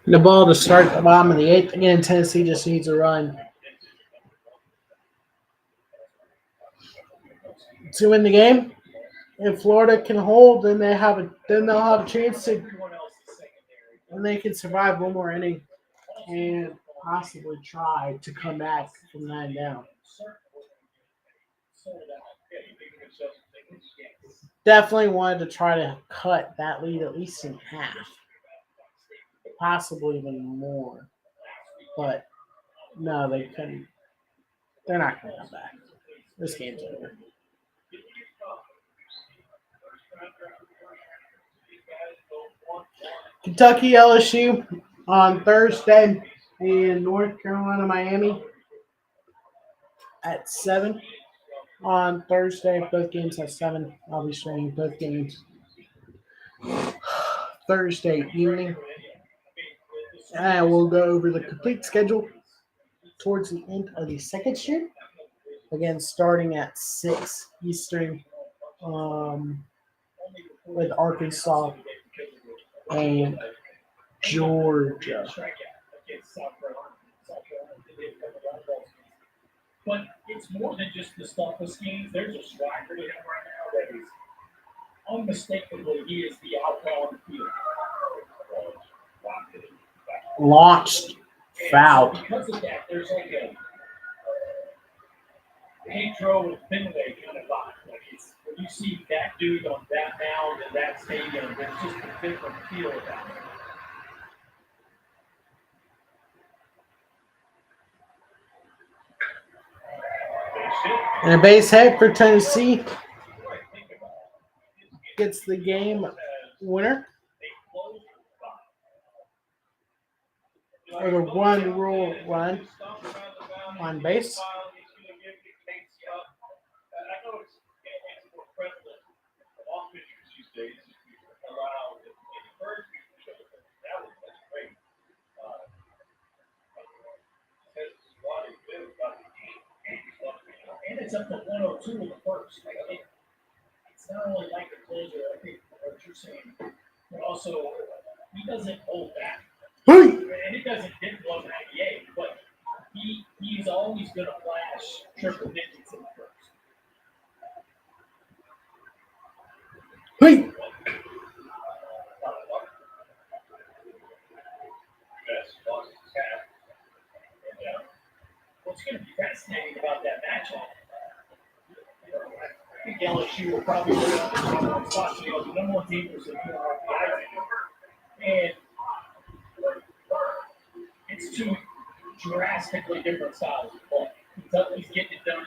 Speaker 1: The ball to start at the bottom of the eighth. Again, Tennessee just needs a run to win the game. If Florida can hold, then they'll have a chance to, and they can survive one more inning and possibly try to come back from 9 down. Definitely wanted to try to cut that lead at least in half, possibly even more. But no, they couldn't. They're not going to come back. This game's over. Kentucky LSU on Thursday and North Carolina Miami at 7 on Thursday. Both games at 7. I'll be streaming both games Thursday evening. And we'll go over the complete schedule towards the end of the second shift. Again, starting at 6 Eastern with Arkansas and Georgia.
Speaker 2: But it's more than just the stuff of schemes. There's a swagger to him right now that is unmistakably he is the alpha on the field.
Speaker 1: Launched, fouled.
Speaker 2: So because of that, there's like a Pedro and Finlay kind of vibe. Like it's when you see that dude on that mound in that stadium, there's just a different feel about it.
Speaker 1: And a base hit for Tennessee gets the game winner. Or the one rule run on base.
Speaker 2: And it's up to 102 in the first. Like, I think it's not only like the closer, I think what you're saying, but also he doesn't hold back. And it doesn't get below 98, but he's always going to flash triple digits in the first.
Speaker 1: Hey.
Speaker 2: What's going to be fascinating about that matchup? I think LSU will probably win the spot. The number one team was the and it's two drastically different styles of play. Kentucky's getting it done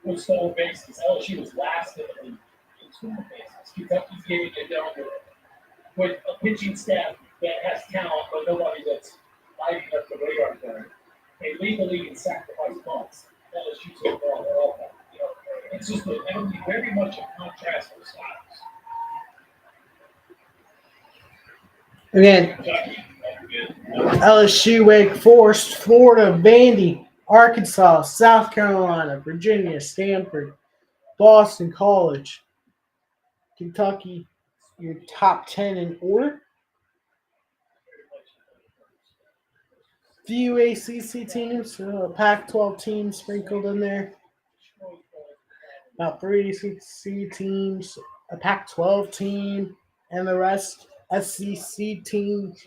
Speaker 2: with stolen bases. LSU was last in the league in stolen bases. Kentucky's getting it done with a pitching staff that has talent, but nobody that's lighting up the radar gun. They lead the league in sacrifice bunts. LSU's overall, they're all that. You know, it's just it'll be very much a contrast of styles.
Speaker 1: Again, LSU, Wake Forest, Florida, Vandy, Arkansas, South Carolina, Virginia, Stanford, Boston College, Kentucky, your top 10 in order. Few ACC teams, Pac-12 teams sprinkled in there. About 3 ACC teams, a Pac-12 team, and the rest SEC teams.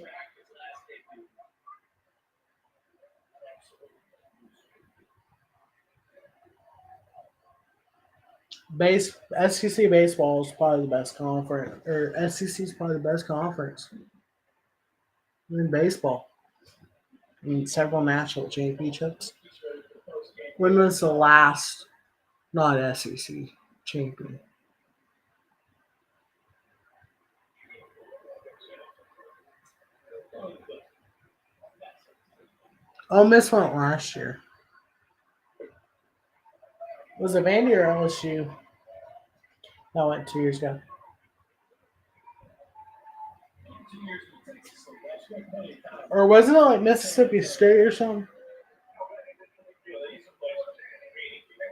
Speaker 1: SEC baseball is probably the best conference, or SEC is probably the best conference in baseball. I mean, several national championships. When was the last not SEC champion? Ole Miss went last year. Was it Vandy or LSU? That went 2 years ago. Or wasn't it like Mississippi State or something?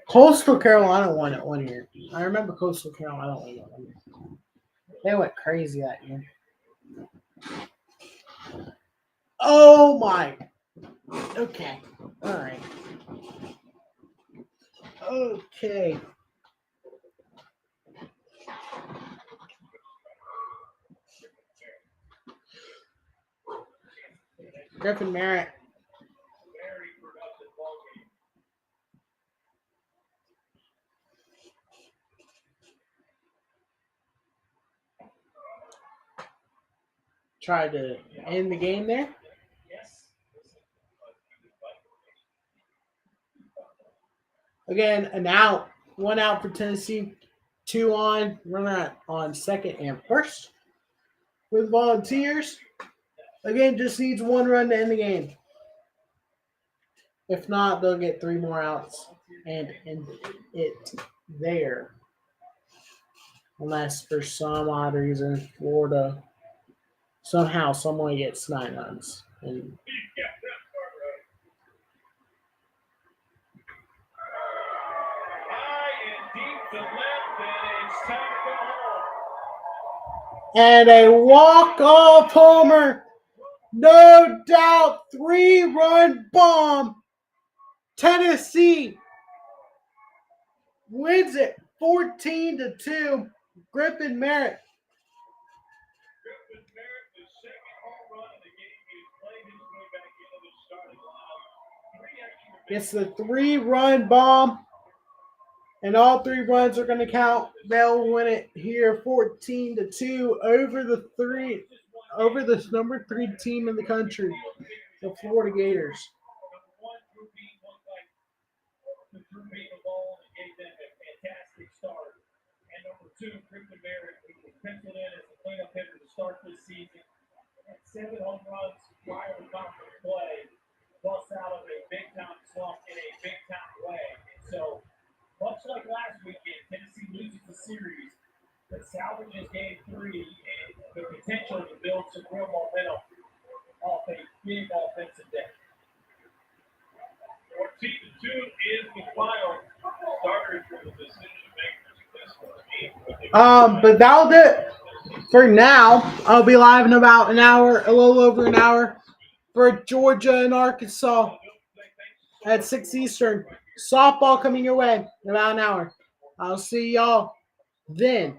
Speaker 1: Coastal Carolina won it 1 year. I remember Coastal Carolina won it 1 year. They went crazy that year. Oh my. Okay. All right. Okay. Griffin Merritt.
Speaker 3: Very productive ball game.
Speaker 1: Tried to end the game there.
Speaker 2: Yes.
Speaker 1: Again, an out. 1 out for Tennessee. 2 on. Runner on second and first. With Volunteers. Again, just needs 1 run to end the game. If not, they'll get 3 more outs and end it there. Unless for some odd reason Florida somehow, someway gets 9 runs. And
Speaker 3: High and deep to left, and it's time to go home.
Speaker 1: And a walk-off homer. No doubt, 3-run bomb. Tennessee wins it 14-2. Griffin Merritt.
Speaker 3: Griffin Merritt, the second home run of the game. He has played his way back into the starting lineup. 3 extra
Speaker 1: It's the 3-run bomb. And all 3 runs are going to count. They'll win it here 14-2 over the number 3 team in the country, the Florida Gators.
Speaker 2: Number 1, Drew Beam looked like the Drew Beam of old and gave them a fantastic start. And number 2, Griffin Merritt, who was penciled in as the cleanup hitter to start this season. Had 7 home runs prior to conference play. Busts out of a big-time slump in a big-time way. And so, much like last weekend, Tennessee loses the series, but salvages game 3 and the potential to build some real momentum off a big offensive day.
Speaker 3: 14-2 is the final. Starters were the decision makers of this game.
Speaker 1: But that'll do it for now. I'll be live in about an hour, a little over an hour, for Georgia and Arkansas at 6 Eastern. Softball coming your way in about an hour. I'll see y'all then.